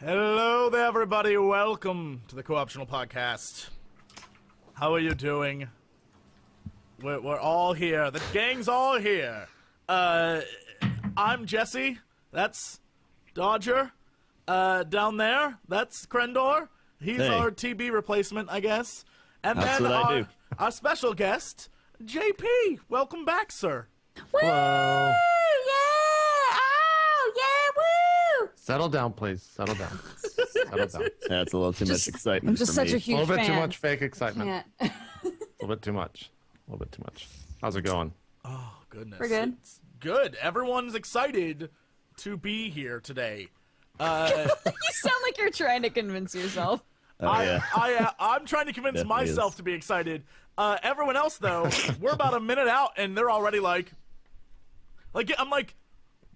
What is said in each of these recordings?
Hello there, everybody. Welcome to the Co-Optional Podcast. How are you doing? We're all here. The gang's all here. I'm Jesse. That's Dodger. Down there, that's Crendor. He's our TB replacement, I guess. And That's then what I do. our special guest, JP. Welcome back, sir. Woo! Yeah! Oh, yeah! Woo! Settle down, please. Settle down. Settle down. That's a little too much excitement. I'm just for such me. a A huge little bit fan. too much fake excitement. Can't. A little bit too much. A little bit too much. How's it going? Oh, goodness. We're good. It's good. Everyone's excited to be here today. You sound like you're trying to convince yourself. Oh, yeah. I'm trying to convince Definitely myself is. to be excited. Everyone else, though, we're about a minute out, and they're already like, I'm like,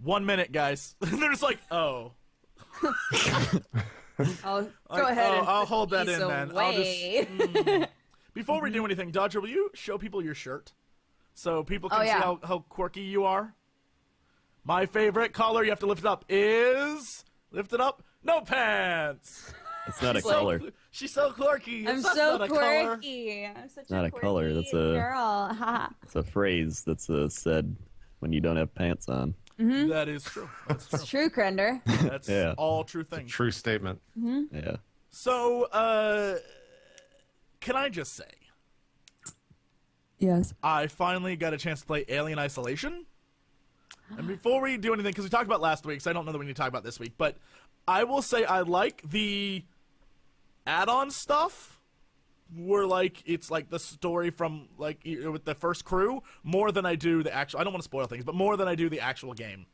1 minute, guys. And they're just like, oh. I'll go Like, ahead and I'll put hold that these in, man. away. Before we do anything, Dodger, will you show people your shirt? So people can Oh, yeah. see how quirky you are? My favorite color, you have to lift it up, is... Lift it up. No pants! It's not a So- color. She's so quirky. I'm It's so not a color. quirky. I'm such Not a a quirky color, that's a- girl. Haha. It's a phrase that's said when you don't have pants on. That is true. That's true. It's true, Crendor. That's Yeah. all true things. True statement. Yeah. So, can I just say, Yes. I finally got a chance to play Alien Isolation. And before we do anything, because we talked about last week, so I don't know that we need to talk about this week, but I will say I like the add-on stuff, where, it's like the story from, with the first crew, more than I do the actual, I don't want to spoil things, but more than I do the actual game.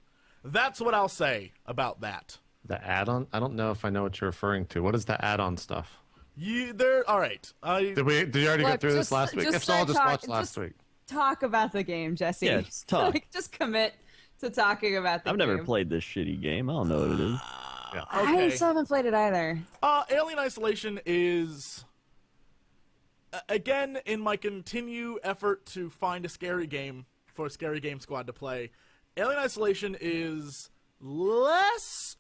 That's what I'll say about that. The add-on? I don't know if I know what you're referring to. What is the add-on stuff? Alright. Did you already go Look, through this just- last week? just If so, I'll start just watch talk- last just- week. Talk about the game, Jesse. Yeah, just talk. Just commit to talking about the I've game. never played this shitty game. I don't know what it is. I still haven't played it either. Alien Isolation is, again, in my continue effort to find a scary game for Scary Game Squad to play, Alien Isolation is less,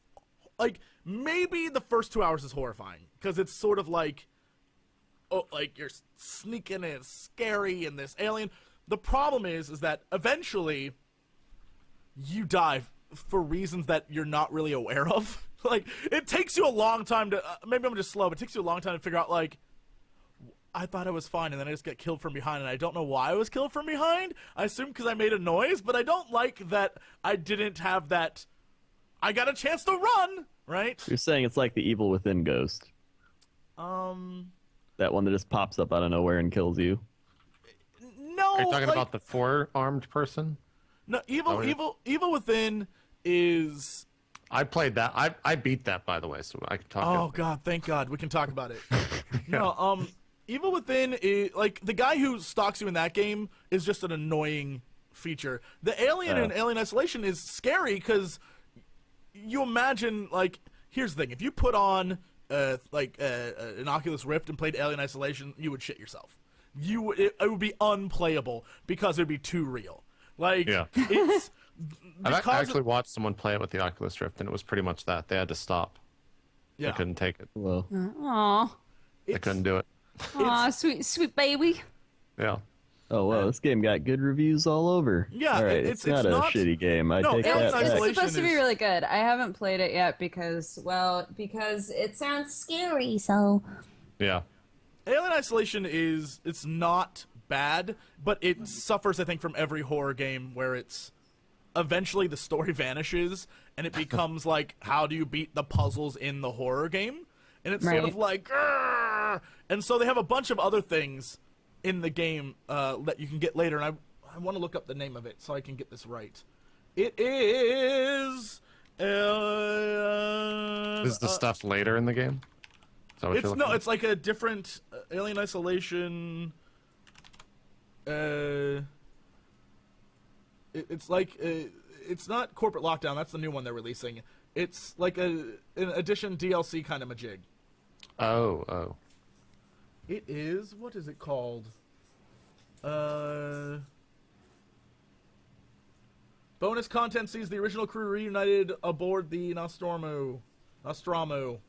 maybe the first 2 hours is horrifying, because it's sort of you're sneaking and it's scary and this alien. The problem is that eventually you die for reasons that you're not really aware of. It takes you a long time to, maybe I'm just slow, but it takes you a long time to figure out, I thought I was fine, and then I just get killed from behind, and I don't know why I was killed from behind. I assume because I made a noise, but I don't like that I didn't have that, I got a chance to run, right? You're saying it's like the Evil Within ghost. That one that just pops up out of nowhere and kills you. No, Are you talking about the four-armed person? No, Oh, yeah. Evil Within is... I played that. I beat that, by the way, so I can talk. Oh God, thank God, we can talk about it. No, Evil Within is the guy who stalks you in that game is just an annoying feature. The alien in Alien Isolation is scary because you imagine here's the thing: if you put on an Oculus Rift and played Alien Isolation, you would shit yourself. It would be unplayable because it would be too real. Yeah. It's I've actually watched someone play it with the Oculus Rift, and it was pretty much that. They had to stop. yeah. They couldn't take it. Well, Aw. They couldn't do it. Aw, sweet baby. Yeah. oh well, this game got good reviews all over. Yeah, all right, it's not a not- shitty game. I No, take Alien that back. Isolation It's supposed to be is- really good. I haven't played it yet because it sounds scary, so... Yeah. Alien Isolation it's not bad, but it suffers, I think, from every horror game where it's eventually the story vanishes and it becomes how do you beat the puzzles in the horror game? And it's sort of Right. "Grrr!" And so they have a bunch of other things in the game that you can get later, and I want to look up the name of it so I can get this right. It is... This is the stuff later in the game? Is that what you're looking at? It's like a different Alien Isolation. It's not Corporate Lockdown. That's the new one they're releasing. It's like an addition DLC kind of a jig. Oh. It is. What is it called? Bonus content sees the original crew reunited aboard the Nostromo. Nostromo.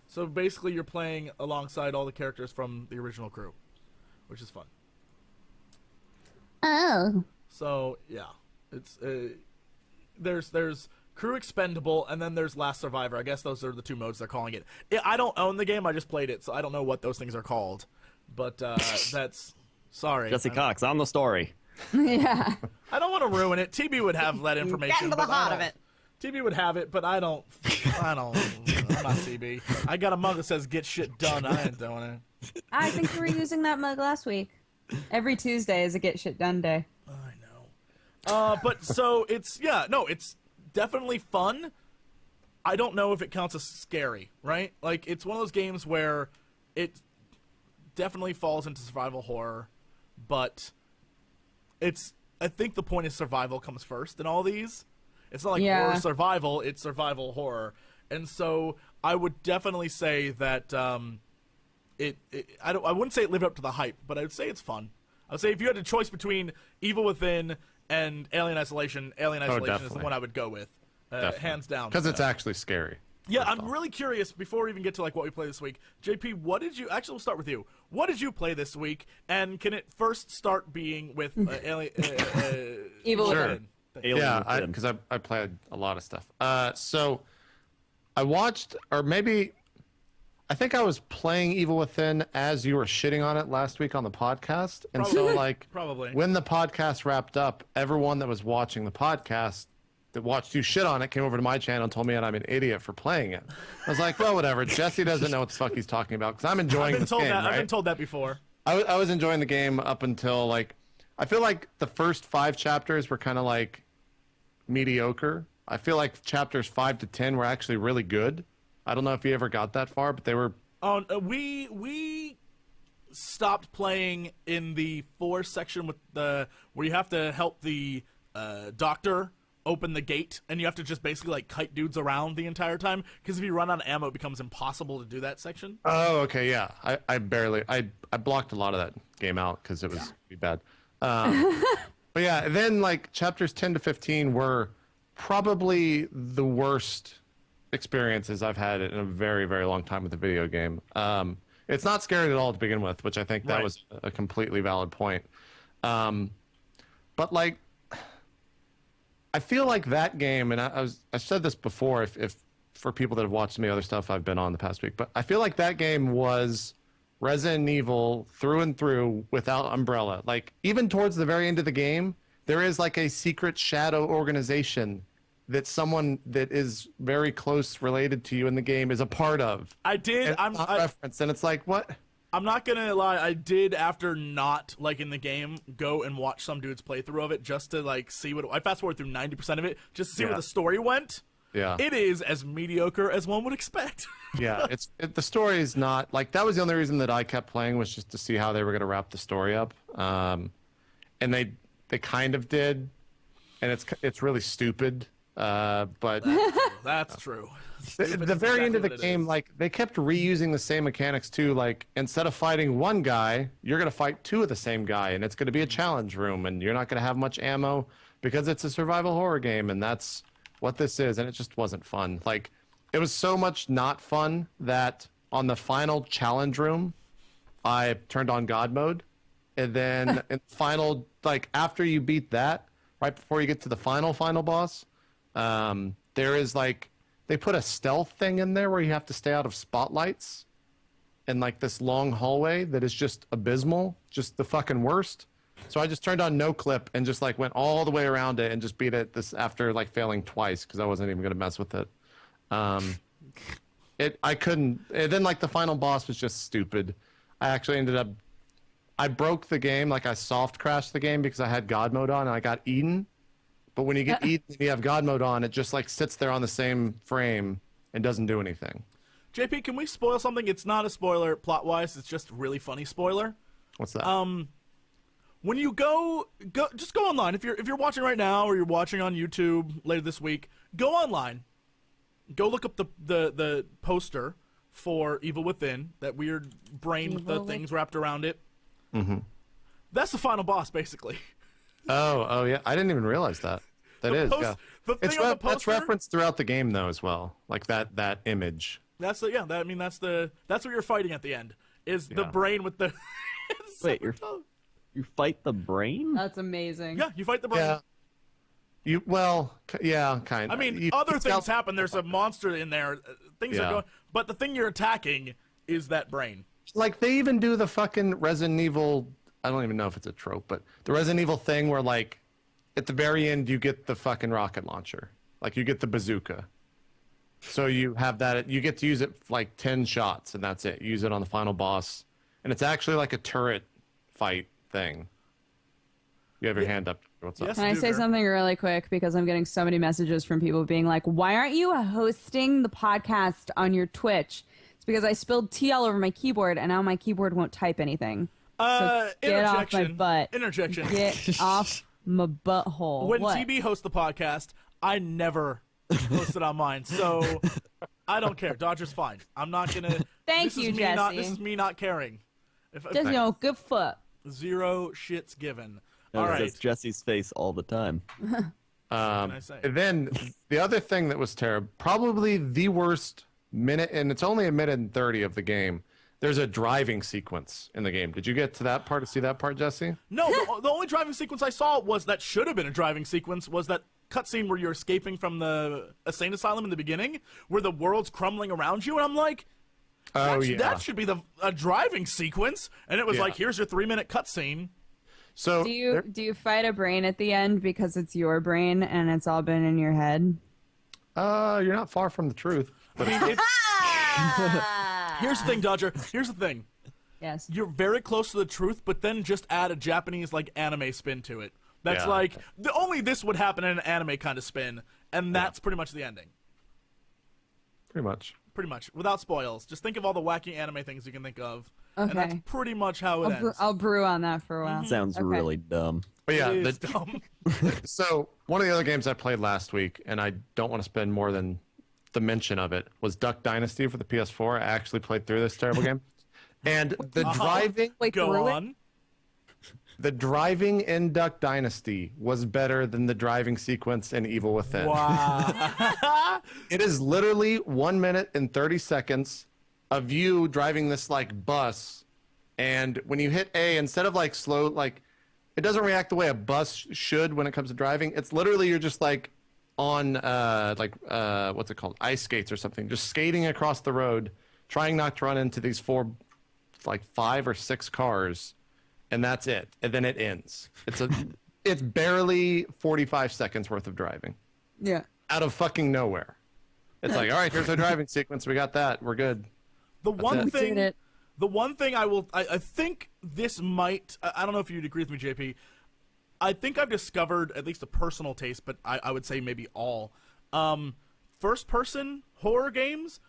So basically, you're playing alongside all the characters from the original crew, which is fun. Oh. So yeah, it's there's Crew Expendable, and then there's Last Survivor. I guess those are the two modes they're calling it. I don't own the game. I just played it, so I don't know what those things are called. But that's sorry. Jesse Cox on the story. Yeah. I don't want to ruin it. TB would have that information. Get into the but I heart don't. of it. TB would have it, but I don't. I'm not TB. I got a mug that says "Get shit done." I ain't doing it. I think we were using that mug last week. Every Tuesday is a get shit done day. I know. But so it's it's definitely fun. I don't know if it counts as scary, right? Like it's one of those games where it definitely falls into survival horror, but I think the point is survival comes first in all these. It's not like horror survival, it's survival horror. And so I would definitely say that I wouldn't say it lived up to the hype, but I would say it's fun. I would say if you had a choice between Evil Within and Alien Isolation is the one I would go with. Hands down. Because it's actually scary. Yeah, I'm really curious, before we even get to like what we play this week, JP, we'll start with you. What did you play this week, and can it first start being with Alien Evil Sure. Within? Yeah, because I played a lot of stuff. So I watched, or maybe, I think I was playing Evil Within as you were shitting on it last week on the podcast. And so like, Probably. when the podcast wrapped up, everyone that was watching the podcast that watched you shit on it came over to my channel and told me that I'm an idiot for playing it. I was like, well, whatever. Jesse doesn't know what the fuck he's talking about, because I'm enjoying this game, right? I've been told that before. I was enjoying the game up until like, I feel like the first 5 chapters were kind of like mediocre. I feel like chapters 5 to 10 were actually really good. I don't know if you ever got that far, but they were. Oh, we stopped playing in the 4 section with where you have to help the doctor open the gate, and you have to just basically like kite dudes around the entire time, because if you run out of ammo, it becomes impossible to do that section. Oh, okay, yeah. I blocked a lot of that game out because it was pretty bad. But yeah, then like chapters 10 to 15 were probably the worst experiences I've had in a very, very long time with a video game. It's not scary at all to begin with, which I think that was a completely valid point. But like, I feel like that game, and I said this before, if for people that have watched some of the other stuff I've been on the past week, but I feel like that game was Resident Evil through and through without Umbrella. Like, even towards the very end of the game, there is like a secret shadow organization that someone that is very close related to you in the game is a part of. I did. And it's not referenced, and it's like, what? I'm not gonna lie. I did, after not liking the game, go and watch some dude's playthrough of it just to like see what. I fast forward through 90% of it just to see where the story went. Yeah. It is as mediocre as one would expect. Yeah, the story is not like, that was the only reason that I kept playing, was just to see how they were going to wrap the story up. And they kind of did, and it's really stupid. But that's true. The very end of the game, like, they kept reusing the same mechanics too. Like, instead of fighting one guy, you're going to fight 2 of the same guy, and it's going to be a challenge room, and you're not going to have much ammo because it's a survival horror game, and that's what this is. And it just wasn't fun. Like, it was so much not fun that on the final challenge room, I turned on God mode, and then in the final, like, after you beat that, right before you get to the final boss, there is like, they put a stealth thing in there where you have to stay out of spotlights in like this long hallway that is just abysmal, just the fucking worst. So I just turned on no clip and just like went all the way around it and just beat it this after like failing twice, because I wasn't even gonna mess with it. I couldn't. And then like the final boss was just stupid. I actually ended up, I broke the game, like I soft crashed the game because I had God mode on and I got eaten. But when you get eaten and you have God mode on, it just like sits there on the same frame and doesn't do anything. JP, can we spoil something? It's not a spoiler plot-wise. It's just a really funny spoiler. What's that? When you just go online. If you're watching right now or you're watching on YouTube later this week, go online. Go look up the poster for Evil Within, that weird brain with the things wrapped around it. Mm-hmm. That's the final boss, basically. Oh yeah, I didn't even realize that. That is. post- Yeah. the thing on the That's poster- referenced throughout the game though as well. Like that image. That's the I mean that's what you're fighting at the end is the Yeah. brain with the. Wait, you fight the brain? That's amazing. Yeah, you fight the brain. Yeah. Kind of. I mean, other things happen. There's a monster in there. Things are Yeah. going, but the thing you're attacking is that brain. Like they even do the fucking Resident Evil. I don't even know if it's a trope, but the Resident Evil thing where like at the very end you get the fucking rocket launcher, like you get the bazooka. So you have that. You get to use it like 10 shots, and that's it. Use it on the final boss, and it's actually like a turret fight thing. You have your hand up. What's up? Yes. Can I say Duger. something really quick? Because I'm getting so many messages from people being like, why aren't you hosting the podcast on your Twitch? It's because I spilled tea all over my keyboard, and now my keyboard won't type anything. So get off my Interjection. butt. Interjection. Get off my butthole. When What? TB hosts the podcast, I never host it on mine, so I don't care. Dodger's fine. I'm not gonna. Thank this you, is me not- Jesse. This is me not caring. Just, good foot. Zero shits given. No, All it right. says Jesse's face all the time. What can I say? And then the other thing that was terrible, probably the worst minute, and it's only a minute and 30 of the game. There's a driving sequence in the game. Did you get to that part to see that part, Jesse? No, the only driving sequence I saw was that should have been a driving sequence was that cutscene where you're escaping from the insane asylum in the beginning, where the world's crumbling around you, and I'm like, that should be a driving sequence, and it was Yeah. like, here's your 3-minute cutscene. So Do you fight a brain at the end because it's your brain and it's all been in your head? you're not far from the truth. I mean, here's the thing, Dodger. Here's the thing. Yes. You're very close to the truth, but then just add a Japanese like anime spin to it. That's Yeah. like only this would happen in an anime kind of spin, and that's pretty much the ending. Pretty much. Pretty much, without spoils. Just think of all the wacky anime things you can think of, and that's Okay. pretty much how it ends. I'll brew on that for a while. Sounds Okay. really dumb. But yeah, It is dumb. so one of the other games I played last week, and I don't want to spend more than the mention of it, was Duck Dynasty for the PS4. I actually played through this terrible game. And the driving Wait, Go through it? on. the driving in Duck Dynasty was better than the driving sequence in Evil Within. Wow. It is literally 1 minute and 30 seconds of you driving this like bus, and when you hit A, instead of like slow, like it doesn't react the way a bus should when it comes to driving. It's literally you're just like on what's it called, ice skates or something, just skating across the road, trying not to run into these 5 or 6 cars, and that's it. And then it ends. It's barely 45 seconds worth of driving Yeah. out of fucking nowhere. It's like, all right, here's our driving sequence. We got that. We're good. The one it. We thing, did it. the one thing I think this might. I don't know if you'd agree with me, JP. I think I've discovered at least a personal taste, but I would say maybe all. First-person horror games,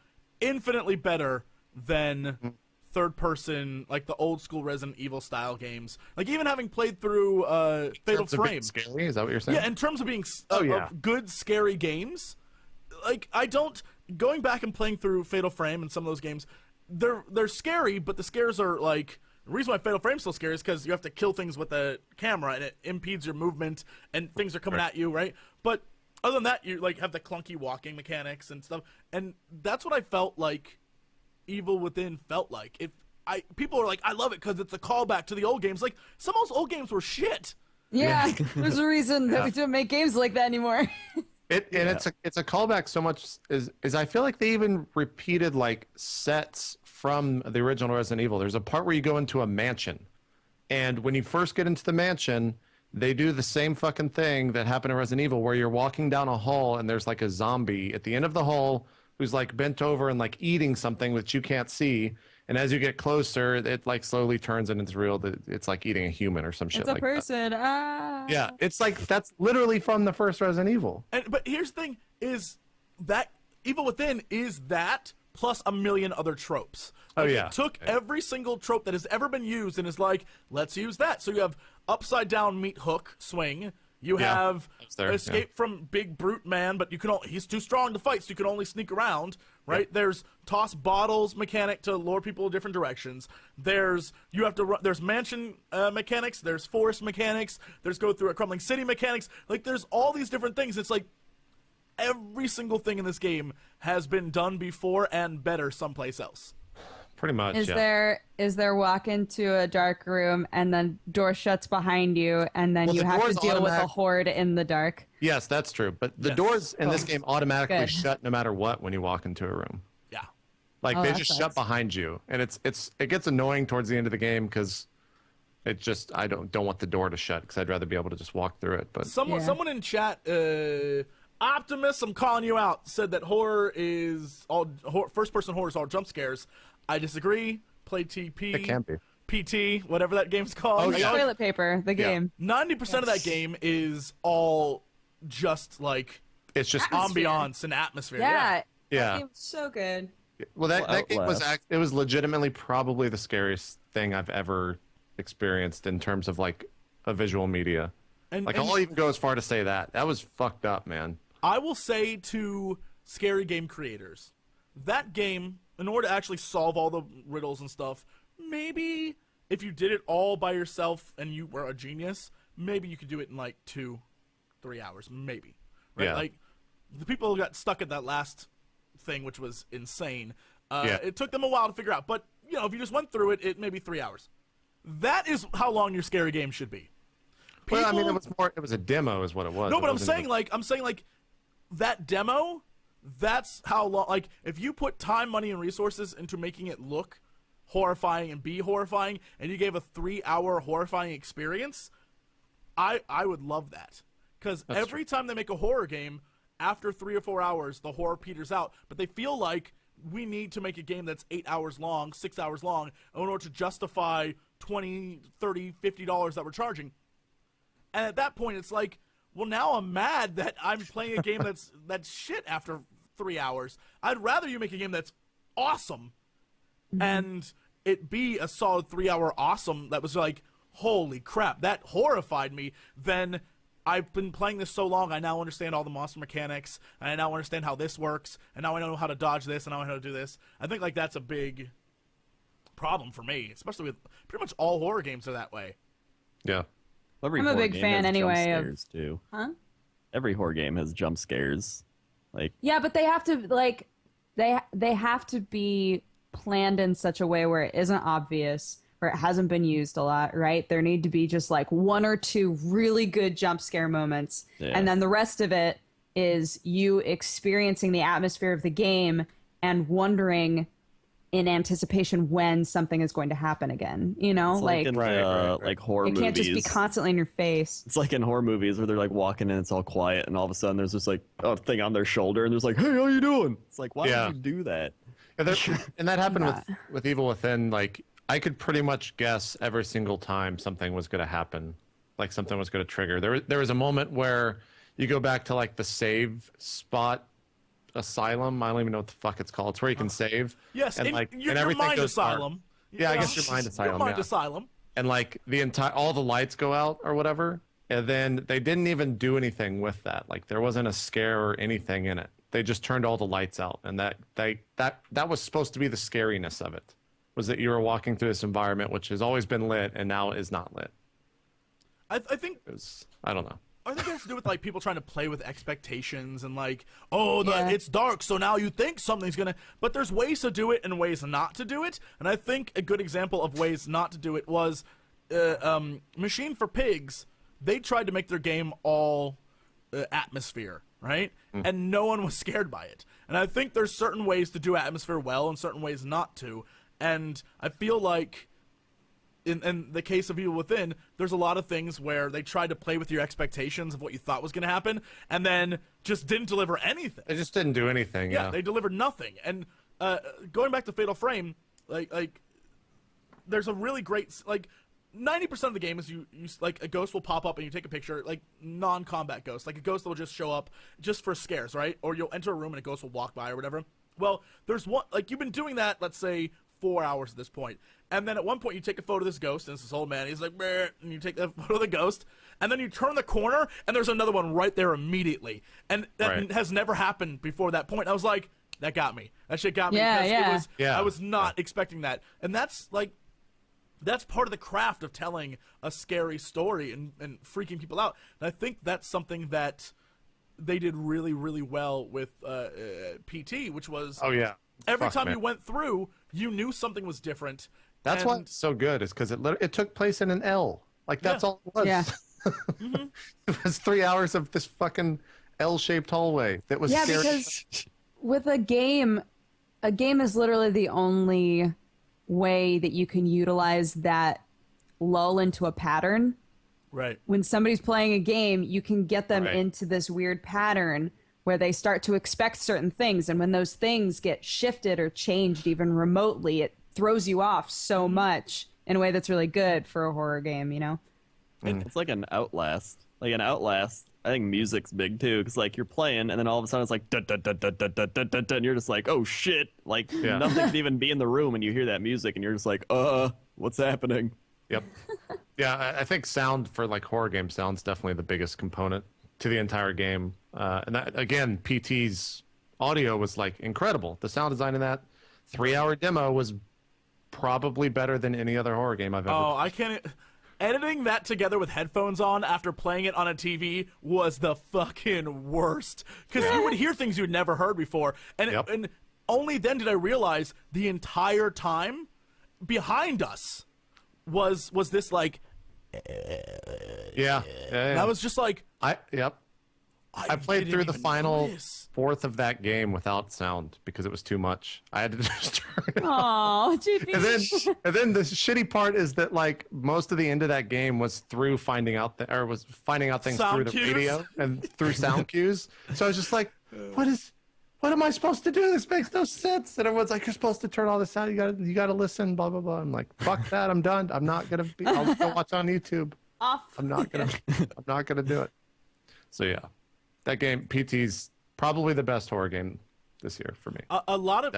infinitely better than third-person, like the old-school Resident Evil style games. Like even having played through Fatal It's a bit Frame. scary. Is that what you're saying? Yeah, in terms of being yeah. of good, scary games, like going back and playing through Fatal Frame and some of those games, they're scary, but the scares are like the reason why Fatal Frame's so scary is because you have to kill things with the camera and it impedes your movement and things are coming at you, right? But other than that, you like have the clunky walking mechanics and stuff, and that's what I felt like Evil Within felt like. People are like, I love it because it's a callback to the old games. Like some of those old games were shit. Yeah. There's a reason that we don't make games like that anymore. And it's a callback so much is I feel like they even repeated like sets from the original Resident Evil. There's a part where you go into a mansion, and when you first get into the mansion, they do the same fucking thing that happened in Resident Evil, where you're walking down a hall and there's like a zombie at the end of the hall who's like bent over and like eating something that you can't see. And as you get closer, it like slowly turns and it's real. It's like eating a human or some shit It's a like person. Ah. that. Yeah, it's like that's literally from the first Resident Evil. But here's the thing: is that Evil Within is that plus a million other tropes. Oh, Like, yeah. It took every single trope that has ever been used and is like, let's use that. So you have upside down meat hook swing. You have there, escape from big brute man, but he's too strong to fight, so you can only sneak around, right? Yep. There's toss bottles mechanic to lure people in different directions. There's mansion mechanics. There's forest mechanics. There's go through a crumbling city mechanics. Like, there's all these different things. It's like every single thing in this game has been done before and better someplace else. Pretty much. Is there walk into a dark room and then door shuts behind you and then you the have to doors deal with a horde in the dark? Yes, that's true. But the doors in this game automatically shut no matter what when you walk into a room. Yeah. Like they just sucks. shut behind you, and it gets annoying towards the end of the game because it just I don't want the door to shut because I'd rather be able to just walk through it. But Someone in chat, Optimus, I'm calling you out, said that first-person horror is all jump scares. I disagree. Play TP. it can be. PT, whatever that game's called. Oh, yeah. Toilet paper, the game. 90% of that game is all just like It's just ambiance and atmosphere. Yeah. Yeah. That game's so good. well that game was Outlast. it was legitimately probably the scariest thing I've ever experienced in terms of like a visual media. And I'll even go as far to say that was fucked up, man. I will say to scary game creators, that game, in order to actually solve all the riddles and stuff, maybe if you did it all by yourself and you were a genius, maybe you could do it in like 2-3 hours, maybe. Right? Yeah. Like, the people who got stuck at that last thing, which was insane, Yeah. it took them a while to figure out. But, if you just went through it, it may be 3 hours. That is how long your scary game should be. Well, I mean, People- it was a demo is what it was. No, It but I'm wasn't saying like that demo, that's how long, like, if you put time, money, and resources into making it look horrifying and be horrifying, and you gave a 3-hour horrifying experience, I would love that. Because every time they make a horror game, after 3 or 4 hours, the horror peters out, but they feel like we need to make a game that's 8 hours long, 6 hours long, in order to justify $20, $30, $50 that we're charging. And at that point, it's like, well, now I'm mad that I'm playing a game that's shit after 3 hours. I'd rather you make a game that's awesome and it be a solid 3-hour awesome that was like, holy crap, that horrified me, than I've been playing this so long, I now understand all the monster mechanics, and I now understand how this works, and now I know how to dodge this, and now I know how to do this. I think like that's a big problem for me, especially with pretty much all horror games are that way. Yeah. Every I'm a horror big game fan has anyway jump of- scares too. Huh? Every horror game has jump scares. Like, Yeah, but they have to like they have to be planned in such a way where it isn't obvious, where it hasn't been used a lot, right? There need to be just like 1 or 2 really good jump scare moments, Yeah. and then the rest of it is you experiencing the atmosphere of the game and wondering in anticipation when something is going to happen again. You know, it's like in right. like horror it movies. can't just be constantly in your face. It's like in horror movies where they're like walking and it's all quiet, and all of a sudden there's just like a thing on their shoulder, and there's like, "Hey, how you doing?" It's like, why Yeah. would you do that? And that happened with Evil Within. Like, I could pretty much guess every single time something was going to happen, like something was going to trigger. There was a moment where you go back to like the save spot asylum. I don't even know what the fuck it's called. It's where you can save. Yes, and in like your everything mind goes dark. asylum. Yeah, I guess your mind asylum. Your mind yeah. asylum. And like all the lights go out or whatever, and then they didn't even do anything with that. Like there wasn't a scare or anything in it. They just turned all the lights out, and that was supposed to be the scariness of it, was that you were walking through this environment which has always been lit and now is not lit. I think I don't know. I think it has to do with like people trying to play with expectations and like, it's dark, so now you think something's gonna. But there's ways to do it and ways not to do it. And I think a good example of ways not to do it was Machine for Pigs. They tried to make their game all atmosphere, right? And no one was scared by it. And I think there's certain ways to do atmosphere well and certain ways not to. And I feel like in the case of Evil Within, there's a lot of things where they tried to play with your expectations of what you thought was going to happen, and then just didn't deliver anything. They just didn't do anything. Yeah, Yeah. they delivered nothing. And going back to Fatal Frame, like there's a really great 90% of the game is you like a ghost will pop up and you take a picture, like non-combat ghost, like a ghost that will just show up just for scares, right? Or you'll enter a room and a ghost will walk by or whatever. Well, there's one, like you've been doing that, let's say 4 hours at this point. And then at one point you take a photo of this ghost, and it's this old man. He's like, "Bleh," and you take that photo of the ghost, and then you turn the corner, and there's another one right there immediately. And that has never happened before that point. I was like, that got me. That shit got me. Because I was not expecting that. And that's like, that's part of the craft of telling a scary story and freaking people out. And I think that's something that they did really, really well with PT, which was every time you went through, you knew something was different. That's why it's so good, is because it took place in an L. Like, that's all it was. Yeah. It was 3 hours of this fucking L-shaped hallway that was scary. Because with a game is literally the only way that you can utilize that lull into a pattern. Right. When somebody's playing a game, you can get them into this weird pattern where they start to expect certain things. And when those things get shifted or changed even remotely, it throws you off so much in a way that's really good for a horror game, you know? It's like an Outlast. Like an Outlast, I think music's big too, because like you're playing and then all of a sudden it's like da da da da da da da da, and you're just like, oh shit! Like nothing could even be in the room, and you hear that music, and you're just like, what's happening? Yep. Yeah, I think sound for like horror game sound's definitely the biggest component to the entire game. And that, again, PT's audio was like incredible. The sound design in that 3-hour demo was probably better than any other horror game I've ever. Oh, I can't. Editing that together with headphones on after playing it on a TV was the fucking worst. Because you would hear things you'd never heard before. And, and only then did I realize the entire time behind us was this like... And I was just like... I played through the final fourth of that game without sound because it was too much. I had to just turn it off. GP. And then the shitty part is that like most of the end of that game was through finding out things Sound through cues. the radio and through sound cues. So I was just like, what am I supposed to do? This makes no sense. And everyone's like, you're supposed to turn all this out. You gotta listen, blah blah blah. I'm like, fuck that, I'm done. I'll go watch on YouTube. Off. I'm not gonna do it. So yeah. That game, PT's probably the best horror game this year for me. A lot of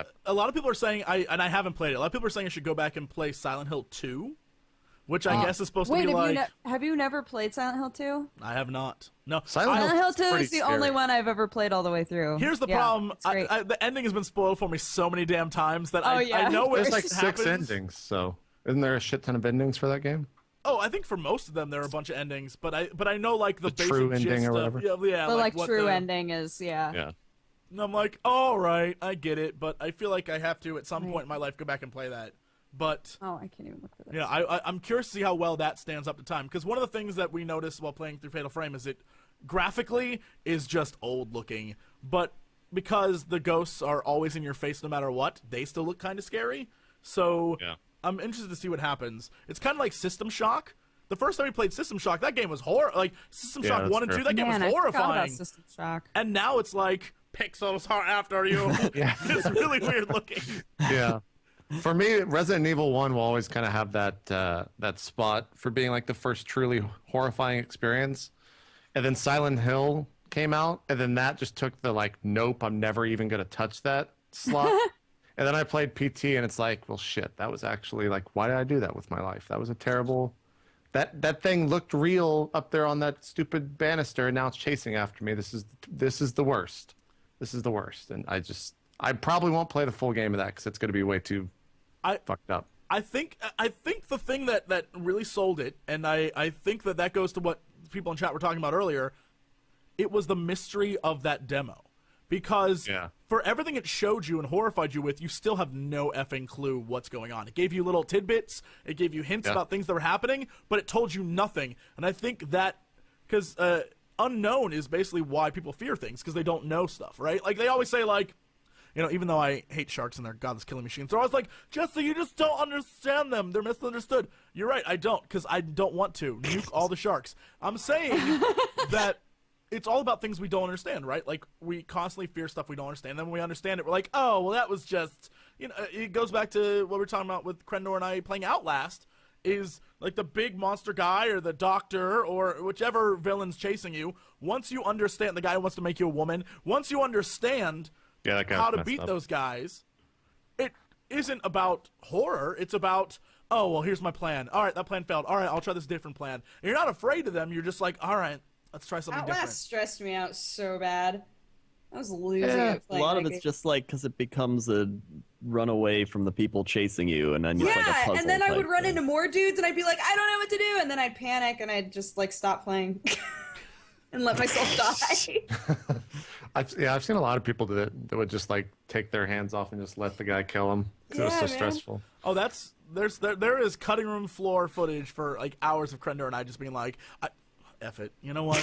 people are saying and I haven't played it. A lot of people are saying I should go back and play Silent Hill 2, which I guess is supposed to be like. Have you never played Silent Hill 2? I have not. No. Silent Hill 2 is the only one I've ever played all the way through. Here's the problem. The ending has been spoiled for me so many damn times that I know what There's like happens. 6 endings, so isn't there a shit ton of endings for that game? Oh, I think for most of them there are a bunch of endings, but I know like the basic true ending gist or whatever. The like true ending is Yeah. And I'm like, all right, I get it, but I feel like I have to at some point in my life go back and play that. But I can't even look for this. yeah, I'm curious to see how well that stands up to time, because one of the things that we noticed while playing through Fatal Frame is it graphically is just old looking, but because the ghosts are always in your face no matter what, they still look kind of scary. So I'm interested to see what happens. It's kind of like System Shock. The first time we played System Shock, that game was like System Shock 1 and 2. That game was I forgot about horrifying. System Shock. And now it's like pixels are after you. It's really weird looking. Yeah. For me, Resident Evil 1 will always kind of have that spot for being like the first truly horrifying experience. And then Silent Hill came out, and then that just took the like, nope, I'm never even going to touch that slot. And then I played PT, and it's like, well, shit, that was actually like, why did I do that with my life? That was a terrible... That thing looked real up there on that stupid banister, and now it's chasing after me. This is the worst. This is the worst, and I probably won't play the full game of that because it's going to be way too fucked up. I think the thing that really sold it, and I think that goes to what people in chat were talking about earlier. It was the mystery of that demo. Because for everything it showed you and horrified you with, you still have no effing clue what's going on. It gave you little tidbits, it gave you hints about things that were happening, but it told you nothing. And I think that, because unknown is basically why people fear things, because they don't know stuff, right? Like, they always say, like, you know, even though I hate sharks and they're godless killing machines, they're always like, Jesse, you just don't understand them. They're misunderstood. You're right, I don't, because I don't want to. Nuke all the sharks. I'm saying that... It's all about things we don't understand, right? Like, we constantly fear stuff we don't understand. Then when we understand it, we're like, oh, well, that was just, you know, it goes back to what we were talking about with Crendor and I playing Outlast, is like the big monster guy or the doctor or whichever villain's chasing you. Once you understand, the guy who wants to make you a woman, once you understand how to beat those guys, isn't about horror. It's about, oh, well, here's my plan. All right, that plan failed. All right, I'll try this different plan. And you're not afraid of them. You're just like, all right, let's try something different. Outlast stressed me out so bad. I was losing it A playing lot that of it's game. just like because it becomes a runaway from the people chasing you, and then it's like a puzzle. And then I would type run thing. into more dudes, and I'd be like, I don't know what to do, and then I'd panic, and I'd just like stop playing and let myself die. I've seen a lot of people that would just like take their hands off and just let the guy kill him because it was so man. stressful. Oh, there is cutting room floor footage for like hours of Crendor and I just being like, F it, you know what?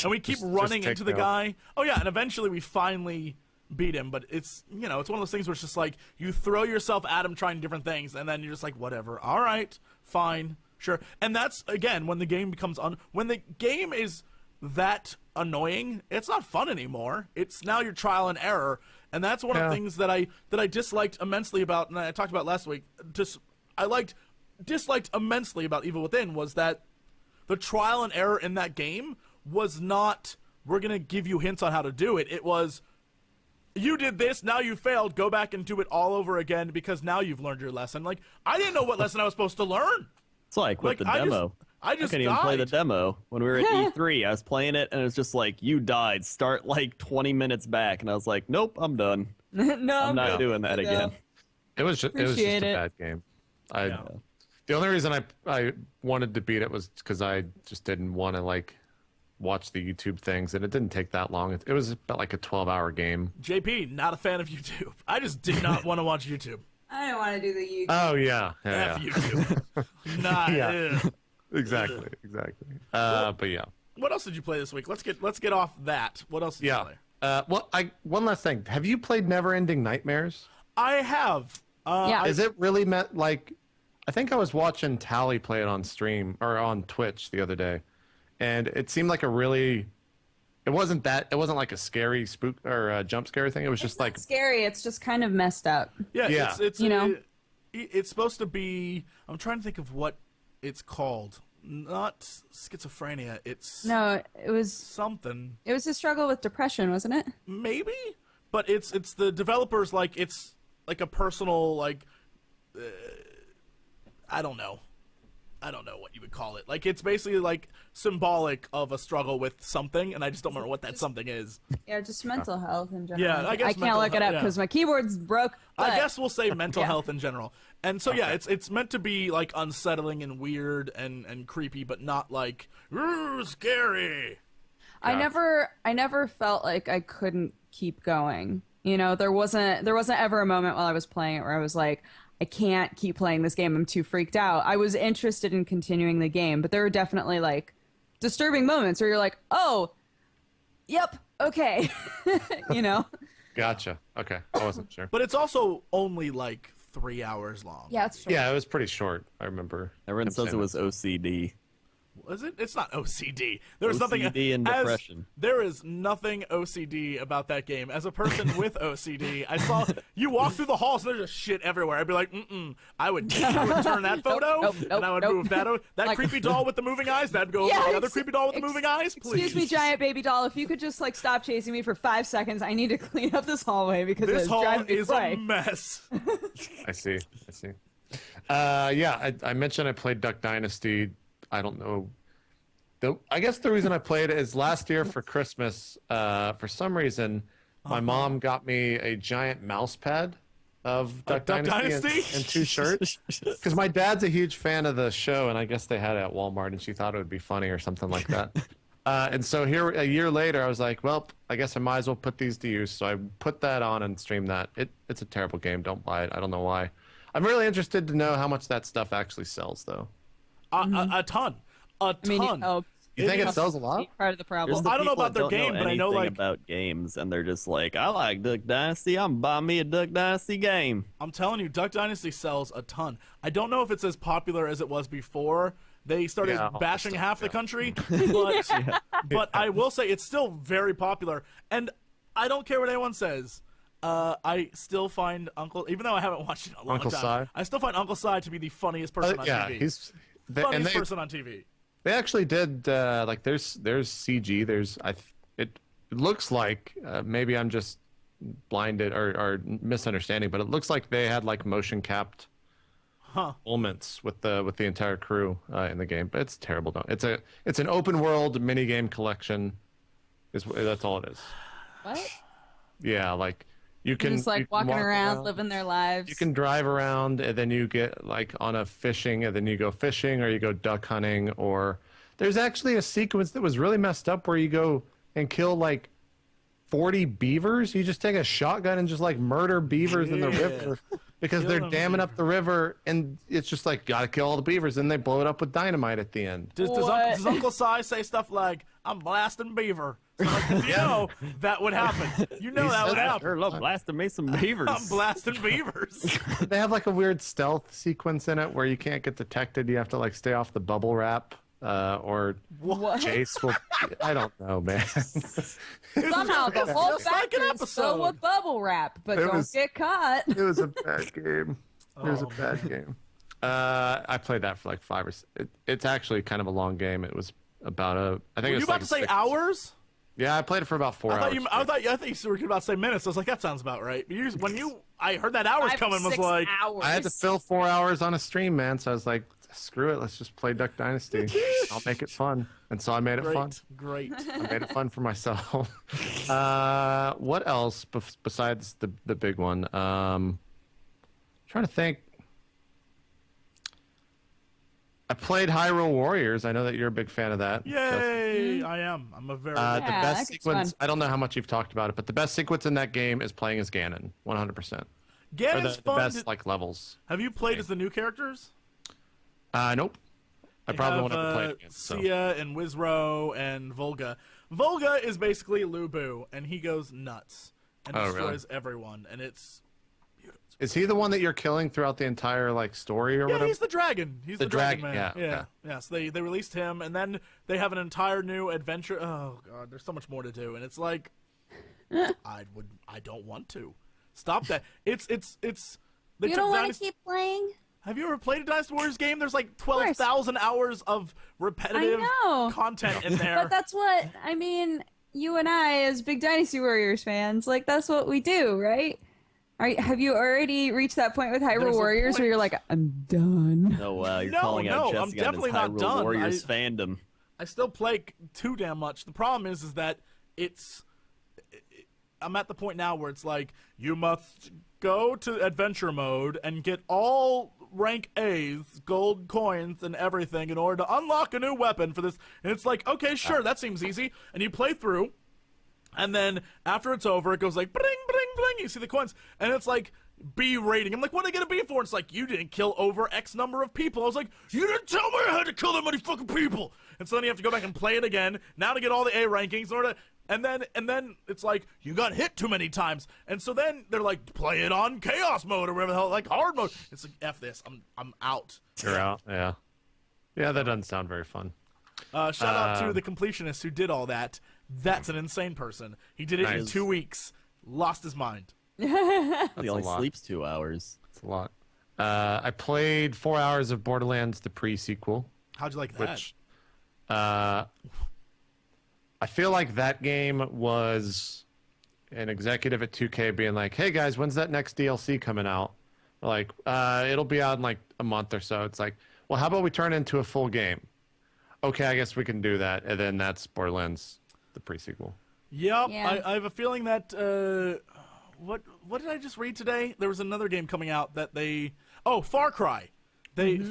And we keep running take into the the guy. Oh yeah, and eventually we finally beat him, but it's, you know, it's one of those things where it's just like you throw yourself at him trying different things and then you're just like, whatever, all right, fine, sure. And that's, again, when the game becomes when the game is that annoying, it's not fun anymore. It's now your trial and error, and that's one of the things that I disliked immensely about, and I talked about last week. Disliked immensely about Evil Within was that the trial and error in that game was not, we're gonna give you hints on how to do it. It was, you did this, now you failed, go back and do it all over again because now you've learned your lesson. Like, I didn't know what lesson I was supposed to learn. So I quit the demo. I just couldn't even play the demo. When we were at E3, I was playing it, and it was just like, you died. Start like 20 minutes back. And I was like, nope, I'm done. No, I'm not doing that again. It was just a bad game. The only reason I wanted to beat it was because I just didn't want to like watch the YouTube things, and it didn't take that long. It was about like a 12-hour game. JP, not a fan of YouTube. I just did not want to watch YouTube. I don't want to do the YouTube. Oh yeah, F YouTube. Nah. Yeah. Exactly. But yeah. What else did you play this week? Let's get off that. What else did you play? One last thing. Have you played Neverending Nightmares? I have. Yeah. Is it really meant like? I think I was watching Tally play it on stream or on Twitch the other day, and it seemed like a really. It wasn't like a scary spook or a jump scare thing. It was just like scary. It's just kind of messed up. Yeah. It's you know. It's supposed to be. I'm trying to think of what it's called. Not schizophrenia. It's No, it was something. It was a struggle with depression, wasn't it? Maybe, but it's the developers, like, it's like a personal, like, I don't know what you would call it. Like, it's basically like symbolic of a struggle with something, and I just don't remember what that something is. Yeah, just mental health in general. Yeah, I guess I can't mental look it health, up because my keyboard's broke. I but- guess we'll say mental health in general. And so yeah, it's meant to be like unsettling and weird and creepy, but not like ooh, scary. I never felt like I couldn't keep going. You know, there wasn't ever a moment while I was playing it where I was like, I can't keep playing this game. I'm too freaked out. I was interested in continuing the game, but there were definitely like disturbing moments where you're like, oh, yep, okay, you know. Gotcha. Okay, I wasn't sure. But it's also only like 3 hours long. Yeah, it's true. Yeah, it was pretty short. I remember. Everyone says it was OCD. Was it? It's not OCD. There's nothing OCD and depression. There is nothing OCD about that game. As a person with OCD, I saw you walk through the halls. And there's just shit everywhere. I'd be like, I would turn that photo, and I would move that. That creepy doll with the moving eyes. That'd go over the other creepy doll with the moving eyes. Please. Excuse me, giant baby doll. If you could just like stop chasing me for 5 seconds, I need to clean up this hallway because this it's hall driving me is cray. a mess. I see. I mentioned I played Duck Dynasty. I don't know. I guess the reason I played it is last year for Christmas, for some reason, my mom got me a giant mouse pad of Duck Dynasty and 2 shirts. Because my dad's a huge fan of the show, and I guess they had it at Walmart, and she thought it would be funny or something like that. And so here, a year later, I was like, well, I guess I might as well put these to use. So I put that on and streamed that. It's a terrible game. Don't buy it. I don't know why. I'm really interested to know how much that stuff actually sells, though. A ton. I mean, You think it sells a lot? Part of the problem. I don't know about their game, but I know like about games, and they're just like, I like Duck Dynasty. I'm buying me a Duck Dynasty game. I'm telling you, Duck Dynasty sells a ton. I don't know if it's as popular as it was before they started bashing half the country, but I will say it's still very popular, and I don't care what anyone says. I still find even though I haven't watched it in a long time, I still find Uncle Si to be the funniest person on TV. He's funniest person on TV. They actually did like there's CG. It looks like maybe I'm just blinded or misunderstanding, but it looks like they had like motion capped moments with the entire crew in the game. But it's terrible. It's an open world mini game collection. That's all it is. What? Yeah, like you can Just like you can walking walk around, living their lives. You can drive around, and then you get like on a fishing, and then you go fishing, or you go duck hunting, or there's actually a sequence that was really messed up where you go and kill like 40 beavers. You just take a shotgun and just like murder beavers in the river because Kill they're them, damming up beaver. the river, and it's just like gotta kill all the beavers, and they blow it up with dynamite at the end. Does Uncle Si say stuff like, I'm blasting beaver? So like, 'cause you know that would happen. You know that would I happen. sure love blasting me some beavers. I'm blasting beavers. They have like a weird stealth sequence in it where you can't get detected. You have to like stay off the bubble wrap, or What? Jace will. I don't know, man. Somehow the whole just like an factory is episode. filled with bubble wrap, but It don't was- get caught. It was a bad game. It was a Oh, bad game. I played that for like 5 or. It's actually kind of a long game. It was about I think Were it was you about like to say 6 hours? Yeah, I played it for about 4 hours. I thought you were about to say minutes. I was like, that sounds about right. I heard that hours 5 coming, was 6 like, hours. I had to fill 4 hours on a stream, man. So I was like, screw it. Let's just play Duck Dynasty. I'll make it fun. And so I made it fun. great. I made it fun for myself. What else besides the big one? Trying to think. I played Hyrule Warriors. I know that you're a big fan of that. Yay! I am. I'm a very. The Yeah, best that game's sequence. fun. I don't know how much you've talked about it, but the best sequence in that game is playing as Ganon, 100%. Or Ganon's the fun. best like levels. Have you played as the new characters? Nope. I probably won't ever play it again. So. Sia and Wizro and Volga. Volga is basically Lu Bu, and he goes nuts and Oh, destroys everyone, and it's. Is he the one that you're killing throughout the entire like story or Yeah, whatever? he's the dragon. He's the dragon man. yeah, okay. Yeah. So they released him, and then they have an entire new adventure. Oh god, there's so much more to do, and it's like, I don't want to. Stop that. It's. They You took don't want Dynasty- to keep playing? Have you ever played a Dynasty Warriors game? There's like 12,000 hours of repetitive know. content in there. But that's what I mean. You and I, as big Dynasty Warriors fans, like that's what we do, right? Have you already reached that point with Hyrule There's a Warriors point. where you're like, I'm done? Oh wow, you're No, calling out no, I'm Jesse on his definitely not Hyrule done. Warriors fandom. I still play too damn much. The problem is that I'm at the point now where it's like, you must go to adventure mode and get all rank A's, gold coins, and everything in order to unlock a new weapon for this. And it's like, okay, sure, that seems easy. And you play through, and then after it's over, it goes like, bling, bling, bling. You see the coins, and it's like, B rating. I'm like, what did I get a B for? It's like, you didn't kill over X number of people. I was like, you didn't tell me I had to kill that many fucking people. And so then you have to go back and play it again, now to get all the A rankings in order to, and then it's like, you got hit too many times. And so then they're like, play it on chaos mode or whatever the hell, like hard mode. It's like, F this, I'm out. You're out. Yeah. Yeah, that doesn't sound very fun. Shout out to the completionist who did all that. That's an insane person. He did it in Nice. 2 weeks. Lost his mind. He a only lot. sleeps 2 hours. It's a lot. I played 4 hours of Borderlands, the pre-sequel, How'd you like that? which I feel like that game was an executive at 2K being like, hey guys, when's that next DLC coming out? They're like, it'll be out in like a month or so. It's like, well, how about we turn it into a full game? Okay, I guess we can do that. And then that's Borderlands, the pre-sequel. Yep, Yeah. I have a feeling that what did I just read today? There was another game coming out that Far Cry.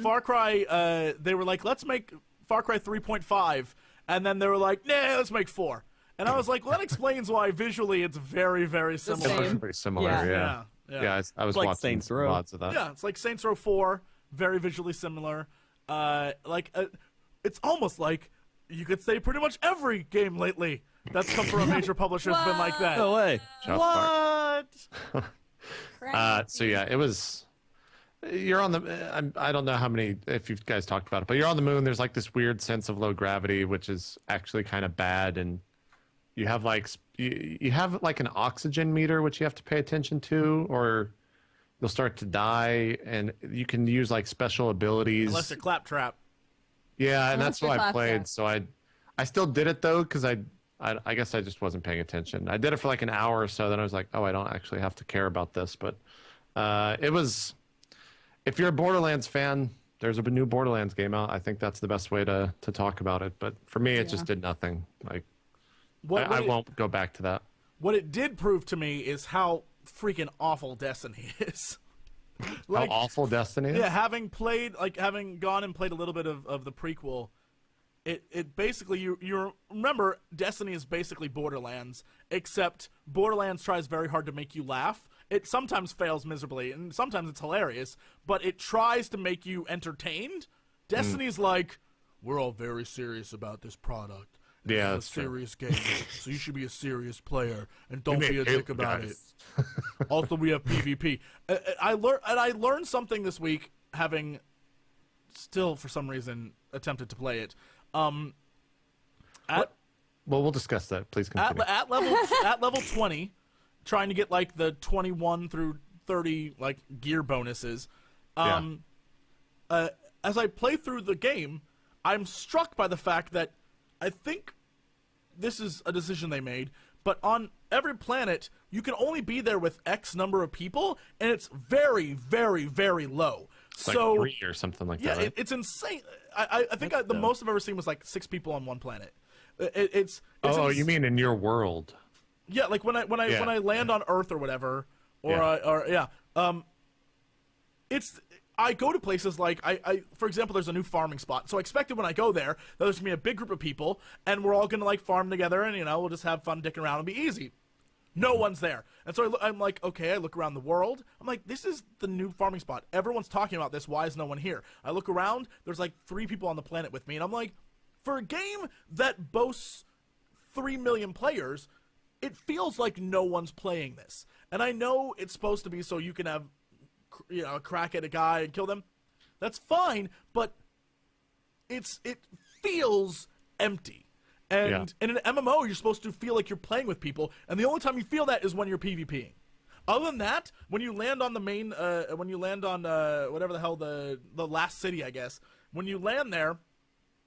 Far Cry they were like, let's make Far Cry 3.5, and then they were like, nah, let's make 4. And I was like, well, that explains why visually it's very, very It similar. looks Same. pretty similar, Yeah. yeah. I was Like watching Saints some Row. VODs of that. Yeah, it's like Saints Row 4, very visually similar. It's almost like you could say pretty much every game lately that's come from a major publisher has been like that. No way. South Park. What? So yeah, it was. You're on the. I don't know how many if you guys talked about it, but you're on the moon. There's like this weird sense of low gravity, which is actually kind of bad, and you have like you have like an oxygen meter which you have to pay attention to, or you'll start to die, and you can use like special abilities. Unless you're Claptrap. Yeah, and Unless that's what you're I played. Claptrap. So I still did it though because I I guess I just wasn't paying attention. I did it for like an hour or so. Then I was like, oh, I don't actually have to care about this. But it was, if you're a Borderlands fan, there's a new Borderlands game out. I think that's the best way to talk about it. But for me, it just did nothing. Like, I won't go back to that. What it did prove to me is how freaking awful Destiny is. Like, how awful Destiny is? Yeah, having gone and played a little bit of the prequel, it basically, you remember, Destiny is basically Borderlands, except Borderlands tries very hard to make you laugh. It sometimes fails miserably, and sometimes it's hilarious, but it tries to make you entertained. Destiny's like, we're all very serious about this product. Yeah, it's a serious game, so you should be a serious player, and don't be a dick about it. Also, we have PvP. I learned something this week, having still, for some reason, attempted to play it. Well, we'll discuss that. Please continue. At level 20, trying to get like the 21 through 30 like gear bonuses. As I play through the game, I'm struck by the fact that I think this is a decision they made, but on every planet, you can only be there with X number of people, and it's very, very, very low. It's like 3 or something like that, right? It's insane. I think the most I've ever seen was like 6 people on one planet. It's you mean in your world? Yeah, like when I land on Earth or whatever, I go to places like, for example, there's a new farming spot. So I expected when I go there, that there's going to be a big group of people, and we're all going to, like, farm together, and, we'll just have fun dicking around and be easy. No one's there. And so I'm like, okay, I look around the world. I'm like, this is the new farming spot. Everyone's talking about this. Why is no one here? I look around. There's, like, 3 people on the planet with me, and I'm like, for a game that boasts 3 million players, it feels like no one's playing this. And I know it's supposed to be so you can have a crack at a guy and kill them. That's fine, but it feels empty. And in an MMO, you're supposed to feel like you're playing with people, and the only time you feel that is when you're PvPing. Other than that, when you land on the main, whatever the hell, the last city, I guess, when you land there,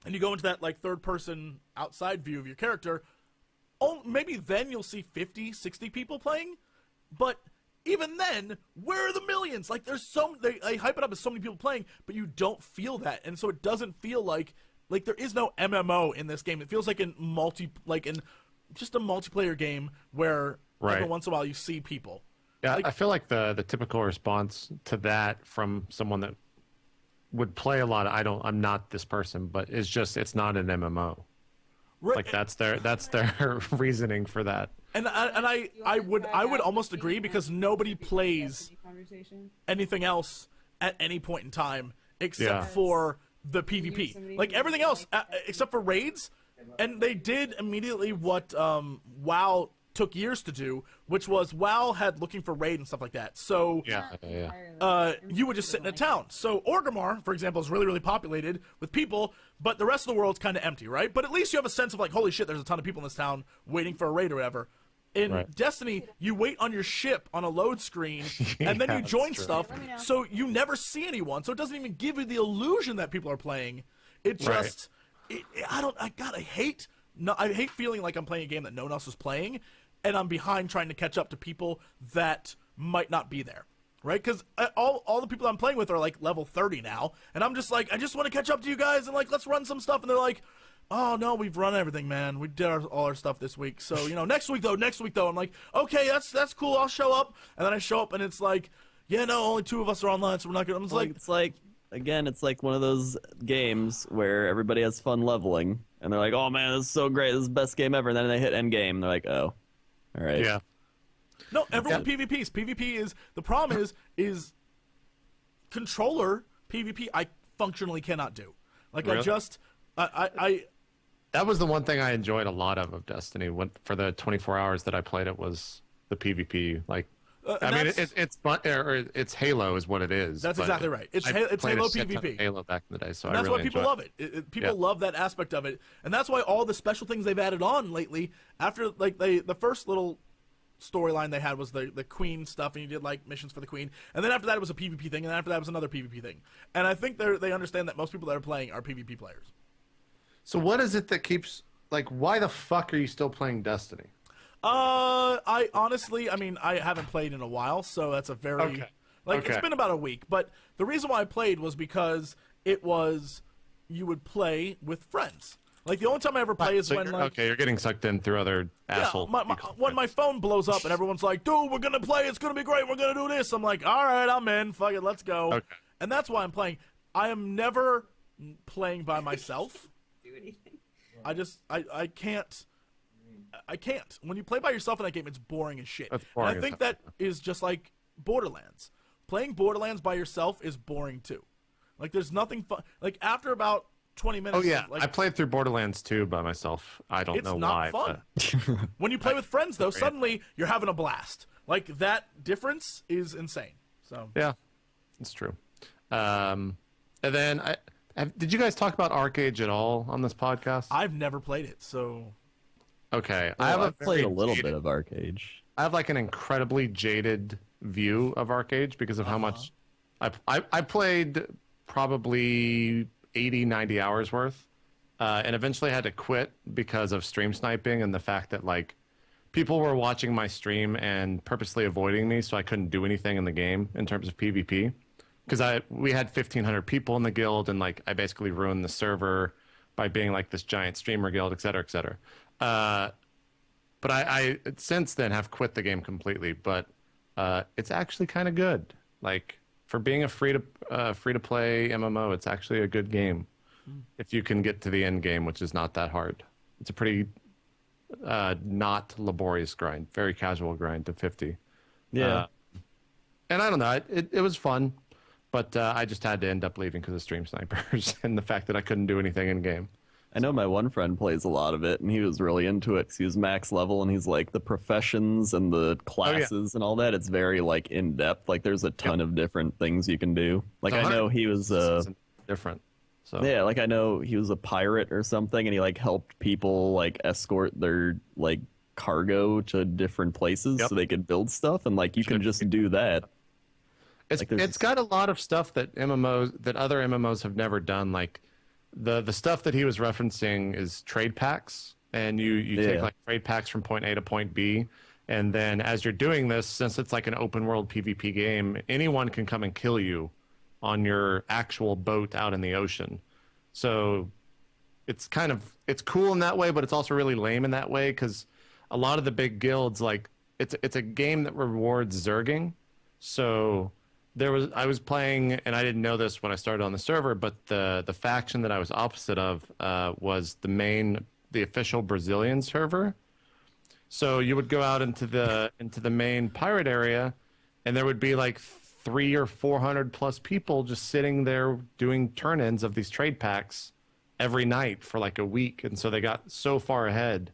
and you go into that, like, third-person outside view of your character, maybe then you'll see 50, 60 people playing, but even then, where are the millions? Like, they hype it up as so many people playing, but you don't feel that, and so it doesn't feel like there is no MMO in this game. It feels like in just a multiplayer game where every once in a while you see people. Yeah, I feel like the typical response to that from someone that would play a lot of, I'm not this person, but it's not an MMO. Right. Like that's their reasoning for that. And I would almost agree, because nobody plays anything else at any point in time except for the PvP. Like everything else, except for raids, and they did immediately what WoW took years to do, which was WoW had looking for raid and stuff like that. So you would just sit in a town. So Orgrimmar, for example, is really, really populated with people, but the rest of the world's kind of empty, right? But at least you have a sense of like, holy shit, there's a ton of people in this town waiting for a raid or whatever. In Destiny, you wait on your ship on a load screen, and then you join stuff, so you never see anyone. So it doesn't even give you the illusion that people are playing. It just, I hate feeling like I'm playing a game that no one else is playing, and I'm behind trying to catch up to people that might not be there, right? Because all the people I'm playing with are like level 30 now, and I'm just like, I just want to catch up to you guys, and like, let's run some stuff, and they're like, oh no, we've run everything, man. We did all our stuff this week. So, next week though. I'm like, okay, that's cool. I'll show up. And then I show up and it's like, yeah, no, only 2 of us are online, so we're not gonna. It's like one of those games where everybody has fun leveling, and they're like, oh man, this is so great. This is the best game ever. And then they hit end game. They're like, oh, all right. Yeah. No, everyone PvPs. PvP is the problem. Is controller PvP. I functionally cannot do. Like really? That was the one thing I enjoyed a lot of Destiny. For the 24 hours that I played it was the PvP. Like, it's Halo is what it is. That's exactly right. It's Halo PvP. Halo back in the day, so and that's really why people love it. People love that aspect of it, and that's why all the special things they've added on lately. After the first little storyline they had was the Queen stuff, and you did like missions for the Queen, and then after that it was a PvP thing, and then after that was another PvP thing. And I think they understand that most people that are playing are PvP players. So what is it that keeps like, why the fuck are you still playing Destiny? I honestly, I mean, I haven't played in a while, so that's a very Okay. It's been about a week. But the reason why I played was because it was you would play with friends. Like the only time I ever play is when like you're getting sucked in through other asshole. When my phone blows up and everyone's like, "Dude, we're gonna play. It's gonna be great. We're gonna do this." I'm like, "All right, I'm in. Fuck it, let's go." Okay. And that's why I'm playing. I am never playing by myself. Do anything. I can't. I can't. When you play by yourself in that game, it's boring as shit. That's boring And I think as that is just like Borderlands. Playing Borderlands by yourself is boring too. Like there's nothing fun. Like after about 20 minutes. Oh yeah, like, I played through Borderlands 2 by myself. I don't know why. It's not fun. When you play with friends, though, suddenly you're having a blast. Like that difference is insane. So yeah, it's true. And then did you guys talk about Arcade at all on this podcast? I've never played it, so Okay, I've played a little bit of Arcade. I have like an incredibly jaded view of Arcade because of how much I played probably 80, 90 hours worth, and eventually had to quit because of stream sniping and the fact that like people were watching my stream and purposely avoiding me, so I couldn't do anything in the game in terms of PvP. Because we had 1,500 people in the guild, and like I basically ruined the server by being like this giant streamer guild, et cetera, et cetera. But I since then have quit the game completely. But it's actually kind of good. Like for being a free to play MMO, it's actually a good game if you can get to the end game, which is not that hard. It's a pretty not laborious grind, very casual grind to 50. Yeah. And I don't know, it was fun, but I just had to end up leaving because of stream snipers and the fact that I couldn't do anything in game. I know my one friend plays a lot of it, and he was really into it because he was max level, and he's like the professions and the classes and all that. It's very like in depth. Like there's a ton of different things you can do. Like I know he was different. So yeah, like I know he was a pirate or something, and he like helped people like escort their like cargo to different places so they could build stuff, and like you can just do that. It's got a lot of stuff that other MMOs have never done. Like the stuff that he was referencing is trade packs, and you take like trade packs from point A to point B, and then as you're doing this, since it's like an open world PvP game, anyone can come and kill you on your actual boat out in the ocean. So it's cool in that way, but it's also really lame in that way because a lot of the big guilds, like it's a game that rewards zerging. So I was playing, and I didn't know this when I started on the server, but the faction that I was opposite of was the official Brazilian server. So you would go out into the main pirate area, and there would be like 300 or 400 plus people just sitting there doing turn-ins of these trade packs every night for like a week, and so they got so far ahead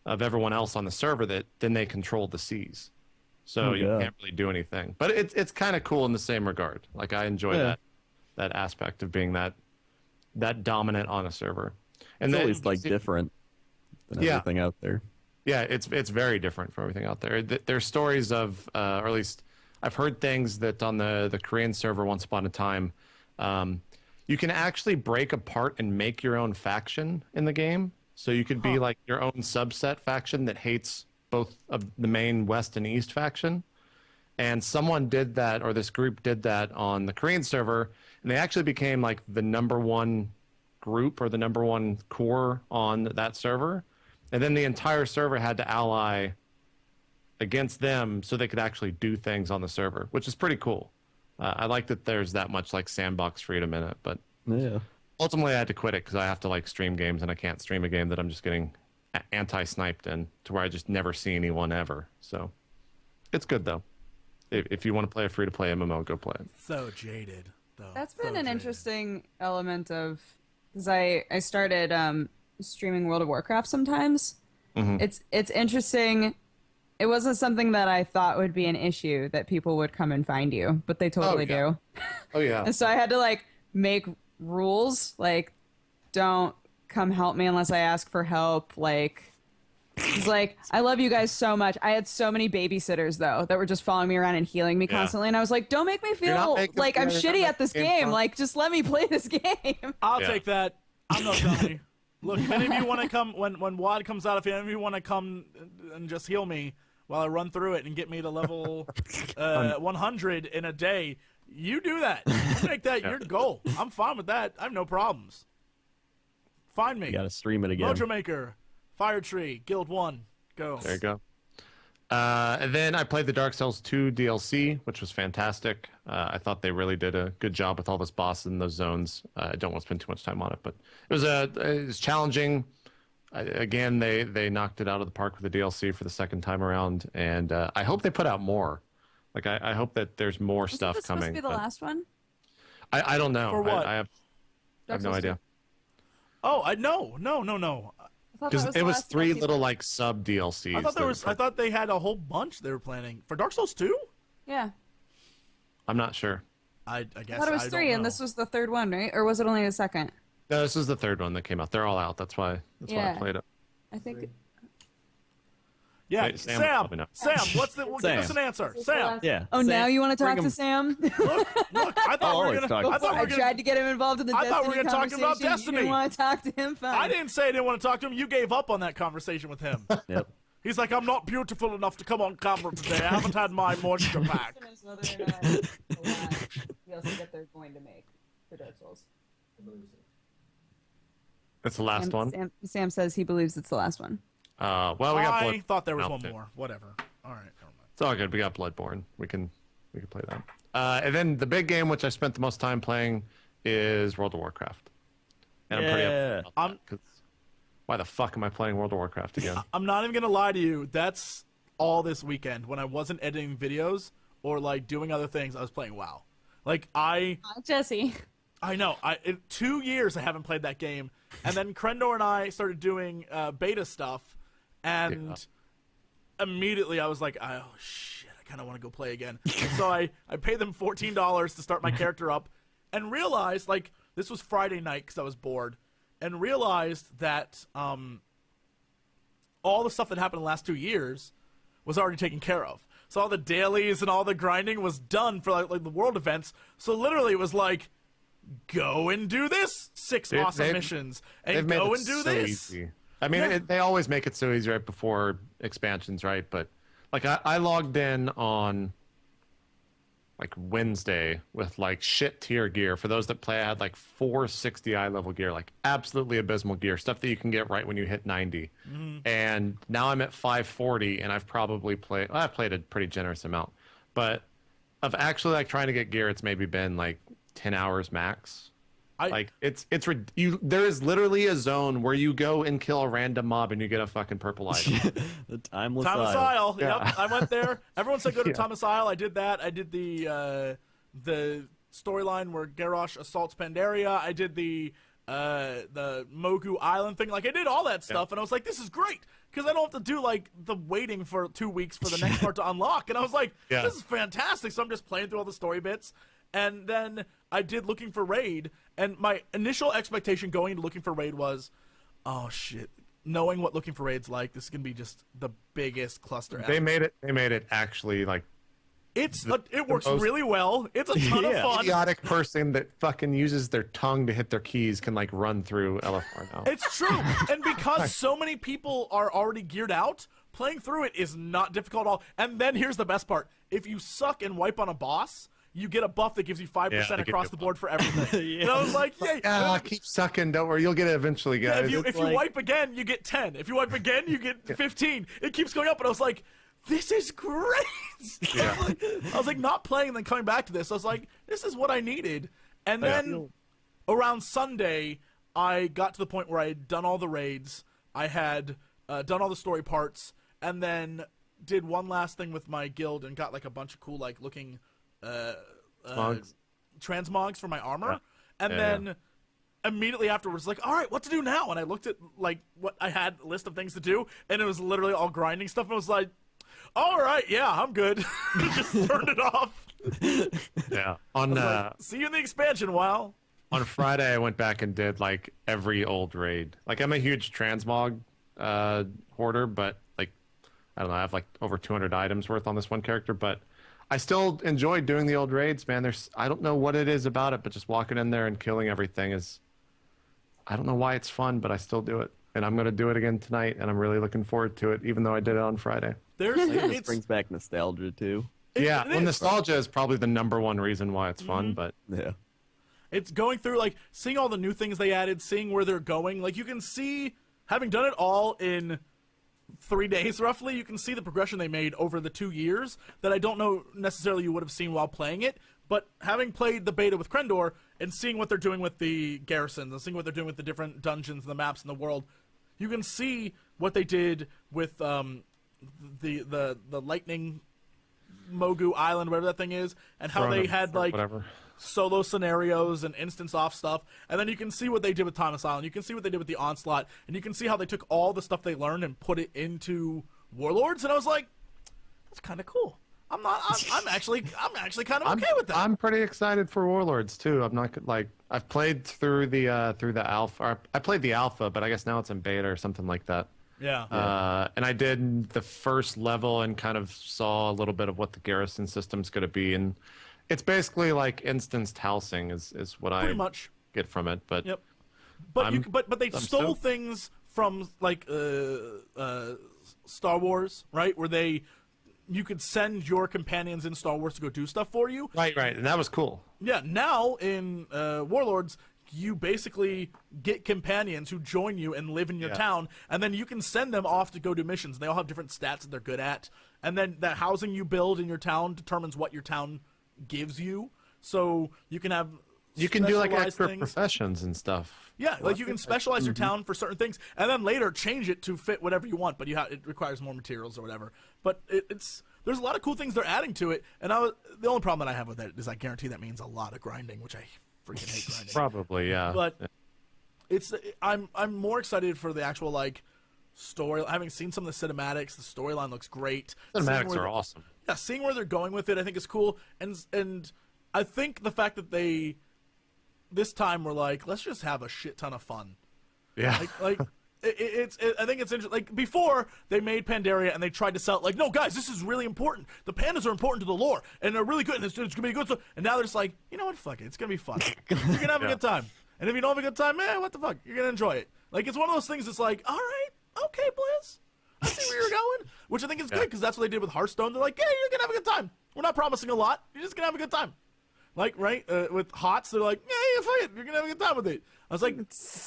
of everyone else on the server that then they controlled the seas. So you can't really do anything. But it's kind of cool in the same regard. Like I enjoy that aspect of being that dominant on a server. And it's then always like different than everything out there. Yeah, it's very different from everything out there. There's stories of, or at least I've heard things that on the Korean server once upon a time, you can actually break apart and make your own faction in the game. So you could be like your own subset faction that hates both of the main West and East faction. And someone did that, or this group did that on the Korean server, and they actually became like the #1 group or the #1 core on that server. And then the entire server had to ally against them so they could actually do things on the server, which is pretty cool. I like that there's that much like sandbox freedom in it, but ultimately I had to quit it because I have to like stream games, and I can't stream a game that I'm just getting anti-sniped in to where I just never see anyone ever. So it's good though. If you want to play a free-to-play MMO, go play it. So jaded, though. That's been an interesting element of, because I started streaming World of Warcraft sometimes. Mm-hmm. It's interesting. It wasn't something that I thought would be an issue that people would come and find you, but they totally do. Oh yeah. And so I had to like make rules, like don't come help me unless I ask for help. Like, it's like, I love you guys so much. I had so many babysitters though that were just following me around and healing me constantly, and I was like, don't make me feel like I'm shitty at this game. Like, just let me play this game. I'll take that. I'm no dummy. Look, if any of you want to come when WAD comes out, if any of you want to come and just heal me while I run through it and get me to level 100 in a day, you do that. You make that your goal. I'm fine with that. I have no problems. Find me. You gotta stream it again. Mojo Maker, Fire Tree, Guild 1. Go. There you go. And then I played the Dark Souls 2 DLC, which was fantastic. I thought they really did a good job with all those bosses in those zones. I don't want to spend too much time on it, but it was challenging. Again, they knocked it out of the park with the DLC for the second time around, and I hope they put out more. Like I hope that there's more stuff this coming. Supposed to be the last one? I don't know. For what? I have no idea. Oh, no. Because it was 3 little like sub DLCs. I thought they had a whole bunch they were planning for Dark Souls 2. Yeah. I'm not sure. I guess I thought it was 3, and this was the third one, right? Or was it only the second? No, this is the third one that came out. They're all out. That's why I played it. I think. Yeah, Wait, Sam, what's the? Give Sam. us an answer, Sam. Yeah. Oh, Sam, now you want to talk bring to him- Sam? Look, I thought we were gonna. I tried to get him involved in the I Destiny thought we were gonna talk about conversation. Destiny. You didn't want to talk to him. Fine. I didn't say I didn't want to talk to him. You gave up on that conversation with him. Yep. He's like, I'm not beautiful enough to come on camera today. I haven't had my moisture pack. Whether or not we also get they're going to make for Dark Souls. That's the last one. Sam says he believes it's the last one. Well, we got. I thought there was out one there. more. Whatever. All right. Never mind. It's all good. We got Bloodborne. We can play that. And then the big game, which I spent the most time playing, is World of Warcraft. And I'm pretty upset about that, 'cause why the fuck am I playing World of Warcraft again? I'm not even gonna lie to you. That's all this weekend. When I wasn't editing videos or like doing other things, I was playing WoW. Like Jesse. I know. In 2 years I haven't played that game, and then Crendor and I started doing beta stuff, and immediately I was like, oh shit, I kind of want to go play again. So I paid them $14 to start my character up, and realized like this was Friday night because I was bored, and realized that all the stuff that happened in the last 2 years was already taken care of. So all the dailies and all the grinding was done for like the world events. So literally it was like, go and do this 6 awesome missions, and go and do this. Easy. I mean, they always make it so easy right before expansions, right? But like I logged in on like Wednesday with like shit tier gear. For those that play, I had like 460 eye level gear, like absolutely abysmal gear, stuff that you can get right when you hit 90. And now I'm at 540, and I've played a pretty generous amount, but of actually like trying to get gear, it's maybe been like 10 hours max. There is literally a zone where you go and kill a random mob and you get a fucking purple item. The Timeless Thomas Isle. Isle. Yeah. Yep, I went there. Everyone said go to Thomas Isle. I did that. I did the storyline where Garrosh assaults Pandaria. I did the Mogu Island thing. Like I did all that stuff, and I was like, this is great because I don't have to do like the waiting for 2 weeks for the next part to unlock. And I was like, this is fantastic. So I'm just playing through all the story bits. And then I did Looking for Raid, and my initial expectation going into Looking for Raid was, oh shit, knowing what Looking for Raid's like, this is gonna be just the biggest cluster ever. They made it actually like it works really well. It's a ton of fun. Idiotic person that fucking uses their tongue to hit their keys can like run through LFR now. It's true, and because so many people are already geared out, playing through it is not difficult at all. And then here's the best part: if you suck and wipe on a boss, you get a buff that gives you 5% across the board for everything. And I was like, keep sucking. Don't worry, you'll get it eventually, guys. If you wipe again, you get 10. If you wipe again, you get 15. It keeps going up, and I was like, this is great. I was like not playing and then coming back to this. I was like, this is what I needed. And then around Sunday, I got to the point where I had done all the raids. I had done all the story parts, and then did one last thing with my guild and got like a bunch of cool like looking transmogs for my armor, and then immediately afterwards like, all right, what to do now? And I looked at like what I had a list of things to do, and it was literally all grinding stuff, and I was like, all right, yeah, I'm good. Just turned it off. See you in the expansion. Wow. On Friday I went back and did like every old raid. Like I'm a huge transmog hoarder, but like I don't know, I have like over 200 items worth on this one character, but I still enjoy doing the old raids, man. I don't know what it is about it, but just walking in there and killing everything is. I don't know why it's fun, but I still do it. And I'm going to do it again tonight, and I'm really looking forward to it, even though I did it on Friday. It brings back nostalgia, too. Well, nostalgia is probably the #1 reason why it's fun, but... Yeah. It's going through, like, seeing all the new things they added, seeing where they're going. Like, you can see, having done it all in 3 days, roughly, you can see the progression they made over the 2 years that I don't know necessarily you would have seen while playing it. But having played the beta with Crendor and seeing what they're doing with the garrisons and seeing what they're doing with the different dungeons and the maps in the world, you can see what they did with the Lightning Mogu Island, whatever that thing is, and how they had, like, solo scenarios and instance off stuff. And then you can see what they did with Thomas Island. You can see what they did with the Onslaught. And you can see how they took all the stuff they learned and put it into Warlords. And I was like, that's kind of cool. I'm actually kind of okay with that. I'm pretty excited for Warlords too. I'm not like I've played through the alpha. Or I played the alpha, but I guess now it's in beta or something like that. Yeah. And I did the first level and kind of saw a little bit of what the garrison system's going to be, and it's basically like instanced housing is what Pretty I much get from it. But yep. But they stole things from like Star Wars, right? Where you could send your companions in Star Wars to go do stuff for you. Right, and that was cool. Yeah, now in Warlords, you basically get companions who join you and live in your town, and then you can send them off to go do missions. They all have different stats that they're good at, and then the housing you build in your town determines what your town gives you. So you can have do like extra things. professions and stuff. Yeah, like you can specialize your town for certain things, and then later change it to fit whatever you want. But it requires more materials or whatever. But there's a lot of cool things they're adding to it. And the only problem that I have with it is I guarantee that means a lot of grinding, which I freaking hate grinding. Probably, yeah. But I'm more excited for the actual like story. Having seen some of the cinematics, the storyline looks great. Cinematics are awesome. Yeah, seeing where they're going with it, I think is cool. And I think the fact that they this time were like, let's just have a shit ton of fun. Yeah. Like I think it's interesting. Like before, they made Pandaria and they tried to sell it like, no, guys, this is really important. The pandas are important to the lore and they're really good. And it's gonna be good stuff. And now they're just like, you know what? Fuck it. It's gonna be fun. You're gonna have a good time. And if you don't have a good time, man, what the fuck? You're gonna enjoy it. Like it's one of those things. That's like, all right, okay, Blizz. I see where you're going, which I think is good because that's what they did with Hearthstone. They're like, yeah, you're gonna have a good time. We're not promising a lot. You're just gonna have a good time. Like, right, with HOTS, they're like, yeah, fuck it. You're going to have a good time with it. I was like,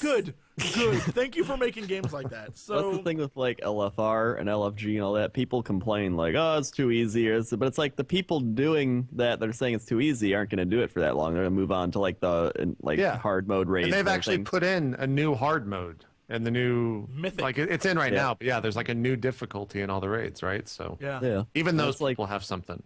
good. Thank you for making games like that. So that's the thing with, like, LFR and LFG and all that. People complain, like, oh, it's too easy. But it's like the people doing that are saying it's too easy aren't going to do it for that long. They're going to move on to, like, the hard mode raids. And they've actually put in a new hard mode. And the new Mythic. Like it's in right now, but yeah, there's like a new difficulty in all the raids, right? So yeah. Even those people have something.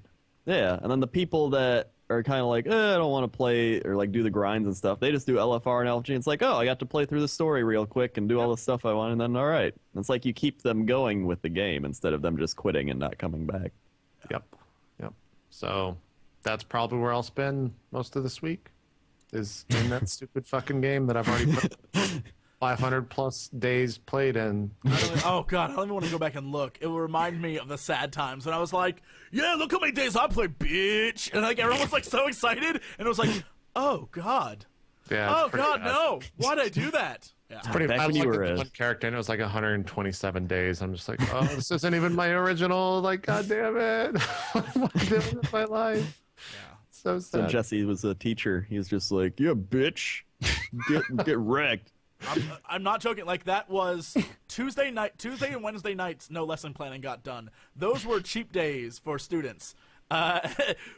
Yeah, and then the people that are kind of like, I don't want to play or like do the grinds and stuff. They just do LFR and LFG. And it's like, oh, I got to play through the story real quick and do all the stuff I want, and then all right. And it's like you keep them going with the game instead of them just quitting and not coming back. Yep. So that's probably where I'll spend most of this week, is in that stupid fucking game that I've already put 500 plus days played in. Oh god, I don't even want to go back and look. It will remind me of the sad times when I was like, yeah, look how many days I played, bitch. And like everyone was like so excited, and it was like, oh god. Yeah. Oh god, no. Why'd I do that? Yeah. It's pretty bad. I looked at one character and it was like 127 days. I'm just like, oh, this isn't even my original. Like, god damn it. What am I doing with my life? Yeah. So sad. So Jesse was a teacher. He was just like, yeah, bitch. Get wrecked. I'm not joking. Like that was Tuesday and Wednesday nights. No lesson planning got done. Those were cheap days for students.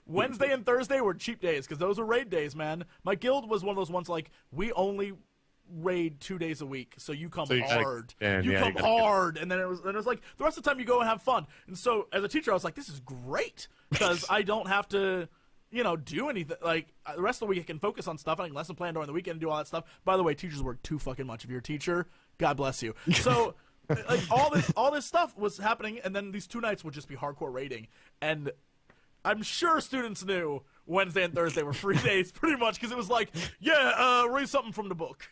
Wednesday and Thursday were cheap days because those were raid days, man. My guild was one of those ones like we only raid 2 days a week, so you come hard. You come hard, and then it was like the rest of the time you go and have fun. And so as a teacher, I was like, this is great because I don't have to. Do anything. Like, the rest of the week I can focus on stuff. I can lesson plan during the weekend and do all that stuff. By the way, teachers work too fucking much. If you're a teacher, God bless you. So, like, all this stuff was happening, and then these 2 nights would just be hardcore raiding. And I'm sure students knew Wednesday and Thursday were free days, pretty much, because it was like, read something from the book.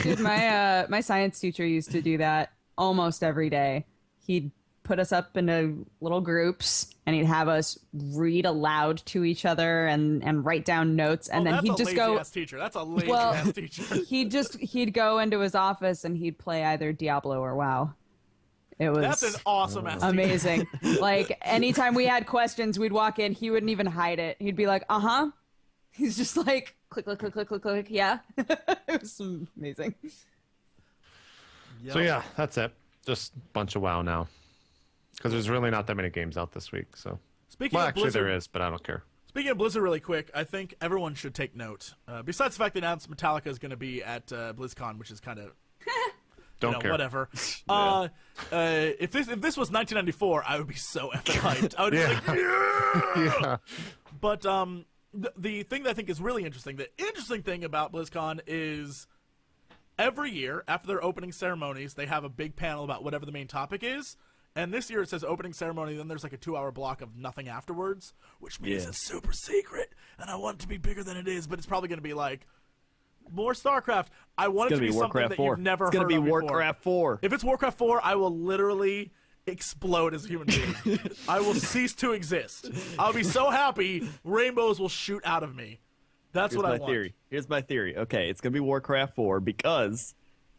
Dude, my science teacher used to do that almost every day. He'd put us up into little groups, and he'd have us read aloud to each other and write down notes, and then he'd just go. Ass teacher. That's a lazy ass teacher. he'd go into his office and he'd play either Diablo or WoW. It was That's an awesome ass amazing. Like anytime we had questions, we'd walk in. He wouldn't even hide it. He'd be like, He's just like click, click, click, click, click, click. Yeah, it was amazing. Yep. So yeah, that's it. Just a bunch of WoW now, because there's really not that many games out this week. So actually Blizzard, there is, but I don't care. Speaking of Blizzard, really quick, I think everyone should take note. Besides the fact they announced Metallica is going to be at BlizzCon, which is kind of Don't care. whatever. Yeah. If this was 1994, I would be so effing hyped. I would be like, yeah! Yeah. But the thing that I think is really interesting, the interesting thing about BlizzCon is every year after their opening ceremonies, they have a big panel about whatever the main topic is. And this year it says opening ceremony, then there's like a 2-hour block of nothing afterwards, which means it's super secret. And I want it to be bigger than it is, but it's probably going to be like more StarCraft. I want it to be something that you've never heard of before. It's going to be Warcraft 4. If it's Warcraft 4, I will literally explode as a human being. I will cease to exist. I'll be so happy rainbows will shoot out of me. That's what I want. Here's my theory. Okay, it's going to be Warcraft 4 because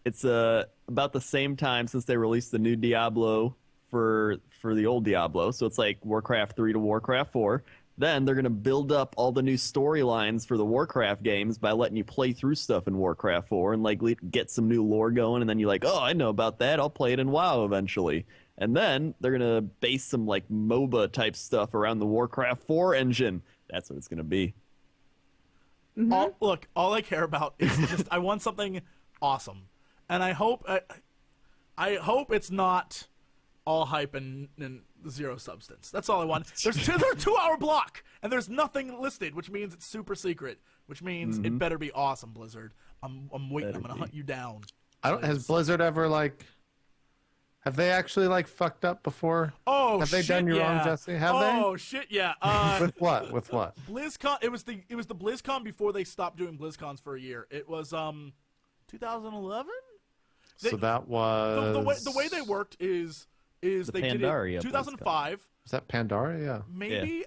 it's about the same time since they released the new Diablo for the old Diablo. So it's like Warcraft 3 to Warcraft 4. Then they're going to build up all the new storylines for the Warcraft games by letting you play through stuff in Warcraft 4 and like get some new lore going. And then you're like, oh, I know about that. I'll play it in WoW eventually. And then they're going to base some like MOBA type stuff around the Warcraft 4 engine. That's what it's going to be. Mm-hmm. All I care about is just I want something awesome. And I hope it's not all hype and zero substance. That's all I want. There's a 2-hour block, and there's nothing listed, which means it's super secret, which means it better be awesome, Blizzard. I'm waiting. I'm going to hunt you down. Has Blizzard ever have they actually fucked up before? Oh, have they done you wrong, Jesse? Have they? Oh shit, yeah. With what? With what? BlizzCon. It was the BlizzCon before they stopped doing BlizzCons for a year. It was 2011. So that was the way they worked is they Pandaria did it 2005. Is that Pandaria? Yeah. Maybe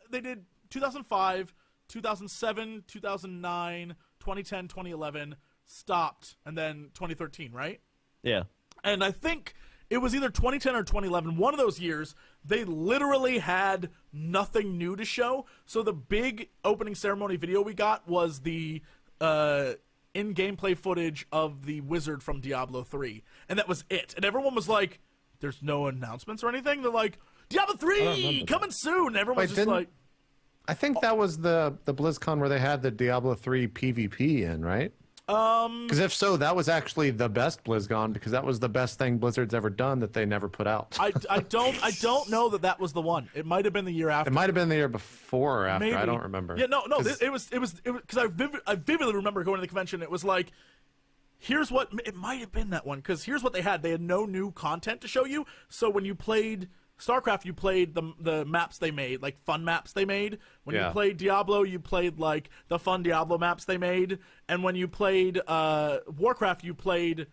they did 2005, 2007, 2009, 2010, 2011, stopped, and then 2013, right? Yeah. And I think it was either 2010 or 2011, one of those years, they literally had nothing new to show. So the big opening ceremony video we got was the in-gameplay footage of the wizard from Diablo 3. And that was it. And everyone was like, there's no announcements or anything. They're like, Diablo 3 coming soon. And everyone was just like... I think that was the BlizzCon where they had the Diablo 3 PvP in, right? Because if so, that was actually the best BlizzCon because that was the best thing Blizzard's ever done that they never put out. I don't know that was the one. It might have been the year after. It might have been the year before or after. Maybe. I don't remember. Yeah, no, it was because I vividly remember going to the convention. It was like, here's what it might have been that one because here's what they had. They had no new content to show you. So when you played StarCraft, you played the maps they made, like fun maps they made. When you played Diablo, you played like the fun Diablo maps they made. And when you played Warcraft, you played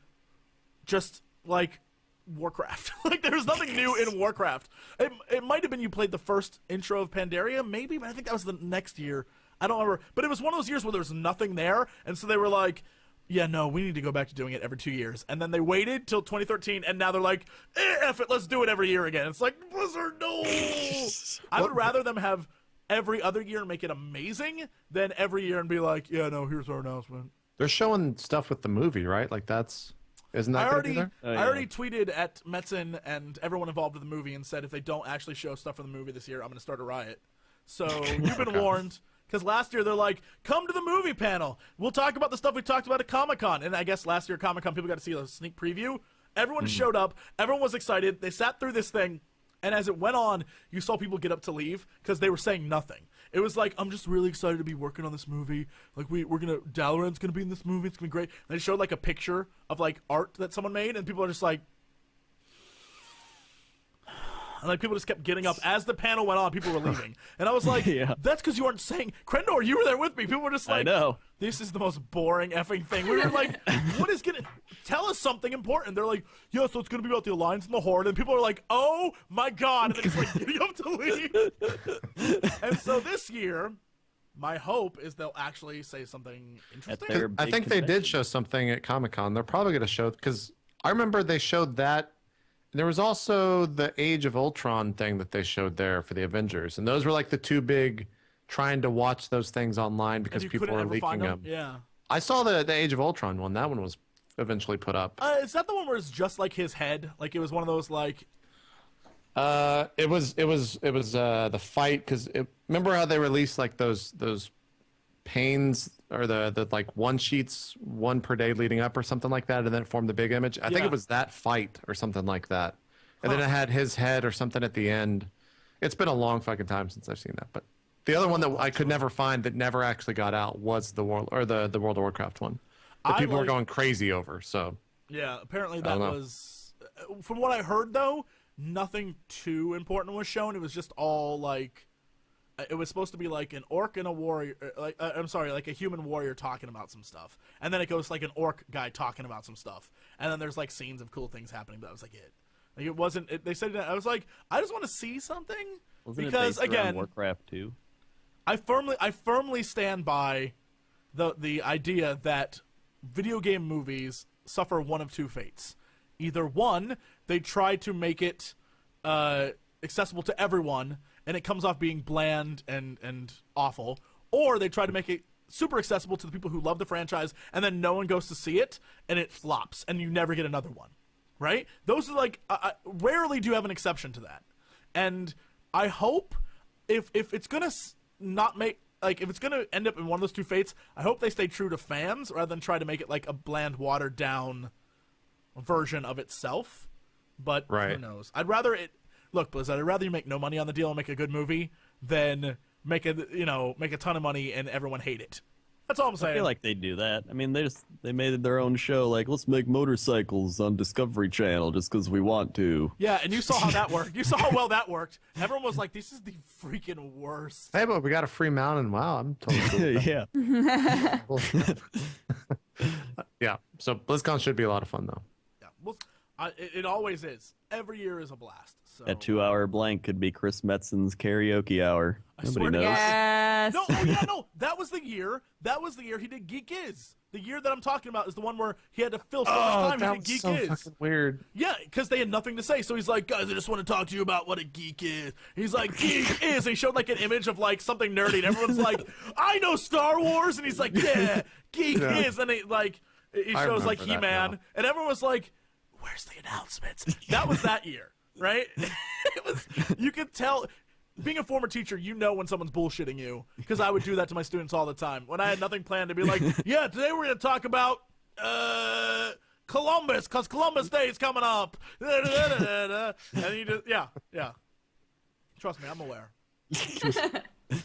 just like Warcraft. Like there was nothing new in Warcraft. It might have been you played the first intro of Pandaria, maybe, but I think that was the next year. I don't remember. But it was one of those years where there was nothing there, and so they were like, yeah, no, we need to go back to doing it every 2 years. And then they waited till 2013, and now they're like, F it, let's do it every year again. It's like, Blizzard, no! I would rather them have every other year and make it amazing than every year and be like, yeah, no, here's our announcement. They're showing stuff with the movie, right? Like isn't that gonna be there? I already tweeted at Metzen and everyone involved with the movie and said if they don't actually show stuff from the movie this year, I'm going to start a riot. So you've been warned. Because last year they're like, come to the movie panel. We'll talk about the stuff we talked about at Comic-Con. And I guess last year at Comic-Con, people got to see a sneak preview. Everyone showed up. Everyone was excited. They sat through this thing. And as it went on, you saw people get up to leave because they were saying nothing. It was like, I'm just really excited to be working on this movie. Like, Dalaran's going to be in this movie. It's going to be great. And they showed, like, a picture of, like, art that someone made. And people are just like, And like people just kept getting up as the panel went on. People were leaving, and I was like, "That's because you aren't saying Crendor. You were there with me." People were just like, I know. This is the most boring effing thing. We were like, "What is gonna tell us something important?" They're like, "Yeah, so it's gonna be about the Alliance and the Horde." And people are like, "Oh my god!" And they're just like getting up to leave. And so this year, my hope is they'll actually say something interesting. I think they did show something at Comic-Con. They're probably going to show, because I remember they showed that. There was also the Age of Ultron thing that they showed there for the Avengers. And those were like the two big, trying to watch those things online because people were leaking them. Yeah. I saw the Age of Ultron one. That one was eventually put up. Is that the one where it's just like his head? Like it was one of those like... It was the fight, because remember how they released like those panes or the like one sheets, one per day leading up or something like that, and then it formed the big image. I think it was that fight or something like that, and then it had his head or something at the end. It's been a long fucking time since I've seen that, but the other one that I could never find that never actually got out was the World of Warcraft one that people were going crazy over. So yeah, apparently that was, from what I heard though, nothing too important was shown. It was just all like, it was supposed to be like an orc and a warrior, like like a human warrior talking about some stuff, and then it goes like an orc guy talking about some stuff, and then there's like scenes of cool things happening. But that was like it. Like it wasn't. They said I was like, I just want to see something. Wasn't because it based again, around Warcraft 2? I firmly stand by the idea that video game movies suffer one of two fates. Either one, they try to make it accessible to everyone, and it comes off being bland and awful, or they try to make it super accessible to the people who love the franchise, and then no one goes to see it, and it flops, and you never get another one, right? Those are like, rarely do you have an exception to that. And I hope if it's gonna not make, like, if it's gonna end up in one of those two fates, I hope they stay true to fans rather than try to make it like a bland, watered down version of itself. But who knows? I'd rather it. Look, Blizzard, I'd rather you make no money on the deal and make a good movie than make a ton of money and everyone hate it. That's all I'm saying. I feel like they do that. I mean, they made their own show, like, let's make motorcycles on Discovery Channel just because we want to. Yeah, and you saw how that worked. You saw how well that worked. Everyone was like, this is the freaking worst. Hey, but we got a free mountain. Wow, I'm totally cool with that. Yeah. Yeah, so BlizzCon should be a lot of fun, though. Yeah, well, it always is. Every year is a blast. So. That 2-hour blank could be Chris Metzen's karaoke hour. Nobody knows. Yes. No, no. That was the year. He did Geek Is. The year that I'm talking about is the one where he had to fill so much time. He did Geek so Is. fucking weird. Yeah, because they had nothing to say. So he's like, guys, I just want to talk to you about what a geek is. He's like, Geek Is. And he showed like an image of like something nerdy, and everyone's like, I know Star Wars, and he's like, yeah, Geek Is. And he shows like He-Man, and everyone was like, where's the announcements? That was that year, right? You could tell. Being a former teacher, you know when someone's bullshitting you, because I would do that to my students all the time. When I had nothing planned, to be like, yeah, today we're going to talk about Columbus, because Columbus Day is coming up. And you just, yeah. Trust me, I'm aware.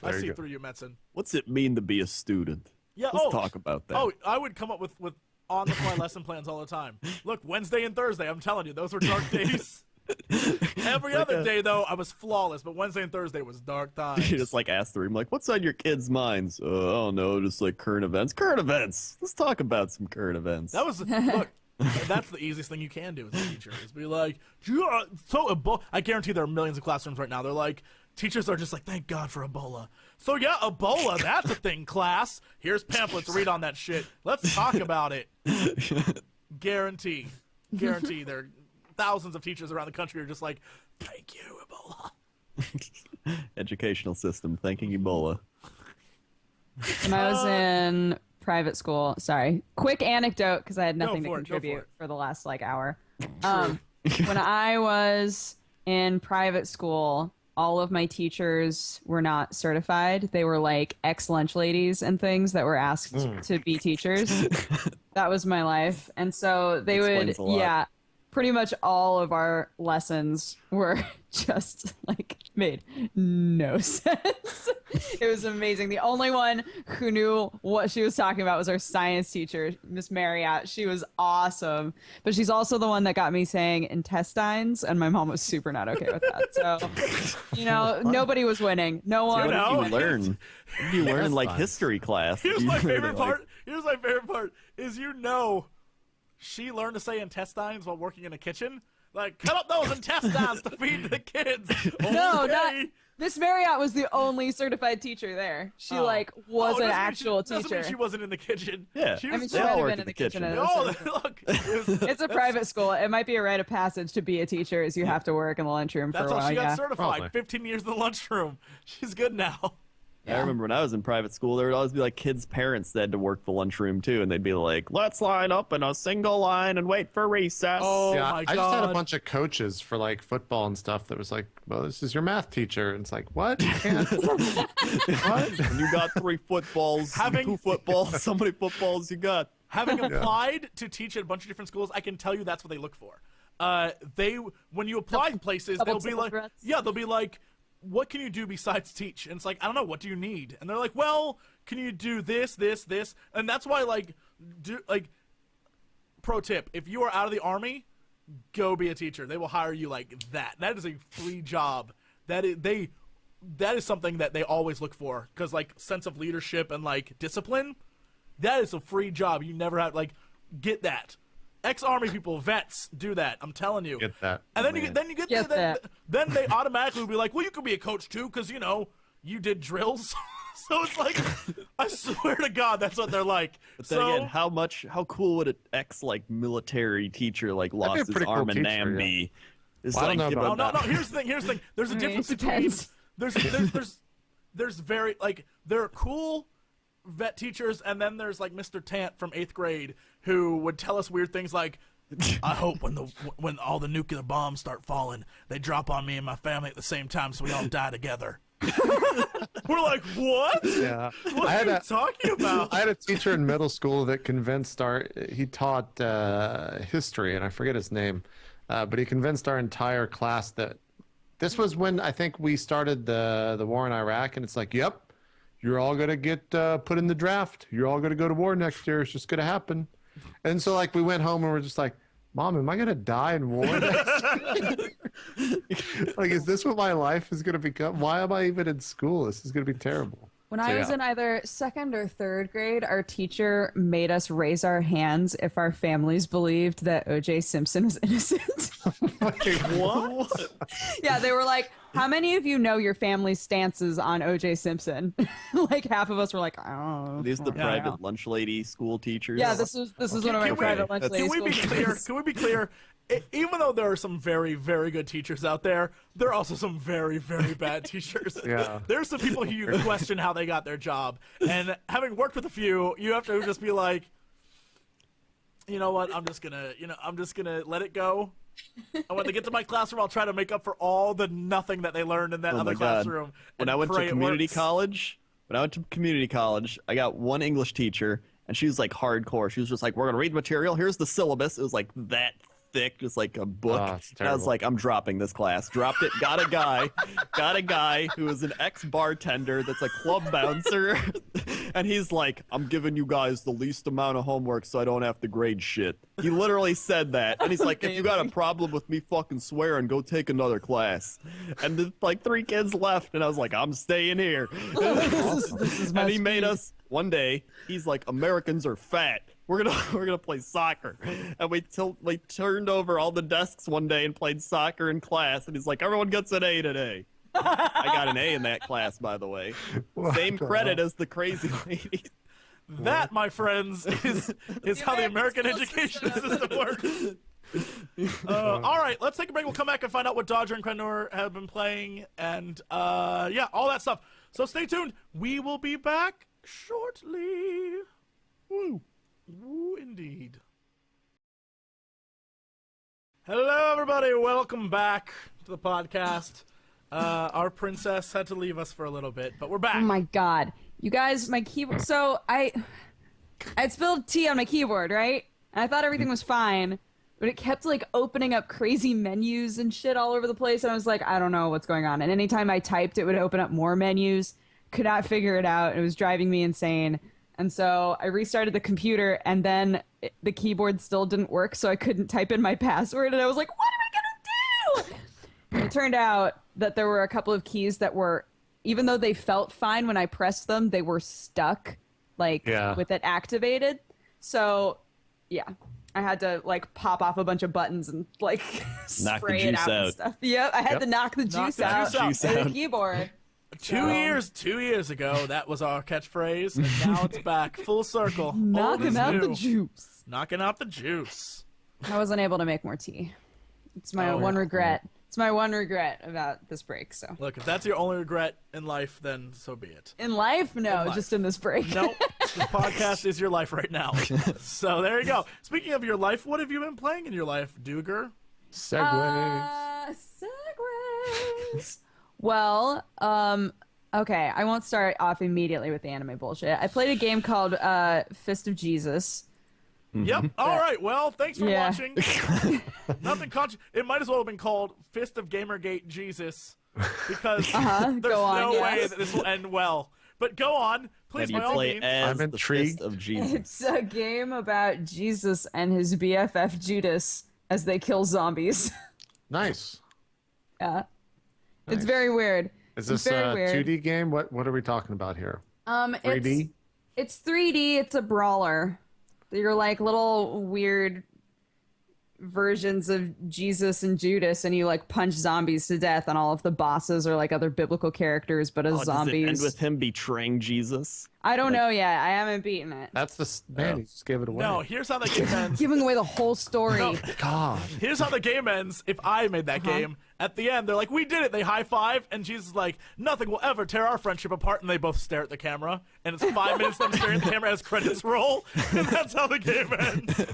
I see through you, Metzen. What's it mean to be a student? Yeah, Let's talk about that. Oh, I would come up with on-the-fly lesson plans all the time. Look, Wednesday and Thursday, I'm telling you, those were dark days. Every other day, though, I was flawless, but Wednesday and Thursday was dark times. You just like ask the room, like, what's on your kids' minds? I don't know, just like current events. Current events. Let's talk about some current events. That was look. That's the easiest thing you can do as a teacher is be like, I guarantee there are millions of classrooms right now. They're like, teachers are just like, thank God for Ebola. So yeah, Ebola, that's a thing, class. Here's pamphlets. Read on that shit. Let's talk about it. Guarantee. There are thousands of teachers around the country are just like, thank you, Ebola. Educational system thanking Ebola. When I was in private school, sorry, quick anecdote because I had nothing to contribute for the last like hour. When I was in private school, all of my teachers were not certified. They were like ex-lunch ladies and things that were asked to be teachers. That was my life. And so they would, pretty much all of our lessons were just like made no sense. It was amazing. The only one who knew what she was talking about was our science teacher, Miss Marriott. She was awesome. But she's also the one that got me saying intestines, and my mom was super not okay with that. So, nobody was winning. No one. What did you learn? What did you learn in like history class? Here's my favorite part. Here's my favorite part is she learned to say intestines while working in a kitchen. Like, cut up those intestines to feed the kids. No, okay. not Miss Marriott was the only certified teacher there. She was an actual teacher. Doesn't mean she wasn't in the kitchen. Yeah, she I was mean, she might have been in the kitchen. Look, it's a private school. It might be a rite of passage to be a teacher, as you have to work in the lunchroom for a while. That's how she got certified. Probably. 15 years in the lunchroom. She's good now. I remember when I was in private school, there would always be like kids' parents that had to work the lunchroom too, and they'd be like, "Let's line up in a single line and wait for recess." Oh Yeah, my god! I just had a bunch of coaches for like football and stuff that was like, "Well, this is your math teacher," and it's like, "What? You can't." What? And you got 3 footballs, 2 footballs, so many footballs you got. Having applied to teach at a bunch of different schools, I can tell you that's what they look for. When you apply to places, they'll be like, what can you do besides teach? And it's like, I don't know, what do you need? And they're like, well, can you do this, this, this? And that's why, pro tip, if you are out of the Army, go be a teacher. They will hire you like that. That is a free job. That is something that they always look for, because sense of leadership and discipline, that is a free job. You never have get that. Ex-Army people, vets, do that. I'm telling you. Get that. And then they automatically will be like, well, you could be a coach too, because you did drills. So it's like, I swear to God, that's what they're like. But then again, how cool would an ex-military teacher lost his arm in Nam be? Well, I don't know no. Here's the thing. There's a difference between there's very there are cool vet teachers, and then there's Mr. Tant from 8th grade who would tell us weird things like, I hope when all the nuclear bombs start falling, they drop on me and my family at the same time, so we all die together. We're like, what? Yeah. What are you talking about? I had a teacher in middle school that he taught history, and I forget his name, but he convinced our entire class that this was when I think we started the war in Iraq, and it's like, yep, you're all going to get put in the draft. You're all going to go to war next year. It's just going to happen. And so we went home and we're just like, Mom, am I going to die in war next year? Is this what my life is going to become? Why am I even in school? This is going to be terrible. When I was in either 2nd or 3rd grade, our teacher made us raise our hands if our families believed that O.J. Simpson was innocent. What? Yeah, they were like, how many of you know your family's stances on O.J. Simpson? Half of us were like, oh. These the private lunch lady school teachers. Yeah, this is one of my private lunch lady school teachers. Can we be clear? Even though there are some very, very good teachers out there, there are also some very, very bad teachers. Yeah. There's some people who you question how they got their job. And having worked with a few, you have to just be like, you know what, I'm just gonna let it go. And when they get to my classroom, I'll try to make up for all the nothing that they learned in that other classroom. When I went to community college, I got one English teacher, and she was hardcore. She was just like, we're gonna read material. Here's the syllabus. It was that thick, just like a book. Oh, and I was like, I'm dropping this class. Dropped it. Got a guy who was an ex-bartender that's a club bouncer. And he's like, I'm giving you guys the least amount of homework so I don't have to grade shit. He literally said that. And he's like, if you got a problem with me fucking swearing, go take another class. And there's 3 kids left. And I was like, I'm staying here. This is and he made us, one day, he's like, Americans are fat. We're gonna play soccer, and we turned over all the desks one day and played soccer in class. And he's like, everyone gets an A today. I got an A in that class, by the way. Same credit as the crazy lady. That, my friends, is how the American education system works. All right, let's take a break. We'll come back and find out what Dodger and Crendor have been playing, and all that stuff. So stay tuned. We will be back shortly. Woo. Woo, indeed. Hello, everybody. Welcome back to the podcast. Our princess had to leave us for a little bit, but we're back. Oh my God. You guys, my keyboard. So I spilled tea on my keyboard, right? And I thought everything was fine. but it kept like opening up crazy menus and shit all over the place. And I was like, I don't know what's going on. And anytime I typed, it would open up more menus. Could not figure it out. It was driving me insane. And so I restarted the computer, and then the keyboard still didn't work, so I couldn't type in my password. And I was like, what am I gonna do? And it turned out that there were a couple of keys that were, even though they felt fine when I pressed them, they were stuck, like with it activated. So, yeah. I had to like pop off a bunch of buttons and like spray it out and stuff. Yep, I had to knock the juice out of the keyboard. 2 years ago, that was our catchphrase, and now it's back full circle. Knocking out the juice. Knocking out the juice. I wasn't able to make more tea. It's my one regret. It's my one regret about this break. So look, if that's your only regret in life, then so be it. In life, no, just in this break. Nope, this podcast is your life right now. So there you go. Speaking of your life, what have you been playing in your life, Duger? Segways. Segues. Well, okay, I won't start off immediately with the anime bullshit. I played a game called Fist of Jesus. Yep. All right. Well, thanks for watching. Nothing it might as well have been called Fist of Gamergate Jesus, because there's no way that this will end well. But go on, please. By all means. I'm intrigued. Of Jesus. It's a game about Jesus and his BFF Judas as they kill zombies. Nice. Yeah. Nice. It's very weird. Is this a 2D game? What are we talking about here? 3D? It's 3D. It's a brawler. You're like little weird versions of Jesus and Judas, and you like punch zombies to death, and all of the bosses are like other biblical characters, but as zombies. Does it end with him betraying Jesus? I don't know yet. I haven't beaten it. That's man. He just gave it away. No, here's how the game ends. Giving away the whole story. No. God. Here's how the game ends. If I made that game, at the end, they're like, "We did it." They high five, and Jesus is like, "Nothing will ever tear our friendship apart." And they both stare at the camera, and it's 5 minutes them staring at the camera as credits roll, and that's how the game ends.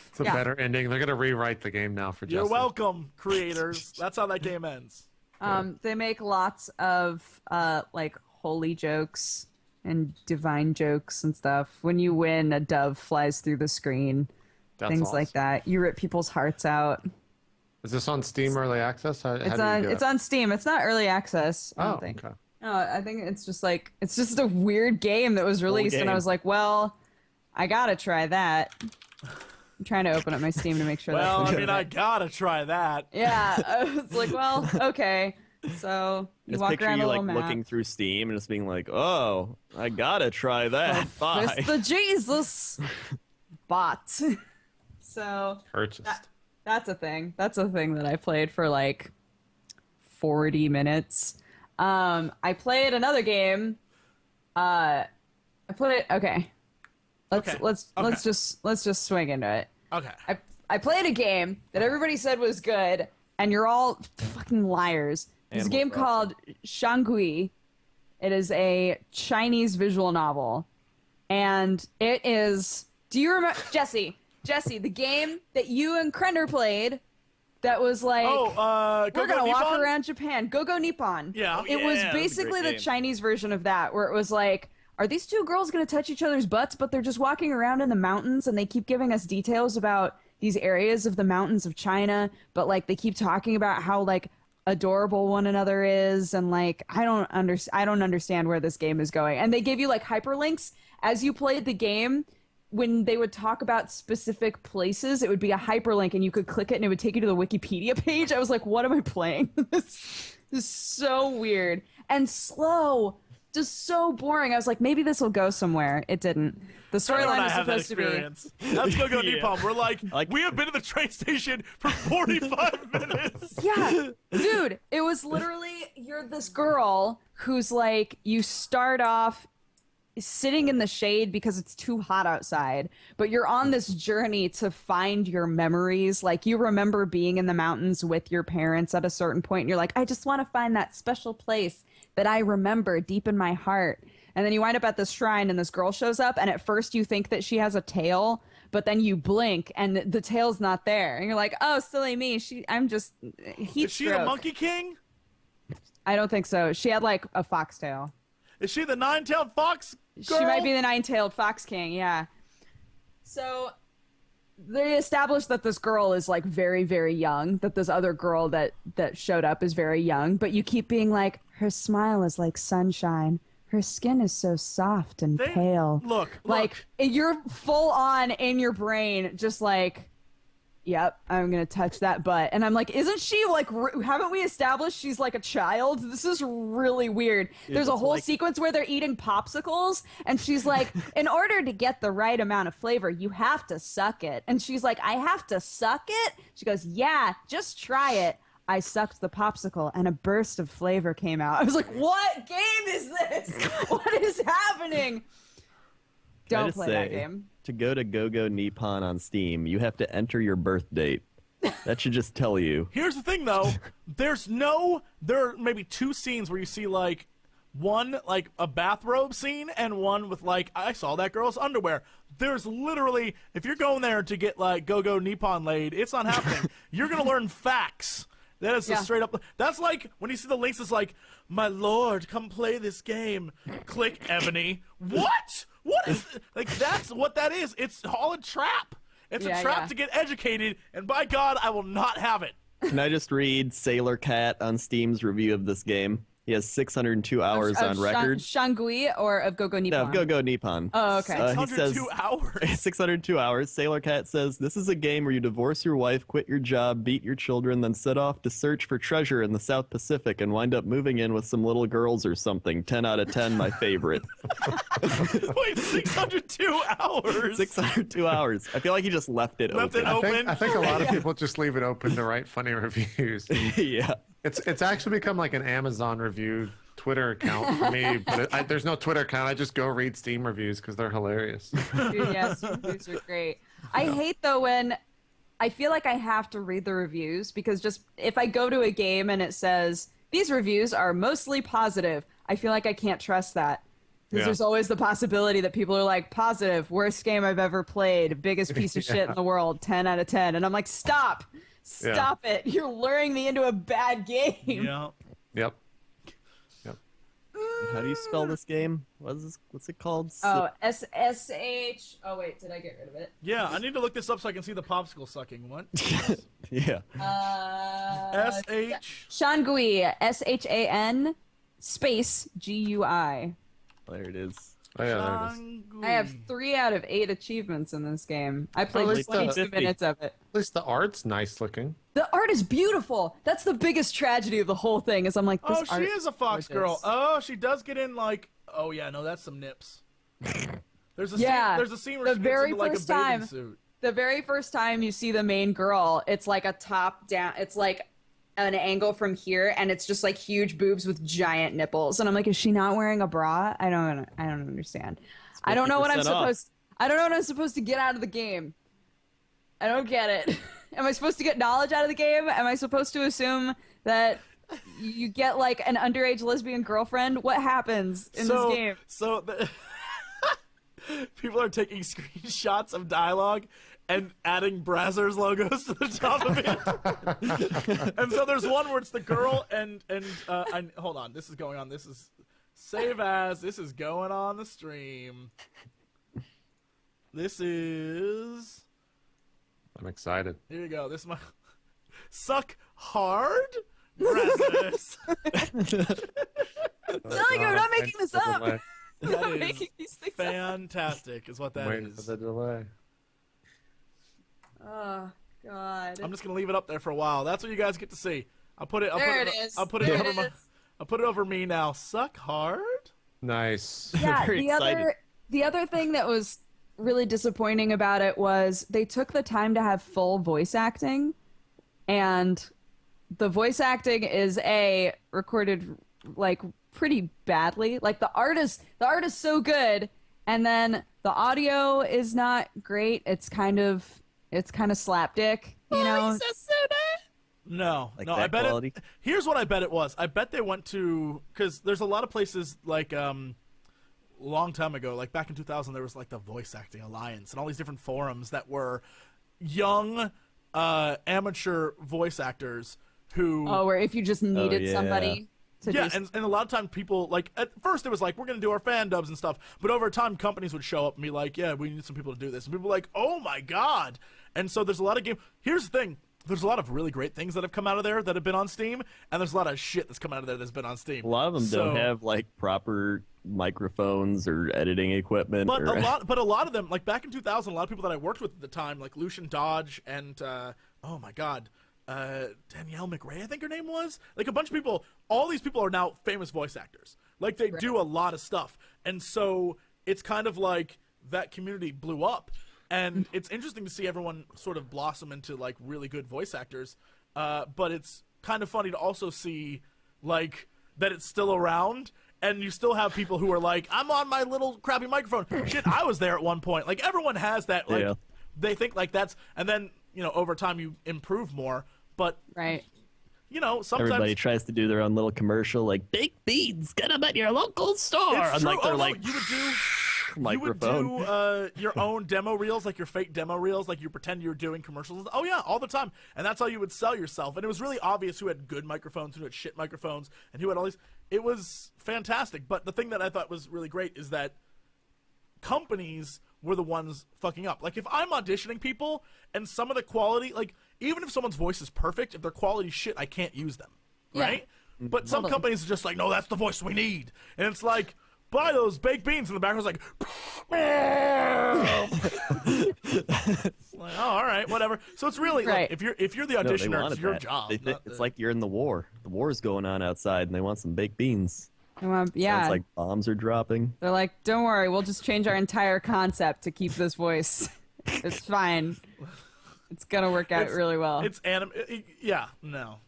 It's a better ending. They're gonna rewrite the game now for Justin. You're welcome, creators. That's how that game ends. They make lots of like holy jokes and divine jokes and stuff. When you win, a dove flies through the screen. Things awesome. like that. You rip people's hearts out. Is this on Steam Early Access? It's on Steam. It's not early access. I don't think. Okay. No, I think it's just a weird game that was released, and I was like, well, I gotta try that. I'm trying to open up my Steam to make sure. Well, I mean, I gotta try that. Yeah, I was like, well, okay. So you Just walk picture around you a like little map. looking through Steam and just being like, "Oh, I gotta try that." Bye. Fist the Jesus bot. So Purchased. that's a thing. That's a thing that I played for like 40 minutes. I played another game. Okay. Let's just swing into it. Okay. I played a game that everybody said was good, and you're all fucking liars. It's a game called Shangui. It is a Chinese visual novel, and it is. Do you remember Jesse? The game that you and Crendor played. That was like, we're gonna walk around Japan. Go Nippon. Yeah. It was basically the Chinese version of that, where it was like, are these two girls gonna touch each other's butts? But they're just walking around in the mountains, and they keep giving us details about these areas of the mountains of China. But like, they keep talking about how like adorable one another is, and like, I don't understand where this game is going. And they give you like hyperlinks as you played the game. When they would talk about specific places, it would be a hyperlink, and you could click it, and it would take you to the Wikipedia page. I was like, what am I playing? This is so weird and slow, just so boring. I was like, maybe this will go somewhere. It didn't. The storyline is supposed to be. Let's go Nippon. We're like, we have been to the train station for 45 minutes. Yeah, dude, it was literally, you're this girl who's like, you start off sitting in the shade because it's too hot outside, but you're on this journey to find your memories. Like, you remember being in the mountains with your parents at a certain point, and you're like, I just want to find that special place that I remember deep in my heart. And then you wind up at this shrine, and this girl shows up, and at first you think that she has a tail, but then you blink and the tail's not there, and you're like, oh, silly me, I'm just heat Is she the Monkey King? I don't think so. She had like a foxtail. Is she the nine-tailed fox girl? She might be the nine-tailed fox king, yeah. So they established that this girl is like very, very young, that this other girl that showed up is very young, but you keep being like, her smile is like sunshine. Her skin is so soft and pale. Look. Like, you're full on in your brain, just like, yep, I'm going to touch that butt. And I'm like, isn't she like, haven't we established she's like a child? This is really weird. There's a whole sequence where they're eating popsicles and she's like, in order to get the right amount of flavor, you have to suck it. And she's like, I have to suck it? She goes, yeah, just try it. I sucked the popsicle and a burst of flavor came out. I was like, what game is this? What is happening? Don't play that game. To go to GoGo Nippon on Steam, you have to enter your birth date. That should just tell you. Here's the thing, though. There are maybe 2 scenes where you see, like, one, like, a bathrobe scene and one with, like, I saw that girl's underwear. There's literally, if you're going there to get, like, GoGo Nippon laid, it's not happening. You're going to learn facts. That is just straight up. That's like when you see the links, it's like, my lord, come play this game. Click Ebony. What? What is like? That's what that is. It's all a trap. It's a trap to get educated, and by God, I will not have it. Can I just read Sailor Cat on Steam's review of this game? He has 602 hours on record. Shangui or of GoGo Nippon? No, of GoGo Nippon. Oh, okay. 602 hours. 602 hours. Sailor Cat says, this is a game where you divorce your wife, quit your job, beat your children, then set off to search for treasure in the South Pacific and wind up moving in with some little girls or something. 10 out of 10, my favorite. Wait, 602 hours? 602 hours. I feel like he just left it open. I think a lot of people just leave it open to write funny reviews. Yeah. It's actually become like an Amazon review Twitter account for me, but there's no Twitter account. I just go read Steam reviews because they're hilarious. Dude, yes, reviews are great. I hate though when I feel like I have to read the reviews because just if I go to a game and it says these reviews are mostly positive, I feel like I can't trust that. Because there's always the possibility that people are like, positive, worst game I've ever played, biggest piece of shit in the world, 10 out of 10. And I'm like, stop it. You're luring me into a bad game. Yeah. Yep. How do you spell this game? What's it called? Oh, S-H... Oh, wait, did I get rid of it? Yeah, I need to look this up so I can see the popsicle sucking. What? Yeah. S-H... Shangui, S-H-A-N, space, G-U-I. There it is. Oh, yeah, there it is. I have 3 out of 8 achievements in this game. I played 22 minutes of it. At least the art's nice looking. The art is beautiful. That's the biggest tragedy of the whole thing. Is I'm like, this she is a fox girl. Oh, she does get in like. Oh yeah, no, that's some nips. There's a scene where she gets into like a bathing suit. The very first time you see the main girl, it's like a top down. It's like an angle from here, and it's just like huge boobs with giant nipples. And I'm like, is she not wearing a bra? I don't understand. I don't know what I'm supposed. I don't know what I'm supposed to get out of the game. I don't get it. Am I supposed to get knowledge out of the game? Am I supposed to assume that you get like an underage lesbian girlfriend? What happens in this game? So people are taking screenshots of dialogue and adding Brazzers logos to the top of it. And so there's one where it's the girl and hold on, this is going on. This is save as. This is going on the stream. This is. I'm excited. Here you go. This is my suck hard. Brazzers. I'm not making this up. That making these is things fantastic, is what that Waiting is. for the delay. Oh God. I'm just gonna leave it up there for a while. That's what you guys get to see. I'll put it. There it is. I'll put it over my. I'll put it over me now. Suck hard. Nice. Yeah. Very excited. The other thing that was really disappointing about it was they took the time to have full voice acting, and the voice acting is recorded like pretty badly. Like the art is so good, and then the audio is not great. It's kind of slapdick, you know. No, Like no. that I bet quality? Here's what I bet it was. I bet they went to because there's a lot of places like long time ago, like back in 2000, there was like the Voice Acting Alliance and all these different forums that were young amateur voice actors who. Oh, where if you just needed yeah. somebody. And a lot of times people, like, at first it was like, we're going to do our fan dubs and stuff, but over time companies would show up and be like, yeah, we need some people to do this. And people were like, oh my God. And so there's a lot of game. Here's the thing. There's a lot of really great things that have come out of there that have been on Steam, and there's a lot of shit that's come out of there that's been on Steam. A lot of them don't have like proper microphones or editing equipment. But a lot of them, like back in 2000, a lot of people that I worked with at the time, like Lucian Dodge and oh my god, Danielle McRae, I think her name was. Like a bunch of people. All these people are now famous voice actors. Like they do a lot of stuff, and so it's kind of like that community blew up. And it's interesting to see everyone sort of blossom into, like, really good voice actors. But it's kind of funny to also see, like, that it's still around. And you still have people who are like, I'm on my little crappy microphone. Shit, I was there at one point. Like, everyone has that. Like, they think, like, that's... And then, you know, over time you improve more. But... Right. You know, sometimes... Everybody tries to do their own little commercial, like, baked beans, get them at your local store. It's and true. like, they're no, like... You would do... microphone. You would do your own demo reels, like your fake demo reels, like you pretend you're doing commercials. Oh yeah, all the time. And that's how you would sell yourself. And it was really obvious who had good microphones, who had shit microphones, and who had all these. It was fantastic. But the thing that I thought was really great is that companies were the ones fucking up. Like if I'm auditioning people and some of the quality, like even if someone's voice is perfect, if their quality shit, I can't use them. Right? Yeah. But some companies are just like, no, that's the voice we need. And it's like, buy those baked beans, in the background's like, it's like, oh, all right, whatever. So it's really like if you're the auditioner, it's your job. It's like you're in the war. The war's going on outside, and they want some baked beans. Yeah. Sounds like bombs are dropping. They're like, don't worry, we'll just change our entire concept to keep this voice. It's fine. It's gonna work out really well. It's yeah, no,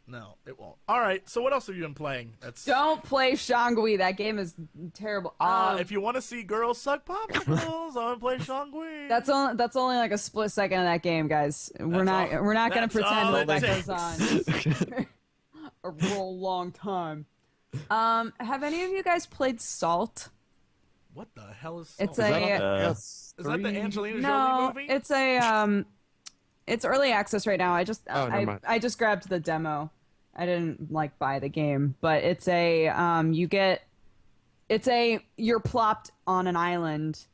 it won't. All right, so what else have you been playing? Don't play Shangui. That game is terrible. If you want to see girls suck popsicles, I want to play Shangui. That's only like a split second of that game, guys. We're not gonna pretend that goes on a real long time. Have any of you guys played Salt? What the hell is Salt? It's is that the Angelina Jolie movie? It's it's early access right now. I just grabbed the demo. I didn't like buy the game, but it's you're plopped on an island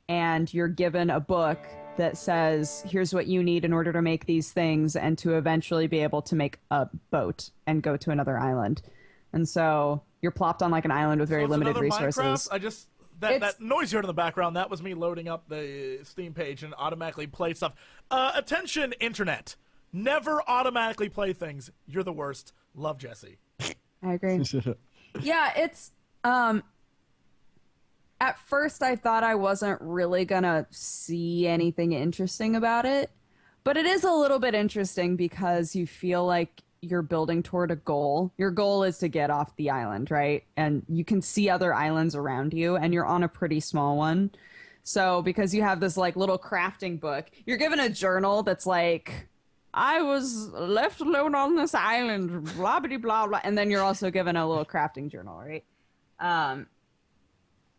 and you're given a book that says, here's what you need in order to make these things and to eventually be able to make a boat and go to another island. And so you're plopped on like an island with very limited resources. Minecraft? That noise you heard in the background, that was me loading up the Steam page and automatically play stuff. Attention, Internet. Never automatically play things. You're the worst. Love, Jesse. I agree. Yeah, it's... At first, I thought I wasn't really gonna see anything interesting about it. But it is a little bit interesting because you feel like you're building toward a goal. Your goal is to get off the island, right? And you can see other islands around you, and you're on a pretty small one. So because you have this like little crafting book, you're given a journal that's like, I was left alone on this island, blah, blah, blah, blah. And then you're also given a little crafting journal, right?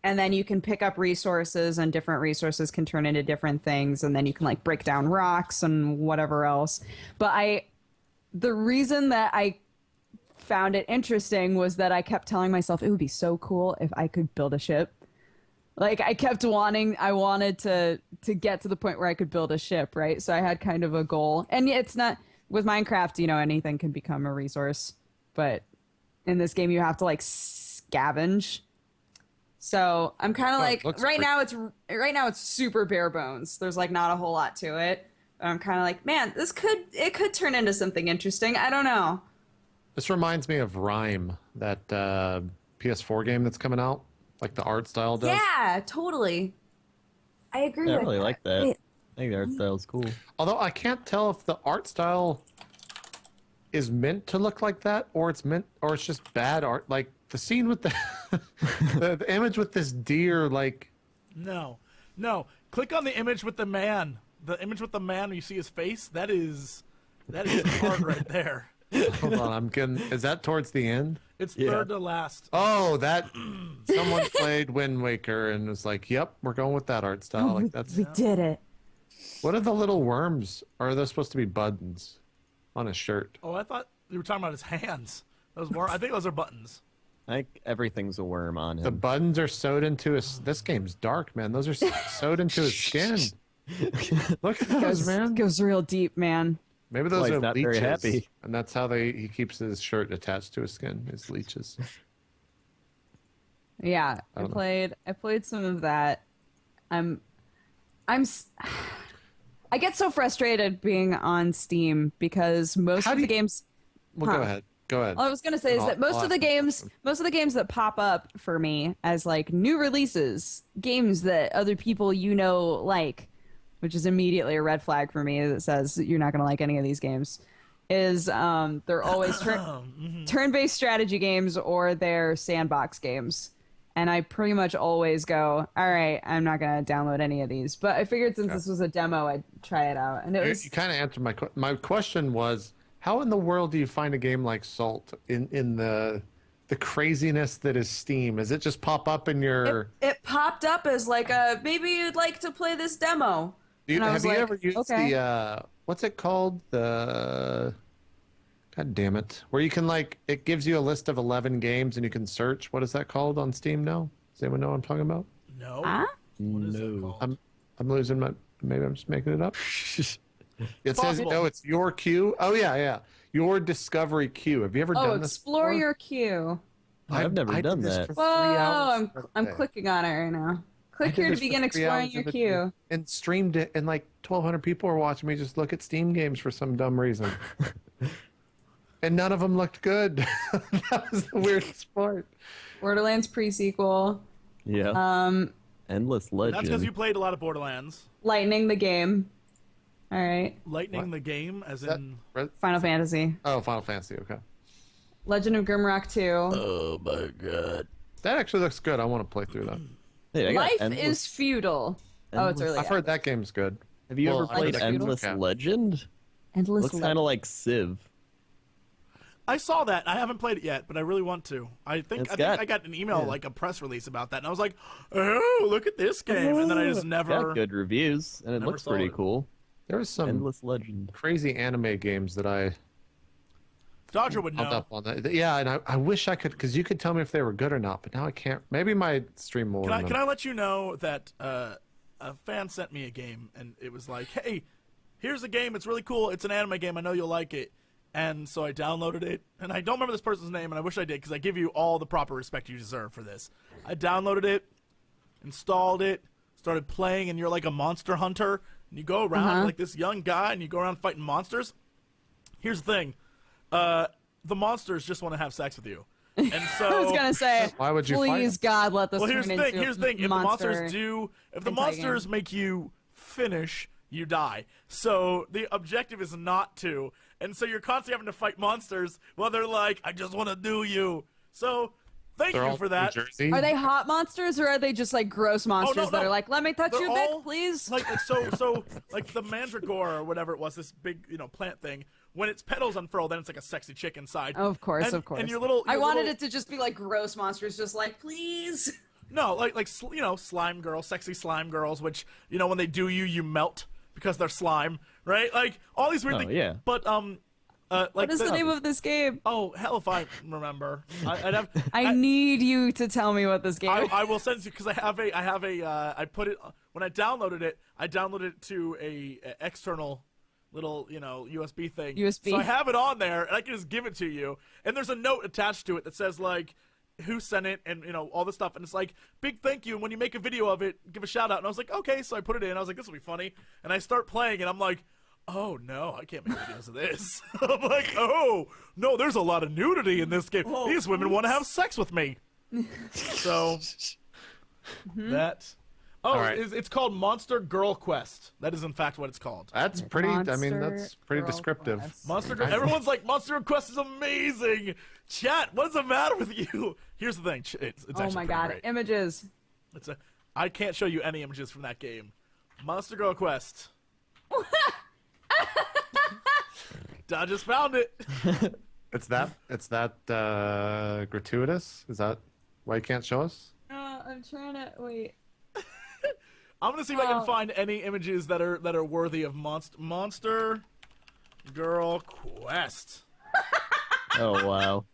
And then you can pick up resources, and different resources can turn into different things. And then you can like break down rocks and whatever else. But the reason that I found it interesting was that I kept telling myself it would be so cool if I could build a ship. Like I wanted to get to the point where I could build a ship, right? So I had kind of a goal. And it's not with Minecraft, you know, anything can become a resource, but in this game you have to like scavenge. So I'm kind of like right now it's super bare bones. There's like not a whole lot to it. I'm kind of like, man, it could turn into something interesting. I don't know. This reminds me of Rime, that PS4 game that's coming out, like the art style does. Yeah, totally. I agree. I really like that. I think the art style is cool. Although I can't tell if the art style is meant to look like that, or it's just bad art. Like the scene with the the image with this deer, like. No. Click on the image with the man. The image with the man, when you see his face, that is hard right there. Hold on, is that towards the end? It's third to last. Oh, that someone played Wind Waker and was like, "Yep, we're going with that art style." Like we did it. What are the little worms? Or are those supposed to be buttons on his shirt? Oh, I thought you were talking about his hands. Those worms. I think those are buttons. I think everything's a worm on him. The buttons are sewed into his. This game's dark, man. Those are sewed into his skin. Look at those, man. Goes real deep, man. Maybe those Why he's are not leeches, very happy. and that's how he keeps his shirt attached to his skin. His leeches. Yeah, I don't know. played some of that. I get so frustrated being on Steam because most How of do the you- games. Well, Huh. go ahead. Go ahead. All I was gonna say is that I'll ask you. most of the games that pop up for me as like new releases, games that other people like, which is immediately a red flag for me that says you're not gonna like any of these games, is they're always turn-based strategy games or they're sandbox games. And I pretty much always go, all right, I'm not going to download any of these. But I figured since this was a demo, I'd try it out. And it was... You kind of answered my question was, how in the world do you find a game like Salt in the craziness that is Steam? Is it just pop up in your... It popped up as like maybe you'd like to play this demo. Have you ever used okay. the... what's it called? The... God damn it. Where you can it gives you a list of 11 games and you can search. What is that called on Steam now? Does anyone know what I'm talking about? No. Huh? What is it called? I'm losing my... Maybe I'm just making it up. It says, possible. it's your queue. Oh, yeah. Your discovery queue. Have you ever done this explore before? your queue. I've never I done did this that. for Whoa, 3 hours. I'm clicking on it right now. Click I did here to this for begin 3 exploring hours your of it queue. and streamed it, and 1,200 people were watching me just look at Steam games for some dumb reason. And none of them looked good. That was the weirdest part. Borderlands pre-sequel. Yeah. Endless Legend. That's because you played a lot of Borderlands. Lightning the game. All right. Lightning What? the game, as That- in. Final Fantasy. Oh, Final Fantasy. Okay, Legend of Grimrock 2. Oh my god. that actually looks good. I want to play through that. Hey, I got Life Endless- is futile. Oh, it's Endless- early. I've heard that game's good. Have you Well, ever I played think Endless okay. Legend? Endless Looks kind Legend. of like Civ. I saw that. I haven't played it yet, but I really want to. I think I got an email, like a press release about that, and I was like, "Oh, look at this game!" And then I just never. Got good reviews, and it never looks saw pretty it. cool. There was some Endless Legend. crazy anime games that I Dodger would pumped know. up on that. Yeah, and I wish I could, because you could tell me if they were good or not, but now I can't. Maybe my stream will. Can I let you know that a fan sent me a game, and it was like, "Hey, here's a game. It's really cool. It's an anime game. I know you'll like it." And so I downloaded it, and I don't remember this person's name, and I wish I did, because I give you all the proper respect you deserve for this. I downloaded it, installed it, started playing, and you're like a monster hunter, and you go around like this young guy, and you go around fighting monsters. Here's the thing. The monsters just want to have sex with you. And so... I was gonna say, Why would you fight please them? God, let this Well, turn here's the into thing. Here's the thing. If the monster monsters do... If the hentai monsters game. make you finish, you die. So the objective is not to. And so you're constantly having to fight monsters while they're like, I just want to do you. So thank They're you all for New that. Jersey? Are they hot monsters or are they just like gross monsters that no. are like, let me touch They're your dick, all, please? Like so like the mandragora or whatever it was, this big plant thing. When its petals unfurl, then it's like a sexy chick inside. Oh, of course, and, of course. And your little. I wanted little, it to just be like gross monsters, just like, please. No, like slime girls, sexy slime girls, which when they do you melt because they're slime, right? Like all these weird Oh, things. yeah. But like What is the name of this game? Oh hell, if I remember, I'd have. I need you to tell me what this game is. I will send you because I have a I put it when I downloaded it to a external little USB thing. USB. So I have it on there and I can just give it to you. And there's a note attached to it that says like who sent it and all this stuff. And it's like big thank you. And when you make a video of it, give a shout out. And I was like okay, so I put it in. I was like this will be funny. And I start playing and I'm like. Oh no, I can't make videos of this. I'm like, oh no, there's a lot of nudity in this game. These women want to have sex with me. So that. Oh, right. it's called Monster Girl Quest. That is in fact what it's called. That's pretty. I mean, Monster that's pretty Girl descriptive. Quest. Monster Girl. Everyone's like, Monster Girl Quest is amazing. Chat, what is the matter with you? Here's the thing. It's Oh actually my pretty God, great. images. I can't show you any images from that game. Monster Girl Quest. I just found it. It's that gratuitous. Is that why you can't show us? I'm trying to wait. I'm gonna see if I can find any images that are worthy of Monster Girl Quest. Oh wow.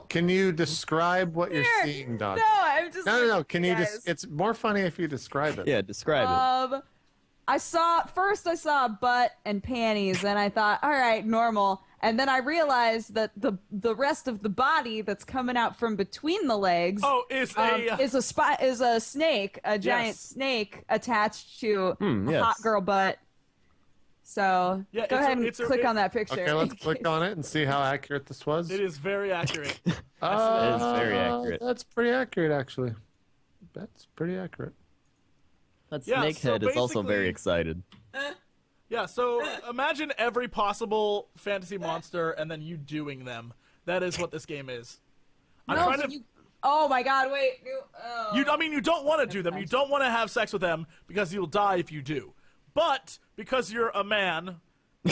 Can you describe what you're seeing, Doc? No, I'm just No. Can you guys. just? It's more funny if you describe it. Yeah, describe it. I saw a butt and panties, and I thought, all right, normal. And then I realized that the rest of the body that's coming out from between the legs is a snake, a giant snake attached to a hot girl butt. So go ahead and click on that picture. Okay, let's click on it and see how accurate this was. It is very accurate. It is very accurate. That's pretty accurate, actually. That's pretty accurate. That snake head is also very excited. Yeah, so imagine every possible fantasy monster and then you doing them. That is what this game is. Oh my god, wait. You don't want to do them. You don't want to have sex with them because you'll die if you do. But because you're a man,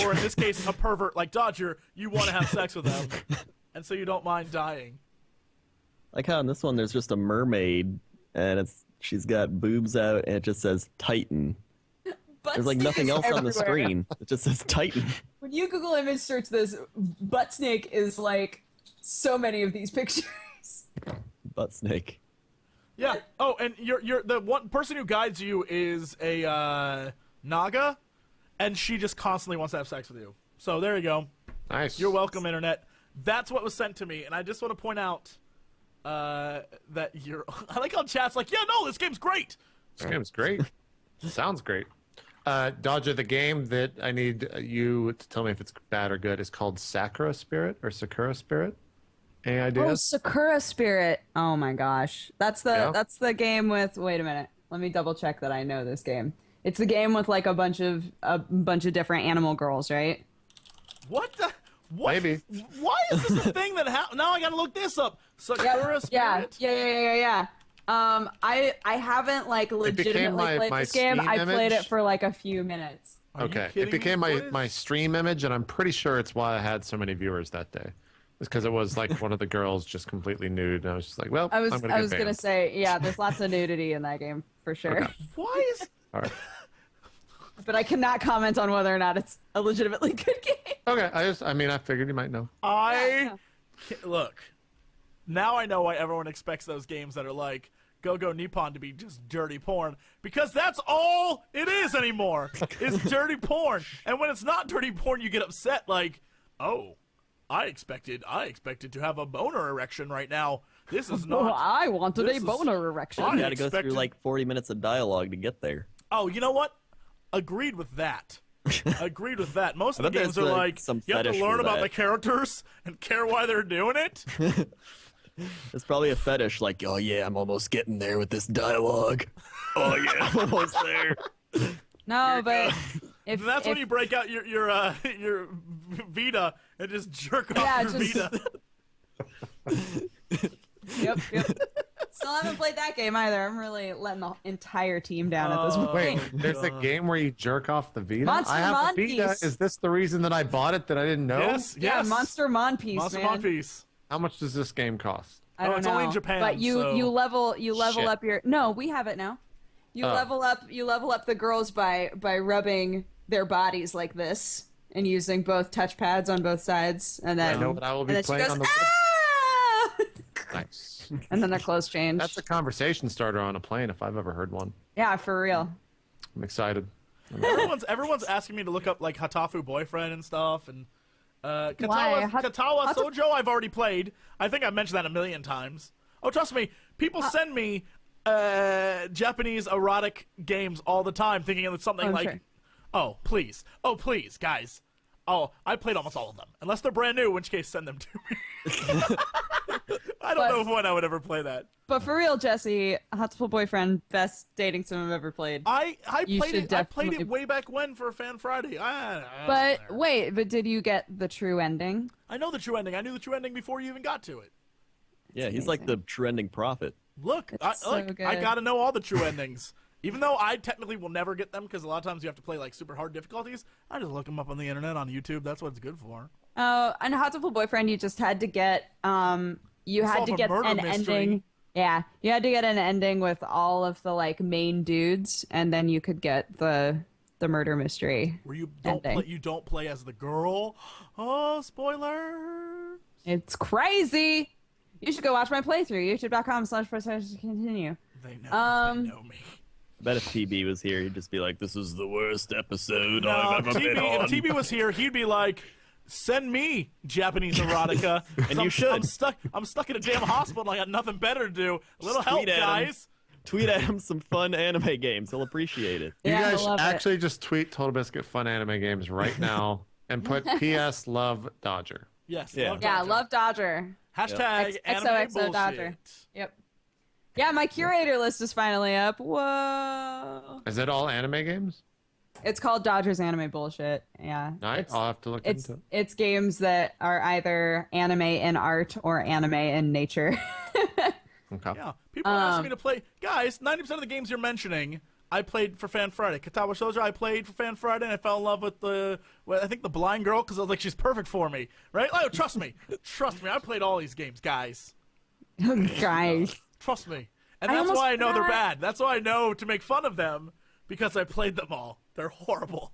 or in this case a pervert like Dodger, you want to have sex with them. And so you don't mind dying. Like how in this one there's just a mermaid and she's got boobs out and it just says Titan. There's like nothing else on the screen. It just says Titan. When you Google image search this, butt snake is like so many of these pictures. Butt snake. Yeah. Oh, and you're the one person who guides you is a Naga, and she just constantly wants to have sex with you. So there you go. Nice. You're welcome, internet. That's what was sent to me, and I just want to point out that you're. I like how chat's like, yeah, no, this game's great. This game's great. Sounds great. Dodger, the game that I need you to tell me if it's bad or good is called Sakura Spirit or Sakura Spirit. Any ideas? Oh, Sakura Spirit. Oh my gosh. That's the game with wait a minute. Let me double check that I know this game. It's the game with like a bunch of different animal girls, right? What the what? Maybe. Why is this a thing that now I gotta look this up. Sakura Spirit? Yeah. I haven't like legitimately played this game. I played it for like a few minutes. Okay. It became my stream image, and I'm pretty sure it's why I had so many viewers that day. It's because it was like one of the girls just completely nude, and I was just like, well, I was gonna gonna say, yeah, there's lots of nudity in that game for sure. Okay. Why is All right. But I cannot comment on whether or not it's a legitimately good game. Okay. I figured you might know. Look. Now I know why everyone expects those games that are like Go-Go Nippon to be just dirty porn, because that's all it is anymore. Is dirty porn. And when it's not dirty porn, you get upset like, "Oh, I expected to have a boner erection right now. This is not." Oh, I wanted a boner erection. You gotta go through like 40 minutes of dialogue to get there. Oh, you know what? Agreed with that. Agreed with that. Most of the games are like, you have to learn about the characters and care why they're doing it. It's probably a fetish, like, oh yeah, I'm almost getting there with this dialogue. Oh yeah, I'm almost there. No, but that's when you break out your Vita and just jerk off your Vita. Yep. Still haven't played that game either. I'm really letting the entire team down at this point. Wait, there's a game where you jerk off the Vita? Monster I have Mon the Vita. Piece. Is this the reason that I bought it that I didn't know? Yes. Yeah, Monster Mon Piece, Monster man. Mon Piece. How much does this game cost? I don't it's know. only in Japan. But you level Shit. up your. No, we have it now. You level up the girls by rubbing their bodies like this and using both touchpads on both sides, and then I know what I will be and then playing she goes, on the ah! Nice. And then their clothes change. That's a conversation starter on a plane if I've ever heard one. Yeah, for real. I'm excited. Everyone's asking me to look up like Hatafu Boyfriend and stuff, and Why? Katawa Sojo I've already played. I think I've mentioned that a million times. Oh, trust me, people send me Japanese erotic games all the time, thinking it's something like, sure. oh please, guys. Oh, I played almost all of them, unless they're brand new, in which case send them to me. I don't know when I would ever play that. But for real, Jesse, Hotspot Boyfriend, best dating sim I've ever played. I You played should it. I played definitely- it way back when for Fan Friday. But wait, but did you get the true ending? I know the true ending. I knew the true ending before you even got to it. Yeah, he's like the trending prophet. Look, so I good. gotta know all the true endings. Even though I technically will never get them, because a lot of times you have to play like super hard difficulties, I just look them up on the internet on YouTube. That's what it's good for. Oh, and Hotspot Boyfriend, you just had to get you had Solve to a get murder an mystery. ending. Yeah, you had to get an ending with all of the like main dudes, and then you could get the murder mystery. Where you ending. don't play as the girl. Oh, spoiler! It's crazy. You should go watch my playthrough. YouTube.com/continue. They know me. I bet if TB was here, he'd just be like, "This is the worst episode No, I've ever been on." if TB was here, he'd be like, "Send me Japanese erotica." And you should. I'm stuck in a damn hospital. I got nothing better to do. A little help, tweet at him. guys. Tweet at him some fun anime games. He'll appreciate it. You Yeah, I guys love it. actually just tweet Total Biscuit fun anime games right now and put PS love Dodger. Yes. Yeah. Love Yeah, Dodger. love Dodger. Hashtag anime XOXO bullshit. Dodger. Yep. Yeah, my curator list is finally up. Whoa. Is it all anime games? It's called Dodger's Anime Bullshit. Yeah. Nice. I'll have to look It's into it. it's games that are either anime in art or anime in nature. Okay. Yeah. People are asking me to play. Guys, 90% of the games you're mentioning, I played for Fan Friday. Katawa Shoujo, I played for Fan Friday, and I fell in love with I think the blind girl, because I was like, she's perfect for me. Right? Oh, trust me. Trust me. I played all these games, guys. Guys. Trust me. And I that's almost why I know they're forgot. bad. That's why I know to make fun of them, because I played them all. They're horrible.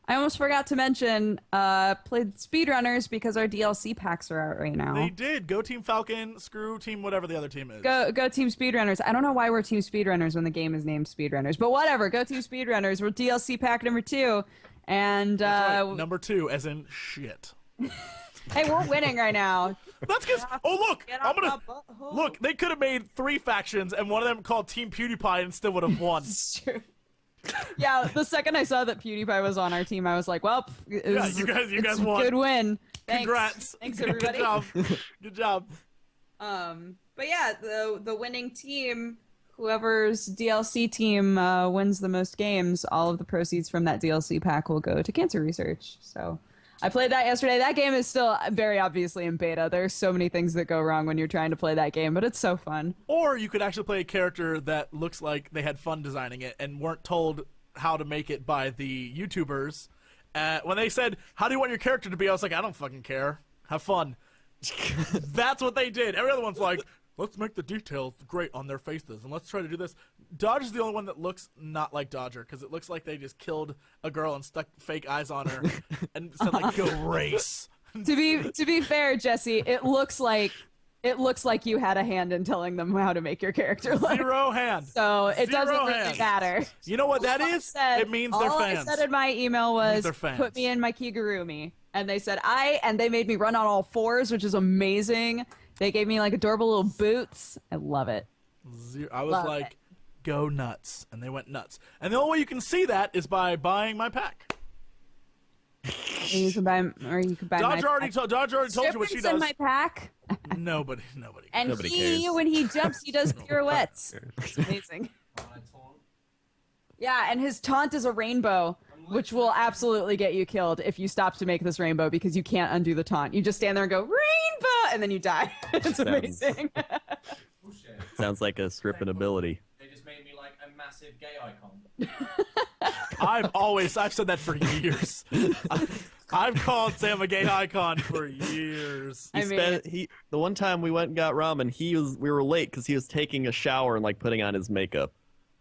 I almost forgot to mention, played speedrunners because our DLC packs are out right now. They did. Go Team Falcon, screw Team whatever the other team is. Go Team Speedrunners. I don't know why we're Team Speedrunners when the game is named Speedrunners, but whatever. Go Team Speedrunners. We're DLC pack number 2, and That's right. Number 2, as in shit. hey, we're winning right now. That's because. Oh look! Get I'm off gonna my butthole. look. They could have made 3 factions, and one of them called Team PewDiePie, and still would have won. It's true. Yeah, the second I saw that PewDiePie was on our team, I was like, well, Yeah, you guys it's won. Good win. Thanks. Congrats. Thanks, everybody. Good job. Good job. But yeah, the winning team, whoever's DLC team wins the most games, all of the proceeds from that DLC pack will go to cancer research. So I played that yesterday. That game is still very obviously in beta. There's so many things that go wrong when you're trying to play that game, but it's so fun. Or you could actually play a character that looks like they had fun designing it and weren't told how to make it by the YouTubers. When they said, "How do you want your character to be?" I was like, "I don't fucking care. Have fun." That's what they did. Every other one's like, "Let's make the details great on their faces, and let's try to do this." Dodger's the only one that looks not like Dodger, because it looks like they just killed a girl and stuck fake eyes on her and said, like, "Go race." To be fair, Jesse, it looks like you had a hand in telling them how to make your character look. 0 hand. So it Zero doesn't really hands. matter. You know what that All I is? said- It means they're all fans. I said in my email was, they're fans. put me in my Kigurumi. And they said, and they made me run on all 4s, which is amazing. They gave me like adorable little boots. I love it. I was Love like, it. "Go nuts," and they went nuts. And the only way you can see that is by buying my pack. You can buy Dodger my already pack. told you what she Stripping's in does. my pack. Nobody. And Nobody he, cares. when he jumps, he does pirouettes. It's amazing. Yeah, and his taunt is a rainbow, which will absolutely get you killed if you stop to make this rainbow, because you can't undo the taunt. You just stand there and go, "Rainbow!" and then you die. It's amazing. Sounds like a stripping ability. They just made me like a massive gay icon. I've said that for years. I've called Sam a gay icon for years. I mean- The one time we went and got ramen, we were late because he was taking a shower and like putting on his makeup.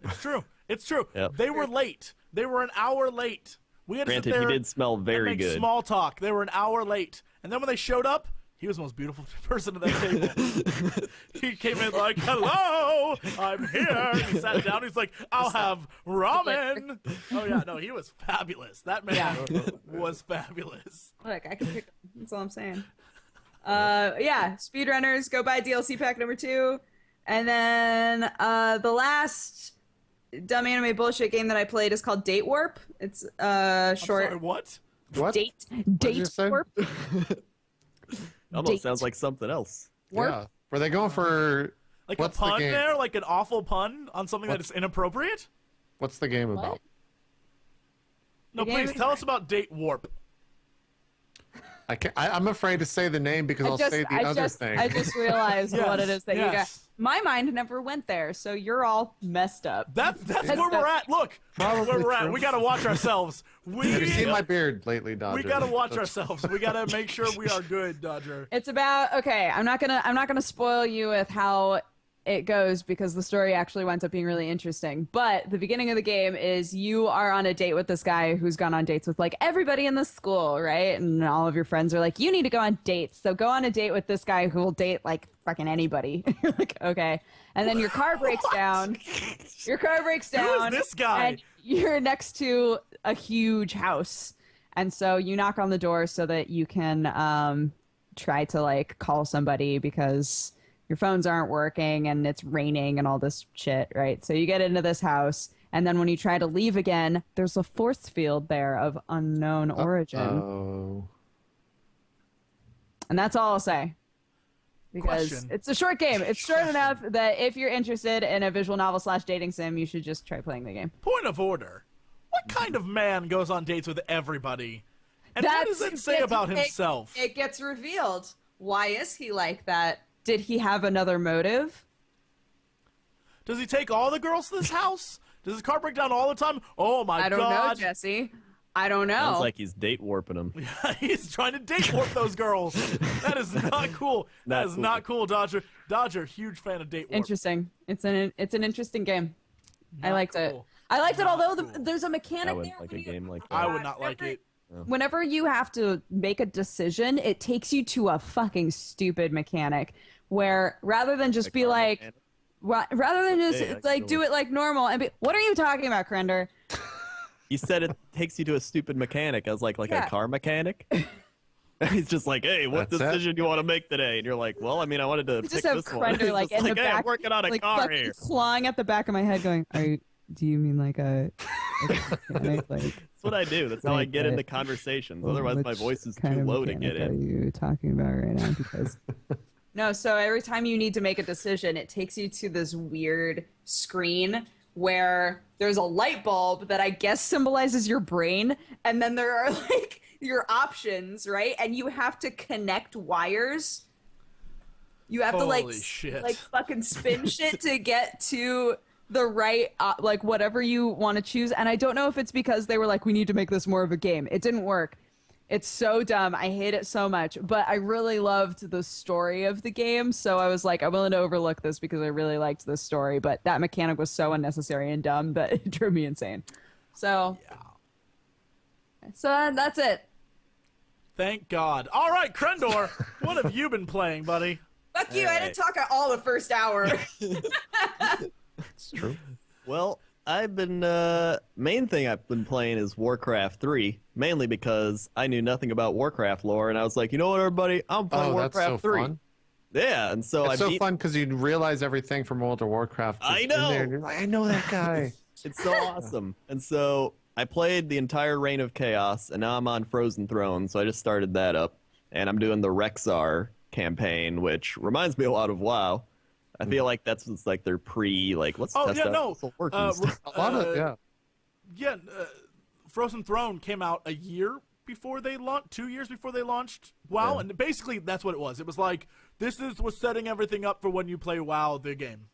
It's true. It's true. Yep. They were late. They were an hour late. We had to Granted, sit there he did smell and very make good. small talk. They were an hour late. And then when they showed up, he was the most beautiful person at that table. He came in like, "Hello, I'm here." He sat down. He's like, "I'll have ramen." Oh, yeah. No, he was fabulous. That man was fabulous. Look, I can pick. That's all I'm saying. Yeah, speedrunners, go buy DLC pack number 2, and then the last dumb anime bullshit game that I played is called Date Warp. It's short. Sorry, what? What? Date you say? Warp. Almost Date. sounds like something else. Warp. Yeah. Were they going for Like What's a the pun game? there? Like an awful pun on something that What's- is inappropriate? what's the game about? No, The game please is- tell us about Date Warp. I'm afraid to say the name because I'll say the other thing. I just realized what it is that you got. yes. My mind never went there, so you're all messed up. That's where we're at. Look, that's where Probably we're at. true. We gotta watch ourselves. Have you seen my beard lately, Dodger? We gotta watch ourselves. We gotta make sure we are good, Dodger. It's about, okay, I'm not gonna spoil you with how it goes because the story actually winds up being really interesting. But the beginning of the game is you are on a date with this guy who's gone on dates with like everybody in the school, right? And all of your friends are like, you need to go on dates. So go on a date with this guy who will date like fucking anybody. You're like, okay. And then your car breaks down. Your car breaks down. Who is this guy? And you're next to a huge house. And so you knock on the door so that you can try to like call somebody because your phones aren't working and it's raining and all this shit, right? So you get into this house, and then when you try to leave again, there's a force field there of unknown origin. Oh. And that's all I'll say. Because Question. it's a short game. It's short enough that if you're interested in a visual novel / dating sim, you should just try playing the game. Point of order. What kind of man goes on dates with everybody? And what does it say about himself? It gets revealed. Why is he like that? Did he have another motive? Does he take all the girls to this house? Does his car break down all the time? Oh my god. I don't know, Jesse. I don't know. Sounds like he's date warping them. He's trying to date warp those girls. That is not cool. That is not cool, Dodger. Dodger, huge fan of date warp. Interesting. It's an interesting game. I Not liked it. cool. I liked it, Not although cool. there's a I mechanic wouldn't there. like when a you- game like that. I would not like it. Whenever you have to make a decision, it takes you to a fucking stupid mechanic where rather than just be like, rather than just Hey, I like can do it like normal and be, what are you talking about, Crendor? He said it takes you to a stupid mechanic. I was like Yeah. a car mechanic? He's just like, hey, what That's it? decision do you want to make today? And you're like, well, I mean, I wanted to You pick just have this one. Crendor He's like just in the hey, back, I'm working on a like car fucking here. clawing at the back of my head, going, do you mean like a mechanic? Like, That's what I do. That's how I get into conversations. Otherwise, my which voice is kind too of low to mechanic get are in. you talking about right now? Because no, so every time you need to make a decision, it takes you to this weird screen where there's a light bulb that I guess symbolizes your brain, and then there are like your options, right? And you have to connect wires. You have to like Holy shit. like fucking spin shit to get to the right like whatever you want to choose. And I don't know if it's because they were like, we need to make this more of a game. It didn't work. It's so dumb. I hate it so much. But I really loved the story of the game, so I was like, I'm willing to overlook this because I really liked this story. But that mechanic was so unnecessary and dumb that it drove me insane. So that's it. Thank God. All right, Crendor, what have you been playing, buddy? Fuck you. I didn't talk at all the first hour. It's true. Well, I've been main thing I've been playing is Warcraft 3, mainly because I knew nothing about Warcraft lore, and I was like, you know what, everybody, I'm playing Oh, that's Warcraft so 3. fun. Yeah, and so It's so fun because you realize everything from World of Warcraft. I in there, know. and you're like, I know that guy. It's so awesome. And so I played the entire Reign of Chaos, and now I'm on Frozen Throne, so I just started that up, and I'm doing the Rexxar campaign, which reminds me a lot of WoW. I feel like that's just like their let's Oh, test yeah, out no. this will work and stuff. A lot of Yeah, Frozen Throne came out a year before they launched, 2 years before they launched WoW, Yeah. and basically that's what it was. It was like, this was setting everything up for when you play WoW, the game.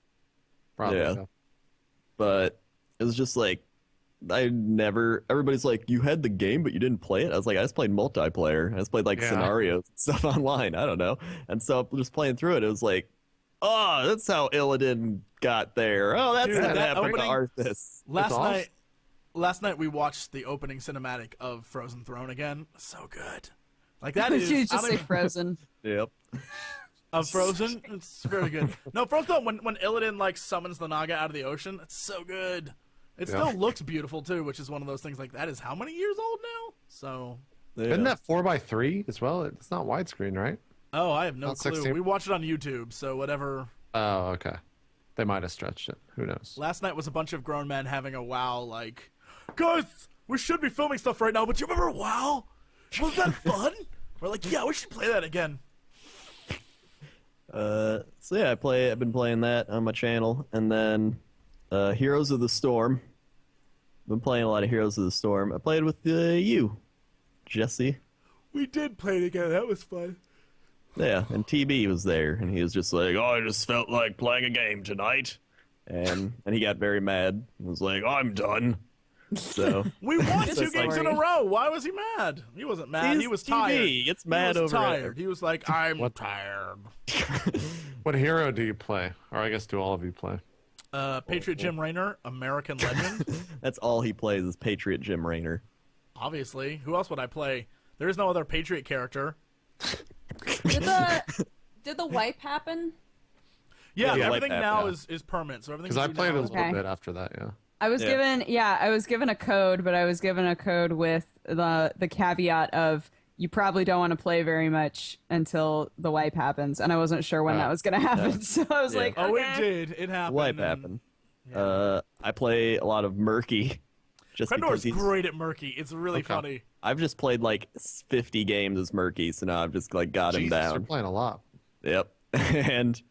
probably. Yeah. Yeah. But it was just like everybody's like, you had the game but you didn't play it. I was like, I just played multiplayer. I just played like Yeah. scenarios and stuff online. I don't know. And so just playing through it, it was like, oh, that's how Illidan got there. Oh, that's Dude, what that happened to opening- Arthas. Last night we watched the opening cinematic of Frozen Throne again. So good. Like that is You I just don't say even- Frozen. Yep. of Frozen. It's very good. No, Frozen Throne, when Illidan like summons the Naga out of the ocean, it's so good. It Yeah. still looks beautiful too, which is one of those things like that is how many years old now? So Isn't that 4:3 as well? It's not widescreen, right? oh, I have no Not clue. 16. We watched it on YouTube, so whatever. Oh, okay. They might have stretched it. Who knows? Last night was a bunch of grown men having a WoW like, guys, we should be filming stuff right now, but you remember WoW? Was that fun? We're like, yeah, we should play that again. So yeah, I've been playing that on my channel, and then Heroes of the Storm. Been playing a lot of Heroes of the Storm. I played with you, Jesse. We did play together. That was fun. Yeah, and TB was there, and he was just like, "Oh, I just felt like playing a game tonight," and he got very mad. He was like, "I'm done." So We won It's 2 just games in a row. Why was he mad? He wasn't mad. He was TV. tired. He gets mad he was over it. tired. He was like, I'm tired. What hero do you play? Or I guess do all of you play? Patriot Jim Raynor, American legend. That's all he plays is Patriot Jim Raynor. Obviously. Who else would I play? There is no other Patriot character. Did the wipe happen? Yeah, Yeah, everything like that, now yeah. is permanent. So everything. Because I you do played now a is little Okay. bit after that, yeah. I was given a code, but I was given a code with the caveat of you probably don't want to play very much until the wipe happens, and I wasn't sure when that was going to happen. So I was like, Oh, okay. it did. It happened. Wipe and- happened. I play a lot of Murky. Just Crendor's because he's great at Murky. It's really funny. I've just played like 50 games as Murky, so now I've just like got him Jesus, you're down. playing a lot. Yep. And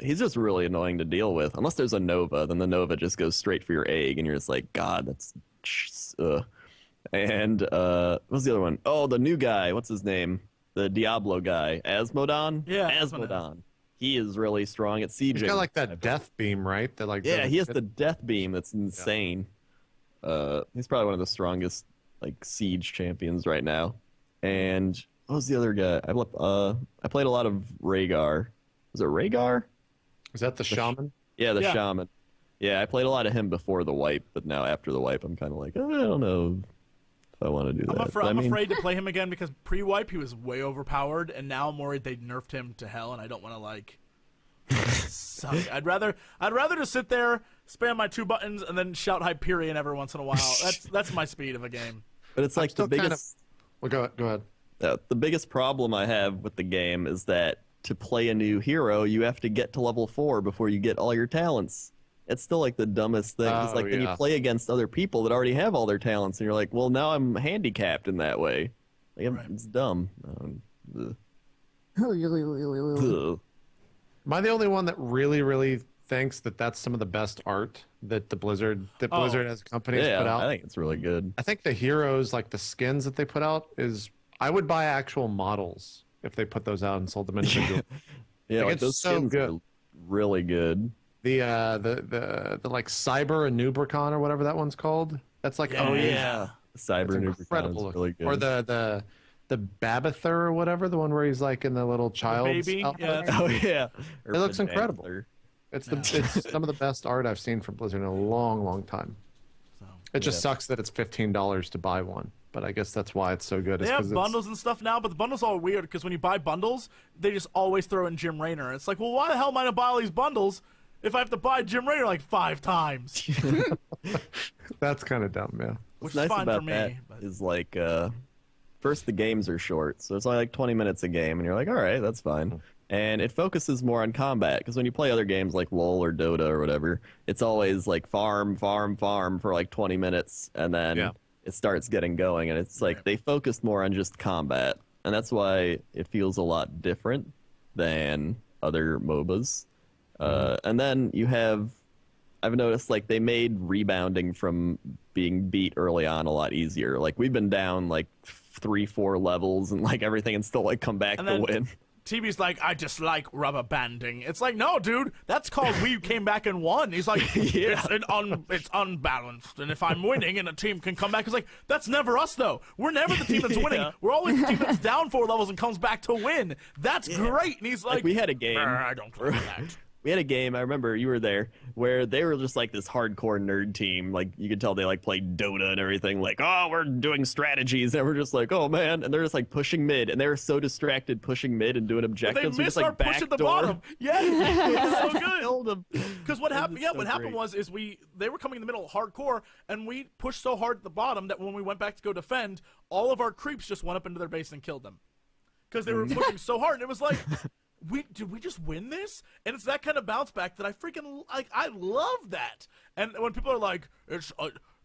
he's just really annoying to deal with. Unless there's a Nova, then the Nova just goes straight for your egg, and you're just like, God, that's. And what's the other one? Oh, the new guy. What's his name? The Diablo guy, Asmodon. Yeah, Asmodon. He is really strong at sieging. He's got like that death beam, right? That like Yeah, doesn't he has hit- the death beam. That's insane. He's probably one of the strongest like siege champions right now. And what was the other guy? I played a lot of Rhaegar. Was it Rhaegar? Is that the shaman? Yeah, the Yeah. shaman. Yeah, I played a lot of him before the wipe, but now after the wipe, I'm kind of like, I don't know if I want to do that. But I I'm mean, afraid to play him again because pre-wipe he was way overpowered, and now I'm worried they nerfed him to hell, and I don't want to like. Suck. I'd rather just sit there, spam my 2 buttons, and then shout Hyperion every once in a while. That's my speed of a game. but it's like the still kind of- biggest. Well, go ahead. The biggest problem I have with the game is that to play a new hero, you have to get to level 4 before you get all your talents. It's still like the dumbest thing. It's Oh, like then you yeah. play against other people that already have all their talents, and you're like, well, now I'm handicapped in that way. Like, Right. It's dumb. Ugh. Ugh. Am I the only one that really thinks that that's some of the best art that Blizzard as a company has Yeah, put out? I think it's really good. I think the heroes, like the skins that they put out, I would buy actual models if they put those out and sold them individually. Yeah, Like, like it's those so skins good. are really good. the like Cyber and Nubricon or whatever that one's called. That's like Yeah. Cyber It's Nubricon incredible. is really good. Or the Babather or whatever, the one where he's like in the little child's baby? outfit. Yeah, that's- Oh yeah, It looks incredible. Panther. It's some of the best art I've seen from Blizzard in a long time. So. It just sucks that it's $15 to buy one, but I guess that's why it's so good. They is 'cause have it's- bundles and stuff now, but the bundles are weird because when you buy bundles, they just always throw in Jim Raynor. It's like, well, why the hell am I gonna buy all these bundles if I have to buy Jim Raynor like 5 times? That's kind of dumb, yeah. Which What's nice is fine about for me. that But is like first the games are short, so it's only like 20 minutes a game, and you're like, all right, that's fine. And it focuses more on combat because when you play other games like LoL or Dota or whatever, it's always like farm for like 20 minutes, and then Yeah. it starts getting going, and it's like Right. they focused more on just combat, and that's why it feels a lot different than other MOBAs. And then you have, I've noticed like they made rebounding from being beat early on a lot easier. Like we've been down like 3-4 levels and like everything and still like come back And to then- win. TB's like, I just like rubber banding. It's like, no, dude, that's called we came back and won. He's like, Yeah. it's unbalanced, and if I'm winning and a team can come back, it's like, that's never us though. We're never the team that's winning. Yeah. We're always the team that's down 4 levels and comes back to win. That's great. And he's like, We had a game. I don't like that. We had a game, I remember you were there, where they were just like this hardcore nerd team. Like you could tell they like played Dota and everything. Like, oh, we're doing strategies, and we're just like, oh man, and they're just like pushing mid, and they were so distracted pushing mid and doing They objectives. we missed just, our like, push at the backdoor. bottom. Yeah, it's so good. Killed them. Because what happened? Yeah, so what happened great. was they were coming in the middle hardcore, and we pushed so hard at the bottom that when we went back to go defend, all of our creeps just went up into their base and killed them because they were pushing so hard. And it was like, did we just win this? And it's that kind of bounce back that I freaking like. I love that. And when people are like, it's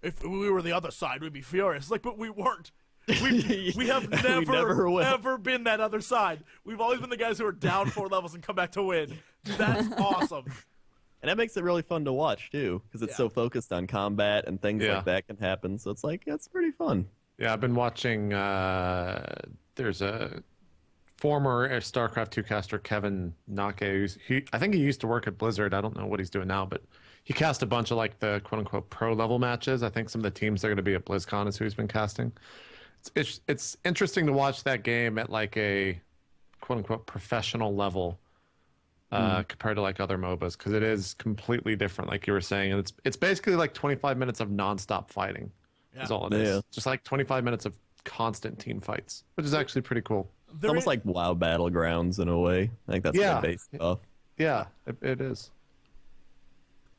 if we were the other side, we'd be furious. Like, but we weren't. We have never will. ever been that other side. We've always been the guys who are down 4 levels and come back to win. That's awesome. And that makes it really fun to watch too, because it's Yeah. so focused on combat and things Yeah. like that can happen. So it's like it's pretty fun. Yeah, I've been watching. There's a former StarCraft 2 caster, Kevin Nake. I think he used to work at Blizzard. I don't know what he's doing now, but he cast a bunch of like the quote unquote pro level matches. I think some of the teams that are going to be at BlizzCon is who he's been casting. It's interesting to watch that game at like a quote unquote professional level compared to like other MOBAs, because it is completely different, like you were saying. And it's basically like 25 minutes of nonstop fighting. Is all it is. Yeah. Just like 25 minutes of constant team fights, which is actually pretty cool. It's almost like WoW Battlegrounds in a way. I think that's what it's based off. Yeah, it is.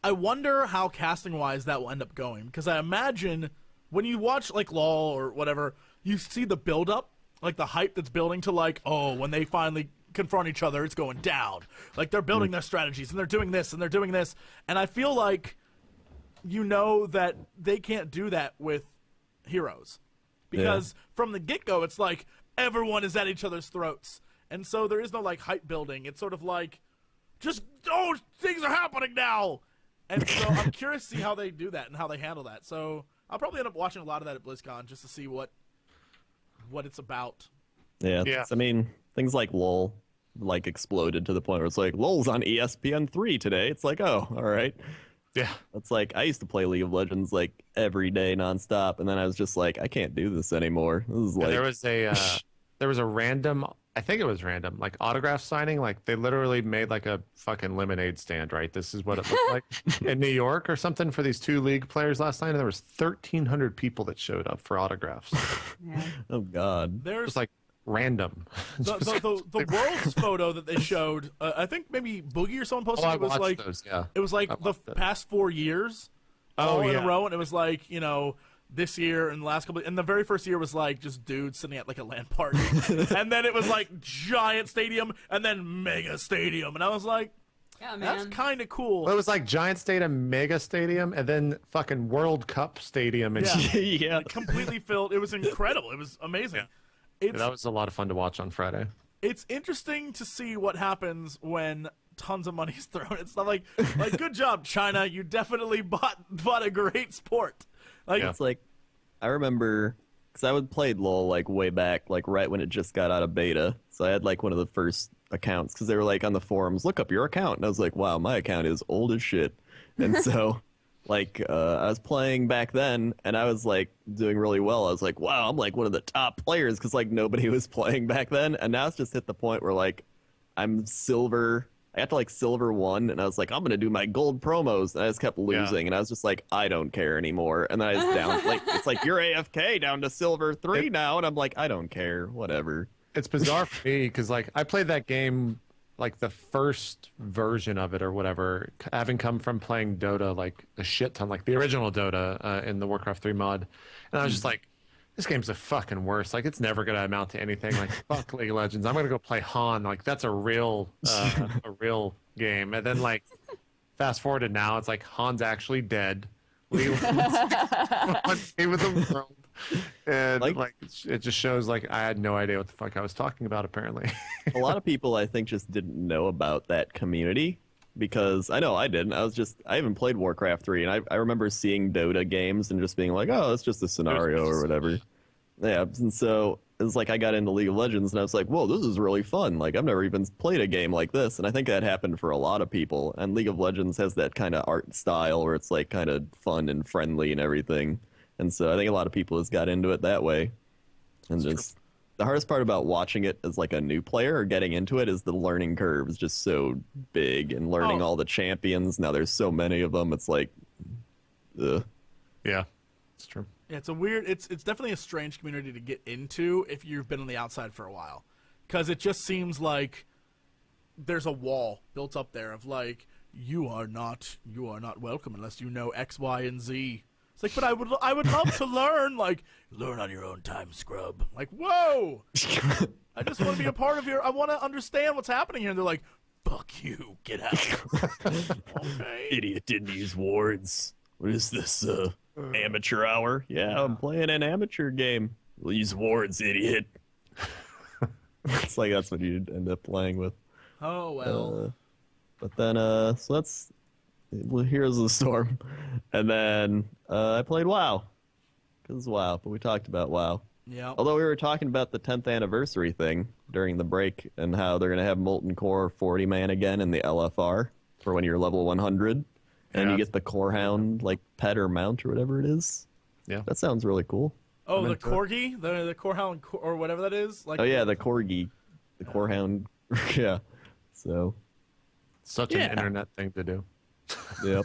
I wonder how casting-wise that will end up going, because I imagine when you watch like LoL or whatever, you see the build-up, like the hype that's building to like, oh, when they finally confront each other, it's going down. Like they're building their strategies and they're doing this and they're doing this, and I feel like that they can't do that with Heroes, because from the get-go it's like everyone is at each other's throats, and so there is no like hype building. It's sort of like just things are happening now. And so I'm curious to see how they do that and how they handle that. So I'll probably end up watching a lot of that at BlizzCon just to see what it's about. Yeah. I mean, things like LOL like exploded to the point where it's like, LOL's on ESPN3 today. It's like, oh, all right. Yeah. It's like, I used to play League of Legends like every day nonstop, and then I was just like, I can't do this anymore. This is like... There was a random, I think it was random, like autograph signing. Like they literally made like a fucking lemonade stand, right? This is what it looked like in New York or something for these two league players last night. And there was 1,300 people that showed up for autographs. Yeah. Oh God. There's Just like random. the world's photo that they showed. I think maybe Boogie or someone posted. I It was watched like those, yeah. it was like I the watched it. past 4 years, all in a row, and it was like this year and the last couple. And the very first year was like just dudes sitting at like a LAN party, and then it was like giant stadium, and then mega stadium, and I was like, Yeah, man. that's kind of cool. Well, it was like Giant Stadium, Mega Stadium, and then fucking World Cup Stadium. And Yeah. Yeah. Completely filled. It was incredible. It was amazing. It's that was a lot of fun to watch on Friday. it's interesting to see what happens when tons of money is thrown. It's not like good job, China. You definitely bought a great sport. Like It's like, I remember, because I would play LOL like way back, like right when it just got out of beta. So I had like one of the first accounts, because they were like on the forums, look up your account. And I was like, wow, my account is old as shit. And so like I was playing back then, and I was like doing really well. I was like, wow, I'm like one of the top players, because like nobody was playing back then. And now it's just hit the point where like I'm silver. I got to like silver 1, and I was like, I'm gonna do my gold promos, and I just kept losing, and I was just like, I don't care anymore. And then I was down, like it's like you're AFK down to silver 3 now, and I'm like, I don't care, whatever. It's bizarre for me because like I played that game, like the first version of it or whatever, having come from playing Dota like a shit ton, like the original Dota in the Warcraft 3 mod, and I was just like, this game's the fucking worst. Like, it's never going to amount to anything. Like, fuck League of Legends. I'm going to go play Han. Like, that's a real game. And then, like, fast forward to now, it's like Han's actually dead. League of Legends game of the world. And, like, it just shows, like, I had no idea what the fuck I was talking about, apparently. A lot of people, I think, just didn't know about that community. Because I know I didn't. I haven't played Warcraft 3, and I remember seeing Dota games and just being like, oh, it's just a scenario or whatever. Yeah, and so it was like I got into League of Legends, and I was like, whoa, this is really fun. Like, I've never even played a game like this, and I think that happened for a lot of people. And League of Legends has that kind of art style where it's like kind of fun and friendly and everything. And so I think a lot of people just got into it that way. And just... The hardest part about watching it as like a new player or getting into it is the learning curve is just so big, and learning all the champions. Now there's so many of them. It's like, ugh. Yeah, it's true. Yeah, it's definitely a strange community to get into if you've been on the outside for a while, because it just seems like there's a wall built up there of like, you are not welcome unless you know X, Y, and Z. It's like, but I would love to learn. Like, learn on your own time, scrub. Like, whoa! I just want to be a part of I want to understand what's happening here. And they're like, fuck you, get out. Okay. Idiot didn't use wards. What is this, amateur hour? Yeah, I'm playing an amateur game. We'll use wards, idiot. It's like that's what you'd end up playing with. Oh, well. But then, so that's... Well, Heroes of the Storm. And then I played WoW. Because WoW, but we talked about WoW. Yeah. Although we were talking about the 10th anniversary thing during the break, and how they're going to have Molten Core 40-man again in the LFR for when you're level 100. And Yeah. you get the Corehound, like, pet or mount or whatever it is. Yeah. That sounds really cool. Oh, I'm the into it. corgi, the corehound, or whatever that is. Like, Oh, yeah, the Corgi. The Corehound. Yeah. So, Such Yeah. an internet thing to do. yep.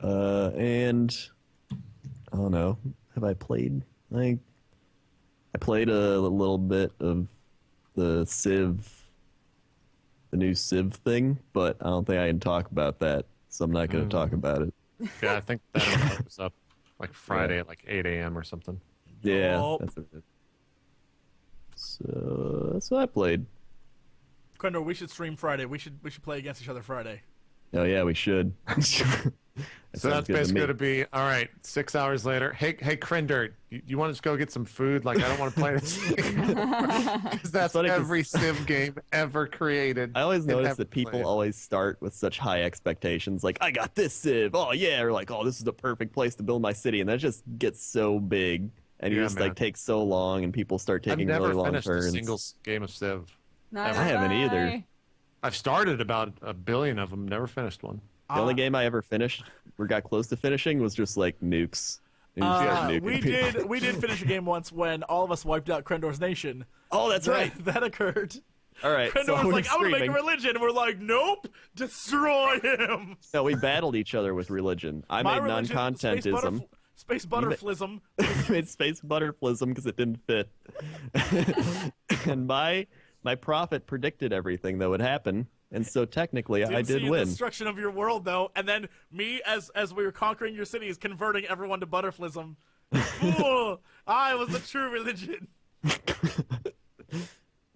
And I don't know. Have I played? I played a little bit of the Civ, the new Civ thing, but I don't think I can talk about that, so I'm not going to talk about it. Yeah, I think that was up like Friday at like 8 a.m. or something. Yeah, Nope. that's what it is. So that's what I played. Crendor, we should stream Friday. We should play against each other Friday. Oh yeah, we should. So that's basically going to be, all right, 6 hours later. Hey, Crendor, you want to just go get some food? Like, I don't want to play this because that's funny 'cause- every Civ game ever created. I always and notice ever that people played. always start with such high expectations, like I got this Civ, oh yeah, or like oh this is the perfect place to build my city, and that just gets so big, and you Yeah, just man. like take so long, and people start I've taking never really long finished turns. a single game of Civ. Neither I haven't have either. I. I've started about a billion of them, never finished one. The only game I ever finished or got close to finishing was just like nukes. It was just nuking We people. did finish a game once when all of us wiped out Crendor's nation. Oh, that's right. That occurred. All right. Crendor so was we're like, I'm gonna make a screaming. religion, and we're like, nope, destroy him. No, we battled each other with religion. I My made religion, non-contentism. Space butterflism. I made space butterflism because it didn't fit. And my prophet predicted everything that would happen, and so technically I Didn't did see win. the destruction of your world though, and then me as we were conquering your cities, converting everyone to butterflism. Fool! I was the true religion.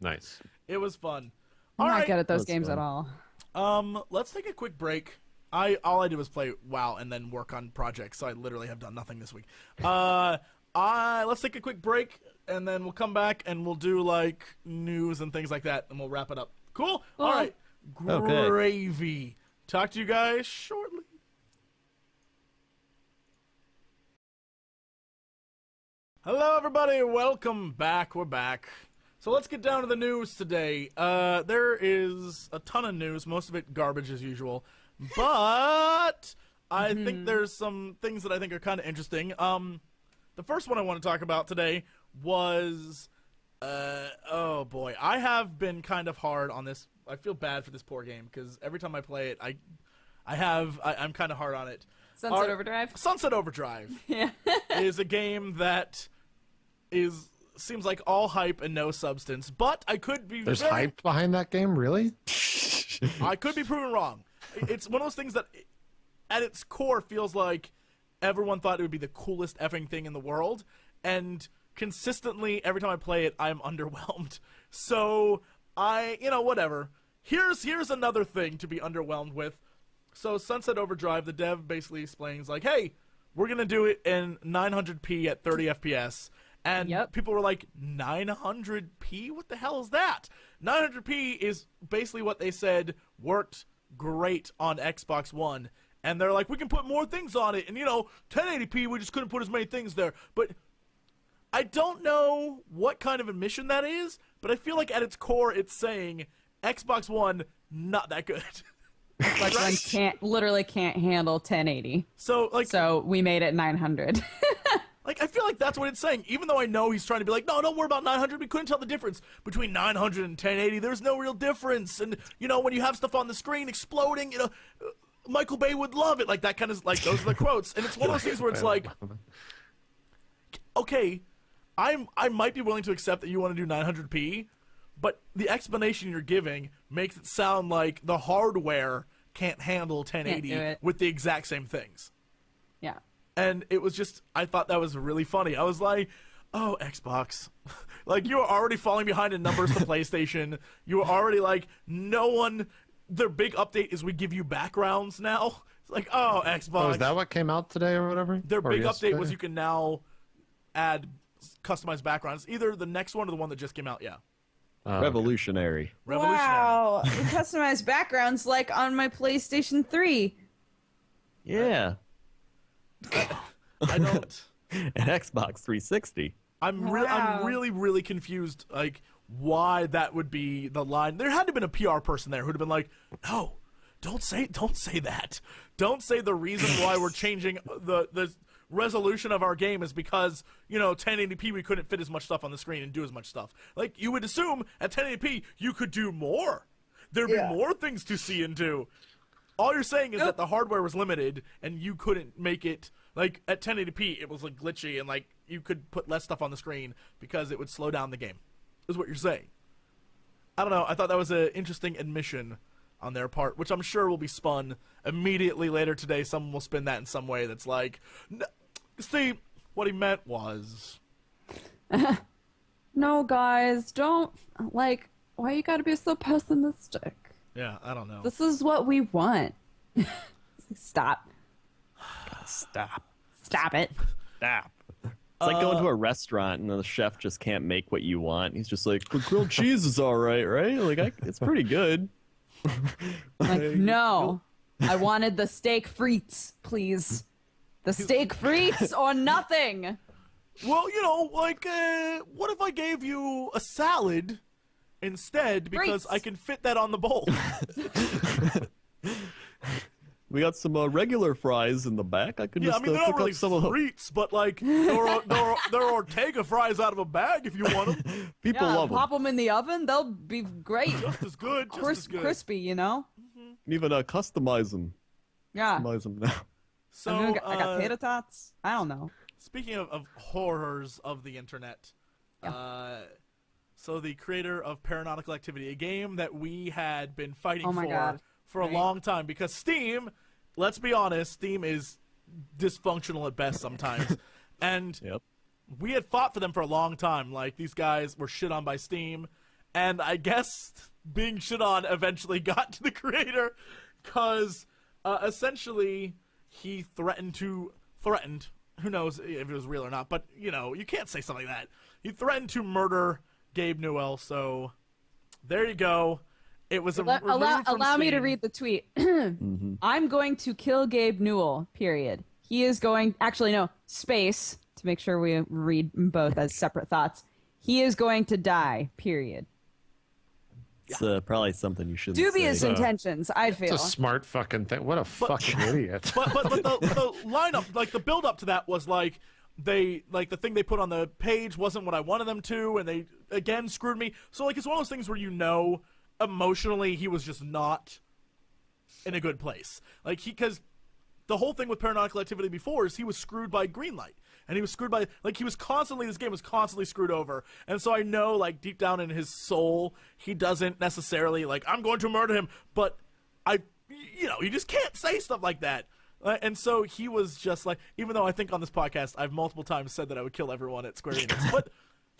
Nice. It was fun. I'm All not right, good at those That's games fun. at all. let's take a quick break. All I did was play WoW and then work on projects, so I literally have done nothing this week. Let's take a quick break, and then we'll come back and we'll do like news and things like that, and we'll wrap it up. Cool. All right. Okay. Gravy. Talk to you guys shortly. Hello, everybody. Welcome back. We're back. So let's get down to the news today. There is a ton of news, most of it garbage as usual, but I think there's some things that I think are kind of interesting. The first one I want to talk about today was, oh boy, I have been kind of hard on this. I feel bad for this poor game because every time I play it, I'm kind of hard on it. Sunset Overdrive? Sunset Overdrive Yeah. is a game that seems like all hype and no substance, but I could be There's hype behind that game, really? I could be proven wrong. It's one of those things that at its core feels like everyone thought it would be the coolest effing thing in the world, and consistently every time I play it I'm underwhelmed. So whatever. Here's another thing to be underwhelmed with. So Sunset Overdrive, the dev basically explains like, hey, we're gonna do it in 900p at 30 FPS. And Yep. people were like, 900p? What the hell is that? 900p is basically what they said worked great on Xbox One. And they're like, we can put more things on it. And 1080p, we just couldn't put as many things there. But I don't know what kind of admission that is, but I feel like at its core it's saying Xbox One, not that good. Like one literally can't handle 1080. So we made it 900. I feel like that's what it's saying, even though I know he's trying to be like, no, don't worry about 900. We couldn't tell the difference between 900 and 1080. There's no real difference. And, when you have stuff on the screen exploding, Michael Bay would love it. Like, that kind of, like, those are the quotes. And it's one of those things where it's like, okay, I might be willing to accept that you want to do 900p, but the explanation you're giving makes it sound like the hardware can't handle 1080 do it. with the exact same things. Yeah. And it was just, I thought that was really funny. I was like, oh, Xbox. Like, you are already falling behind in numbers to PlayStation. You are already like, their big update is we give you backgrounds now. It's like, oh, Xbox. Oh, is that what came out today or whatever? Their Or big yesterday? update was you can now add customized backgrounds. Either the next one or the one that just came out, yeah. Oh, Revolutionary. Revolutionary. Wow. Customized backgrounds like on my PlayStation 3. Yeah. I don't. And Xbox 360. I'm Wow. really, really confused, like, why that would be the line. There had to have been a PR person there who'd have been like, no, Don't say that. Don't say the reason why we're changing the resolution of our game is because, 1080p we couldn't fit as much stuff on the screen and do as much stuff. Like, you would assume at 1080p you could do more. There'd be more things to see and do. All you're saying is that the hardware was limited and you couldn't make it, like, at 1080p it was, like, glitchy and, like, you could put less stuff on the screen because it would slow down the game, is what you're saying. I don't know. I thought that was an interesting admission on their part, which I'm sure will be spun immediately later today. Someone will spin that in some way that's like, see, what he meant was... No, guys, don't, like, why you gotta be so pessimistic? Yeah, I don't know. This is what we want. Stop. Stop. Stop it. Stop. It's like going to a restaurant and the chef just can't make what you want. He's just like, the grilled cheese is all right, right? Like, it's pretty good. Like, no. I wanted the steak frites, please. The steak frites or nothing. Well, like, what if I gave you a salad instead because Frites. I can fit that on the bowl? We got some regular fries in the back. I could Yeah, just I mean, they're not pick really up some of them. frites, but, like, they're Ortega fries out of a bag if you want them. People love pop them in the oven. They'll be great. Just as good, just as good. Crispy, them. Even customize them. Yeah. Customize them now. So, I got tater tots. I don't know. Speaking of horrors of the internet, so the creator of Paranautical Activity, a game that we had been fighting for a long time, because Steam, let's be honest, Steam is dysfunctional at best sometimes, and we had fought for them for a long time. Like, these guys were shit on by Steam, and I guess being shit on eventually got to the creator, because essentially he threatened, who knows if it was real or not, but, you can't say something like that. He threatened to murder Gabe Newell, so there you go. It was allow me to read the tweet. I'm going to kill Gabe Newell, period. He is going, actually, no, space, to make sure we read both as separate thoughts. He is going to die, period. It's probably something you shouldn't Dubious say. intentions, I feel. It's a smart fucking thing. What a fucking idiot. But the lineup, like, the build up to that was like, the thing they put on the page wasn't what I wanted them to, and they again screwed me. So, like, it's one of those things where emotionally he was just not in a good place. Like, because the whole thing with Paranautical Activity before is he was screwed by Greenlight, and he was screwed by, like, this game was constantly screwed over. And so I know, like, deep down in his soul, he doesn't necessarily, like, I'm going to murder him, but you just can't say stuff like that. And so he was just like, even though I think on this podcast I've multiple times said that I would kill everyone at Square Enix, but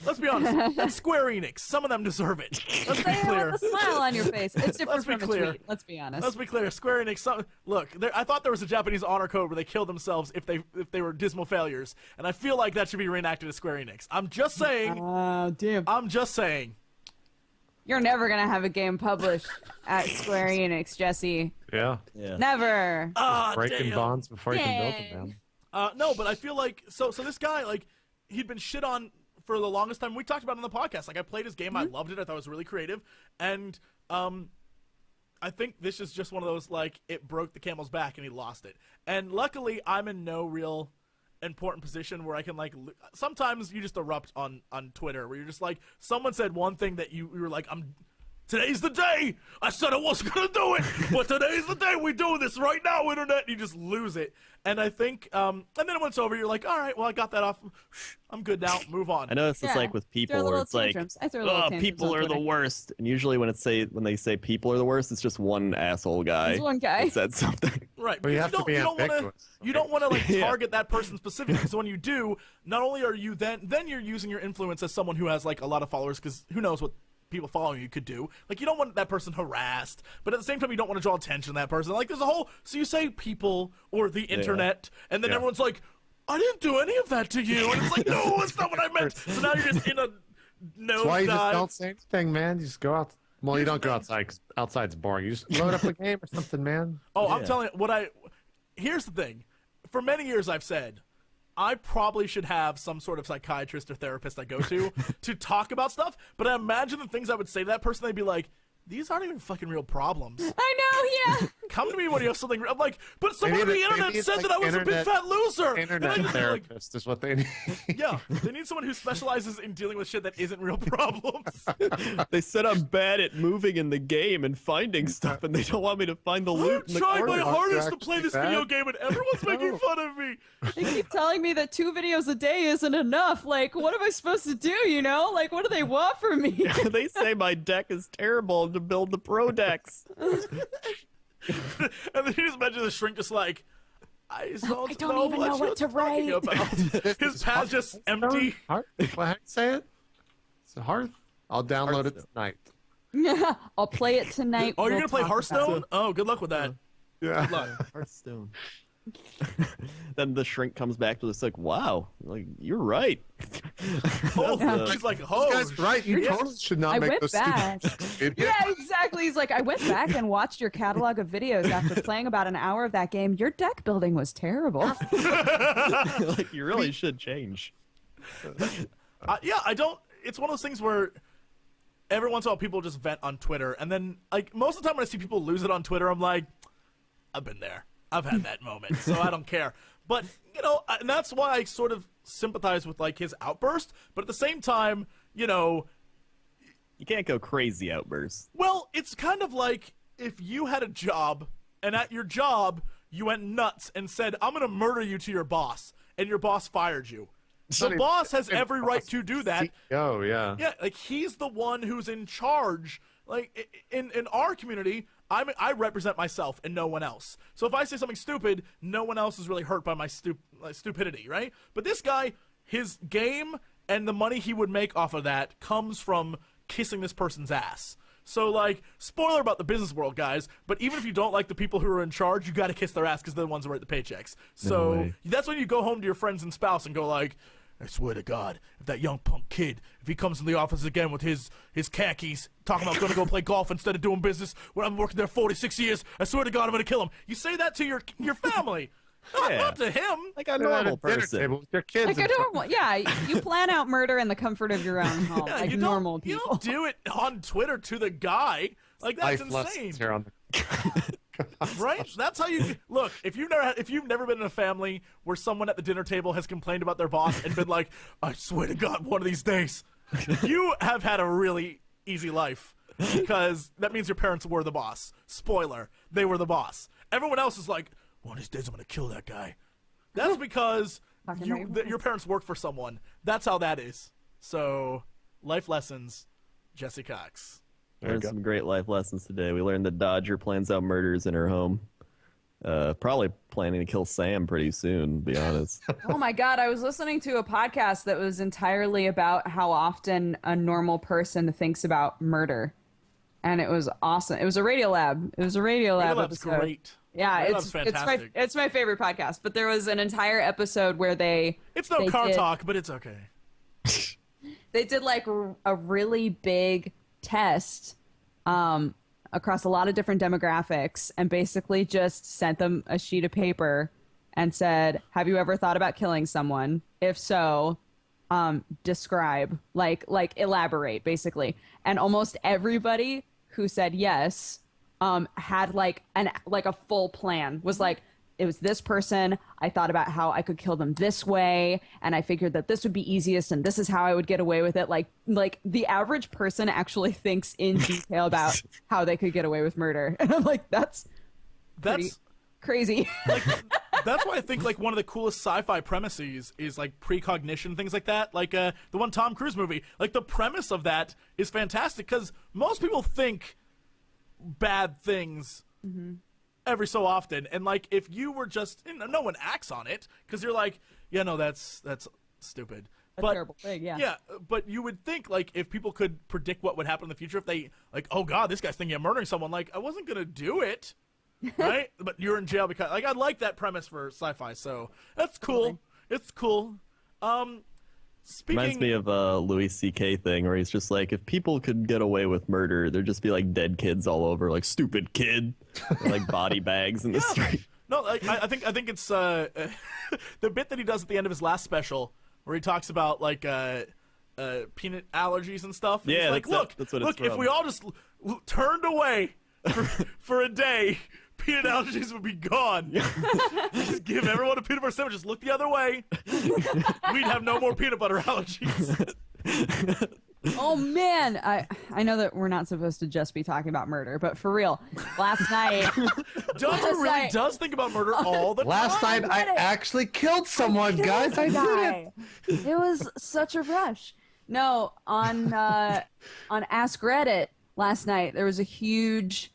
let's be honest, that's Square Enix. Some of them deserve it. Let's be clear. With a smile on your face. It's different from a clear. tweet. Let's be honest. Let's be clear. Square Enix. Look, I thought there was a Japanese honor code where they killed themselves if they were dismal failures, and I feel like that should be reenacted at Square Enix. I'm just saying. Damn. I'm just saying. You're never gonna have a game published at Square Enix, Jesse. Yeah. Never. Breaking damn. bonds before you can build them, man. No, but I feel like so this guy, like, he'd been shit on for the longest time. We talked about it on the podcast. Like, I played his game, I loved it, I thought it was really creative, and I think this is just one of those, like, it broke the camel's back and he lost it. And luckily, I'm in no real important position where I can, like, sometimes you just erupt on Twitter where you're just like, someone said one thing that you were like, today's the day. I said I wasn't gonna do it, but today's the day. We do this right now, internet. And you just lose it. And I think, and then when it's over, you're like, all right, well, I got that off. I'm good now. Move on. I know it's just like with people where it's like, people are the worst. And usually when they say people are the worst, it's just one asshole guy. It's one guy that said something. Right. Well, you have to be ambiguous. You don't want to like target that person specifically, because when you do, not only are you then you're using your influence as someone who has like a lot of followers, because who knows what people following you could do. Like, you don't want that person harassed, but at the same time you don't want to draw attention to that person. Like, there's a whole, so you say people or the internet, and then everyone's like, I didn't do any of that to you, and it's like, no, that's not what I meant. So now you're just in a That's why you just don't say anything, man. You just go out. Well, you don't go outside, 'cause outside's boring. You just load up a game or something, man. Oh, I'm telling you, here's the thing. For many years I've said, I probably should have some sort of psychiatrist or therapist I go to talk about stuff, but I imagine the things I would say to that person, they'd be like, these aren't even fucking real problems. I know, yeah. Come to me when you have something. I'm like, but someone on the internet said that I was a big fat loser. Internet therapist is what they need. Yeah, they need someone who specializes in dealing with shit that isn't real problems. They said I'm bad at moving in the game and finding stuff, and they don't want me to find the loot I'm in the trying my corner. hardest to play this video game, and everyone's making fun of me. They keep telling me that 2 videos a day isn't enough. Like, what am I supposed to do, you know? Like, what do they want from me? They say my deck is terrible to build the pro decks. And then you just imagine the shrink just like, I don't even know what to write. His pad's just empty. Hearth? How do you say it? It's a Hearth? I'll download it tonight. I'll play it tonight. Oh, you're We'll gonna play talk Hearthstone? about it. Oh, good luck with that. Yeah. Good luck. Hearthstone. Then the shrink comes back to us like, wow, like you're right. Oh, he's like, oh, This guy's right. You totally should not I make went those back. stupid Yeah, exactly. He's like, I went back and watched your catalog of videos after playing about an hour of that game. Your deck building was terrible. Like you really should change. yeah, I don't. It's one of those things where every once in a while people just vent on Twitter, and then like most of the time when I see people lose it on Twitter, I'm like, I've been there. I've had that moment, so I don't care. But, you know, and that's why I sort of sympathize with, like, his outburst. But at the same time, you know... You can't go crazy outbursts. Well, it's kind of like if you had a job, and at your job, you went nuts and said, I'm going to murder you to your boss, and your boss fired you. The boss has every right to do that. Oh, yeah. Yeah, like, he's the one who's in charge. Like, in our community... I represent myself and no one else. So if I say something stupid, no one else is really hurt by my stupidity, right? But this guy, his game and the money he would make off of that comes from kissing this person's ass. So, like, spoiler about the business world, guys, but even if you don't like the people who are in charge, you gotta kiss their ass because they're the ones who write the paychecks. So that's when you go home to your friends and spouse and go like, I swear to God, if that young punk kid, if he comes in the office again with his khakis, talking about going to go play golf instead of doing business when I'm working there 46 years, I swear to God, I'm going to kill him. You say that to your family, not to him. Like a normal person. Table with your kids. Like a normal, yeah, you plan out murder in the comfort of your own home, Yeah, like normal people. You don't do it on Twitter to the guy. Like, that's Life insane. lessons here on the... Right? That's how you look. If you've never been in a family where someone at the dinner table has complained about their boss and been like, I swear to God, one of these days, you have had a really easy life because that means your parents were the boss. Spoiler, they were the boss. Everyone else is like, one of these days I'm gonna kill that guy. That's because your parents worked for someone. That's how that is. So, life lessons, Jesse Cox. Learned some great life lessons today. We learned that Dodger plans out murders in her home. Probably planning to kill Sam pretty soon, to be honest. Oh my God, I was listening to a podcast that was entirely about how often a normal person thinks about murder. And it was awesome. It was a Radiolab. It was a Radiolab episode. Great. Yeah, Radiolab's fantastic. it's my favorite podcast. But there was an entire episode where they car did, talk, but it's okay. They did like a really big test across a lot of different demographics and basically just sent them a sheet of paper and said, have you ever thought about killing someone? If so, describe, like elaborate, basically. And almost everybody who said yes had like a full plan, was like, it was this person. I thought about how I could kill them this way, and I figured that this would be easiest, and this is how I would get away with it. Like the average person actually thinks in detail about how they could get away with murder, and I'm like, that's crazy. Like, that's why I think like one of the coolest sci-fi premises is like precognition, things like that. Like the one Tom Cruise movie. Like the premise of that is fantastic because most people think bad things. Mm-hmm. Every so often, and like if you were just, no one acts on it because you're like, yeah, no, that's stupid. A terrible thing, yeah. Yeah, but you would think like if people could predict what would happen in the future, if they like, oh God, this guy's thinking of murdering someone, like I wasn't gonna do it, right? But you're in jail because like I like that premise for sci-fi, so that's cool. It's cool. Reminds me of a Louis C.K. thing where he's just like, if people could get away with murder, there'd just be like dead kids all over, like stupid kid, or, like body bags in the street. No, like, I think it's the bit that he does at the end of his last special where he talks about like peanut allergies and stuff. And Yeah, he's like, that's what it's look, if from. we all just turned away for a day, peanut allergies would be gone. Just give everyone a peanut butter sandwich. Just look the other way. We'd have no more peanut butter allergies. Oh man, I know that we're not supposed to just be talking about murder, but for real, last night. Dodger really night- does think about murder all the time. Last night I actually killed someone, guys. I did it. It was such a rush. No, on Ask Reddit last night there was a huge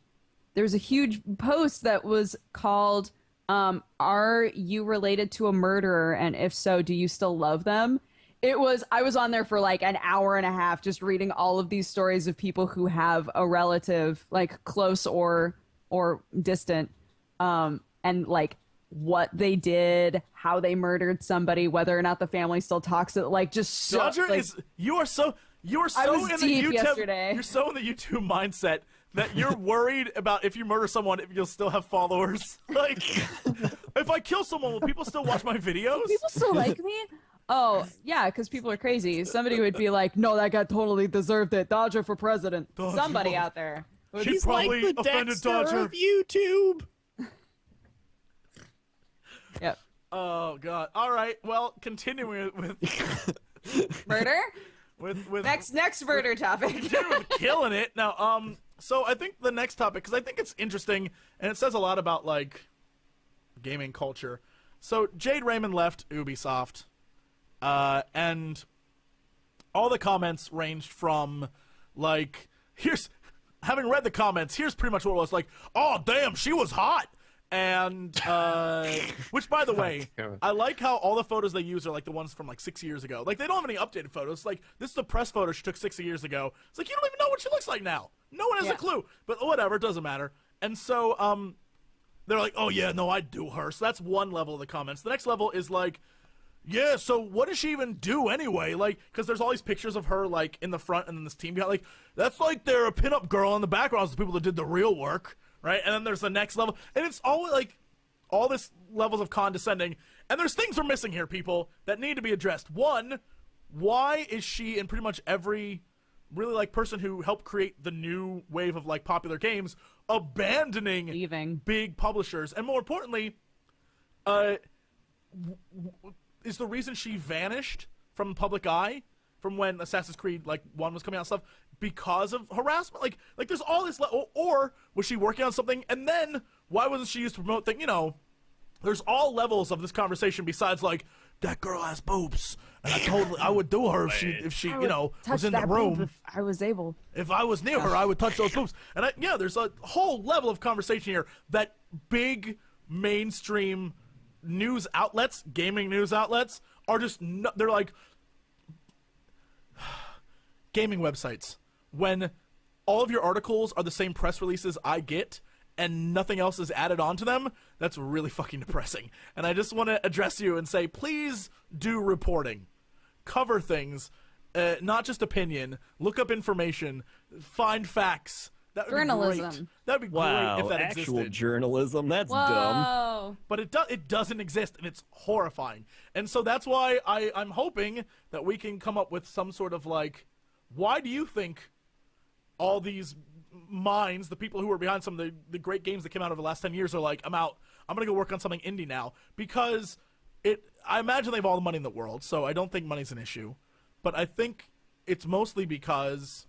post that was called "Are you related to a murderer? And if so, do you still love them?" I was on there for like an hour and a half just reading all of these stories of people who have a relative, like close or distant, and like what they did, how they murdered somebody, whether or not the family still talks. Like just so, Dodger like, you are so I was in the deep YouTube yesterday. You're so in the YouTube mindset that you're worried about if you murder someone, if you'll still have followers. Like, if I kill someone, will people still watch my videos? People still like me? Oh, yeah, because people are crazy. Somebody would be like, no, that guy totally deserved it. Dodger for president. Dodger. Somebody out there. would- She's probably like the offended Dexter Dodger. of YouTube. Yep. Oh god. All right. Well, continuing with Murder? with Next murder topic. continuing with killing it. Now, so I think the next topic, because I think it's interesting and it says a lot about like gaming culture. So Jade Raymond left Ubisoft, and all the comments ranged from like, having read the comments, here's pretty much what it was like. Oh damn, she was hot. And which, by the way, damn it. I like how all the photos they use are like the ones from like 6 years ago. Like, they don't have any updated photos. Like, this is the press photo she took 6 years ago. It's like, you don't even know what she looks like now. No one has Yeah. a clue. But whatever, it doesn't matter. And so they're like, oh yeah, no, I'd do her. So that's one level of the comments. The next level is like, yeah, so what does she even do anyway? Like, because there's all these pictures of her like in the front, and then this team got like, that's like they're a pinup girl in the background. It's the people that did the real work. Right, and then there's the next level, and it's always like all this levels of condescending, and there's things we're missing here, people, that need to be addressed. One, why is she and pretty much every really like person who helped create the new wave of like popular games abandoning Leaving. big publishers, and more importantly, is the reason she vanished from the public eye from when Assassin's Creed like 1 was coming out and stuff because of harassment? Like there's all this or was she working on something, and then why wasn't she used to promote things? You know, there's all levels of this conversation besides like, that girl has boobs and I would do her if she you know was in the room. If I was able. If I was near her, I would touch those boobs. And there's a whole level of conversation here that big mainstream news outlets, gaming news outlets, are just they're like gaming websites. When all of your articles are the same press releases I get and nothing else is added onto them, that's really fucking depressing. And I just want to address you and say, please do reporting. Cover things, not just opinion. Look up information. Find facts. That would be great. Journalism. That would be Wow, great if that actual existed. journalism. That's dumb. Whoa. But it doesn't exist, and it's horrifying. And so that's why I'm hoping that we can come up with some sort of like, why do you think all these minds, the people who are behind some of the great games that came out over the last 10 years, are like, I'm out. I'm going to go work on something indie now. Because I imagine they have all the money in the world, so I don't think money's an issue. But I think it's mostly because,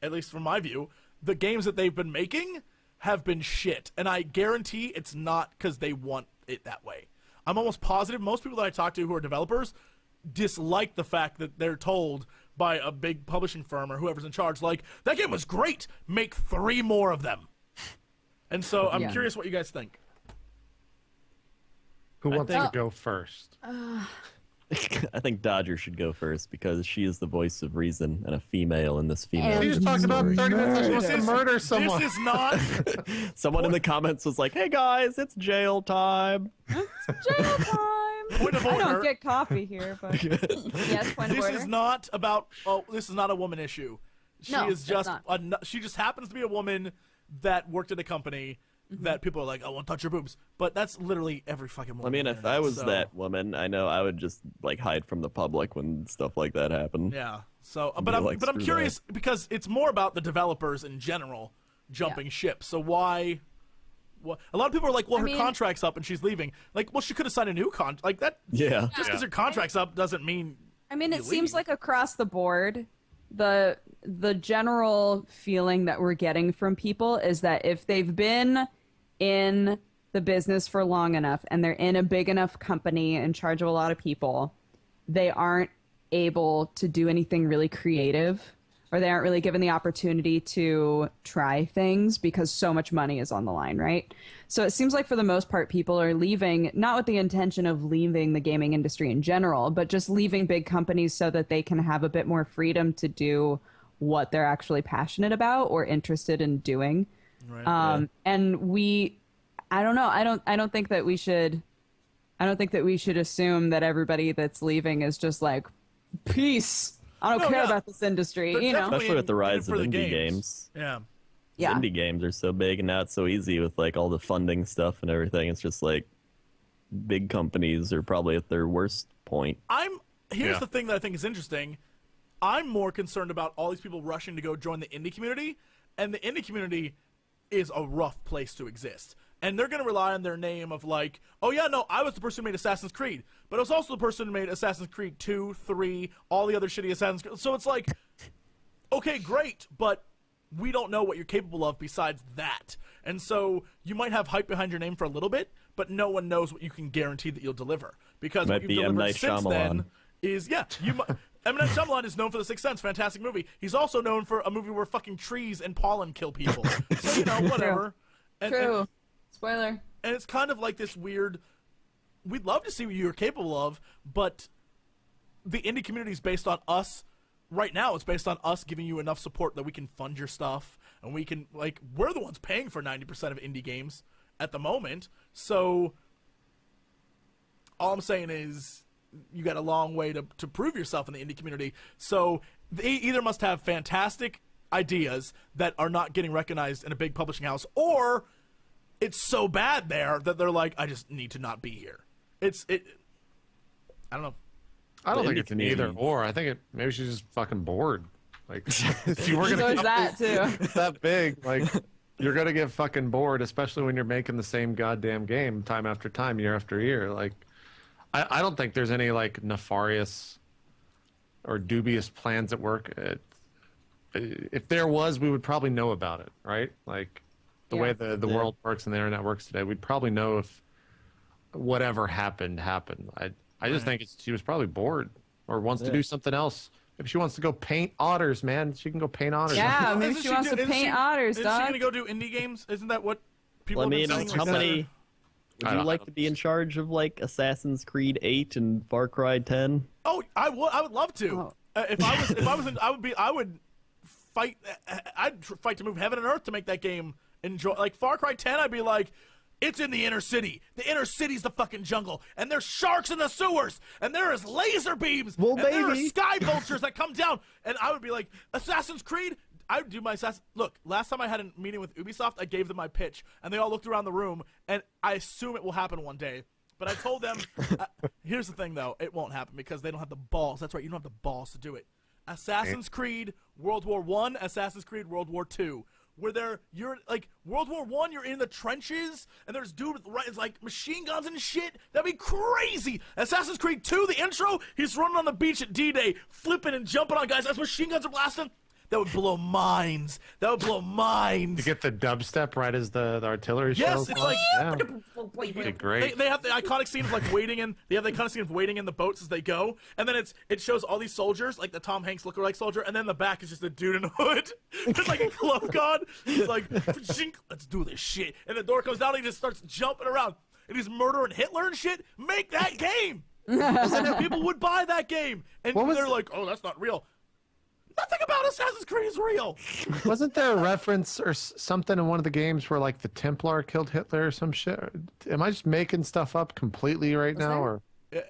at least from my view, the games that they've been making have been shit. And I guarantee it's not because they want it that way. I'm almost positive most people that I talk to who are developers dislike the fact that they're told by a big publishing firm or whoever's in charge, like, that game was great, make 3 more of them. And so I'm Yeah. curious what you guys think. Who wants think- to go first? I think Dodger should go first because she is the voice of reason and a female in this female. And- She just talked about 30 minutes ago to murder someone. This is not Someone in the comments was like, "Hey guys, it's jail time." Jail time. point of I order. don't get coffee here, but yes, point of This order. is not about. Oh, this is not a woman issue. She No, is it's just. not. She just happens to be a woman that worked at a company that people are like, "I won't touch your boobs," but that's literally every fucking woman. I mean, on the if I internet, was so- that woman, I know I would just like hide from the public when stuff like that happened. Yeah. So, Be but I'm like, screw curious because it's more about the developers in general jumping ship. So why? A lot of people are like, "Well, her contract's up and she's leaving." Like, well, she could have signed a new contract. Like that. Yeah. Just because her contract's up doesn't mean. I mean, it you seems leave. like across the board, the general feeling that we're getting from people is that if they've been in the business for long enough and they're in a big enough company in charge of a lot of people, they aren't able to do anything really creative, or they aren't really given the opportunity to try things because so much money is on the line, right? So it seems like for the most part, people are leaving, not with the intention of leaving the gaming industry in general, but just leaving big companies so that they can have a bit more freedom to do what they're actually passionate about or interested in doing. Right. And I don't know. I don't think that we should assume that everybody that's leaving is just like, peace. I don't care about this industry, They're you know? definitely Especially with the in it rise for of the indie games. games. Yeah. Yeah. Indie games are so big and now it's so easy with like all the funding stuff and everything. It's just like big companies are probably at their worst point. Here's the thing that I think is interesting. I'm more concerned about all these people rushing to go join the indie community, and the indie community is a rough place to exist. And they're going to rely on their name of like, oh yeah, no, I was the person who made Assassin's Creed, but I was also the person who made Assassin's Creed 2, 3, all the other shitty Assassin's Creed. So it's like, okay, great, but we don't know what you're capable of besides that. And so you might have hype behind your name for a little bit, but no one knows what you can guarantee that you'll deliver. Because Might what you've be M. delivered Night since then Shyamalan. is, M. Night Shyamalan is known for The Sixth Sense, fantastic movie. He's also known for a movie where fucking trees and pollen kill people. So, whatever. True. Spoiler. And it's kind of like this weird, we'd love to see what you're capable of, but the indie community is based on us. Right now, it's based on us giving you enough support that we can fund your stuff, and we can, we're the ones paying for 90% of indie games at the moment. So, all I'm saying is, you got a long way to prove yourself in the indie community. So, they either must have fantastic ideas that are not getting recognized in a big publishing house, or it's so bad there that they're like, I just need to not be here. I don't know. I don't The think indie it's an either community. or. I think maybe she's just fucking bored. Like, if you were gonna There's keep that too. that big, like, you're gonna get fucking bored, especially when you're making the same goddamn game time after time, year after year. Like, I don't think there's any like nefarious or dubious plans at work. If there was, we would probably know about it, right? Like, the way the world works and the internet works today, we'd probably know if whatever happened. I just think she was probably bored or wants to do something else. If she wants to go paint otters, man, she can go paint otters. Yeah, maybe Isn't she wants to isn't paint otters, Isn't dog. she going to go do indie games? Isn't that what people Well, I have mean, been saying? how Like, many I would you don't- like to be in charge of like Assassin's Creed 8 and Far Cry 10? Oh, I would love to. Oh. If I was in, I would fight. I'd fight to move heaven and earth to make that game enjoy. Like Far Cry 10, I'd be like, it's in the inner city. The inner city's the fucking jungle, and there's sharks in the sewers, and there is laser beams, Well, and there are baby. sky vultures that come down. And I would be like, Assassin's Creed. I would do my Assassin. Look, last time I had a meeting with Ubisoft, I gave them my pitch, and they all looked around the room, and I assume it will happen one day. But I told them, here's the thing though, it won't happen because they don't have the balls. That's right, you don't have the balls to do it. Assassin's Creed World War I, Assassin's Creed World War II. Where you're like World War I, you're in the trenches, and there's dude with it's like machine guns and shit. That'd be crazy. Assassin's Creed 2, the intro, he's running on the beach at D-Day, flipping and jumping on guys as machine guns are blasting. That would blow minds. That would blow minds. You get the dubstep right as the artillery Yes, shells. it's like yeah. It'd be great. They have the iconic scene of like waiting in. They have the iconic scene of waiting in the boats as they go, and then it shows all these soldiers, like the Tom Hanks lookalike soldier, and then the back is just a dude in a hood with like a cloak on. He's like, "Shink, let's do this shit, and the door comes down, and he just starts jumping around, and he's murdering Hitler and shit. Make that game. People would buy that game, and What was- they're like, oh, that's not real. Nothing about Assassin's Creed is real. Wasn't there a reference or something in one of the games where like the Templar killed Hitler or some shit? Am I just making stuff up completely right now? there? Or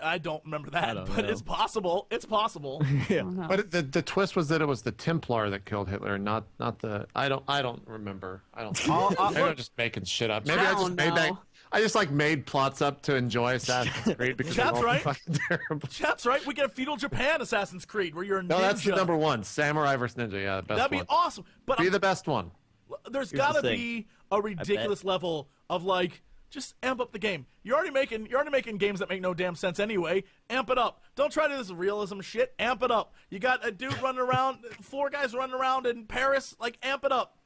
I don't remember that, don't but know. it's possible. It's possible. Yeah. But the twist was that it was the Templar that killed Hitler, not the. I don't remember. I don't. Maybe I'm just making shit up. Maybe I just made that. I just like made plots up to enjoy Assassin's Creed because they're Chat's all right. fucking terrible. Chat's right. We get a feudal Japan Assassin's Creed where you're a ninja. No, that's the number one. Samurai versus Ninja. Yeah, the best That'd be one. awesome. But Be the best one. there's the gotta thing. be a ridiculous level of like just amp up the game. You're already making games that make no damn sense anyway. Amp it up. Don't try to do this realism shit. Amp it up. You got a dude running around, 4 guys running around in Paris. Like amp it up.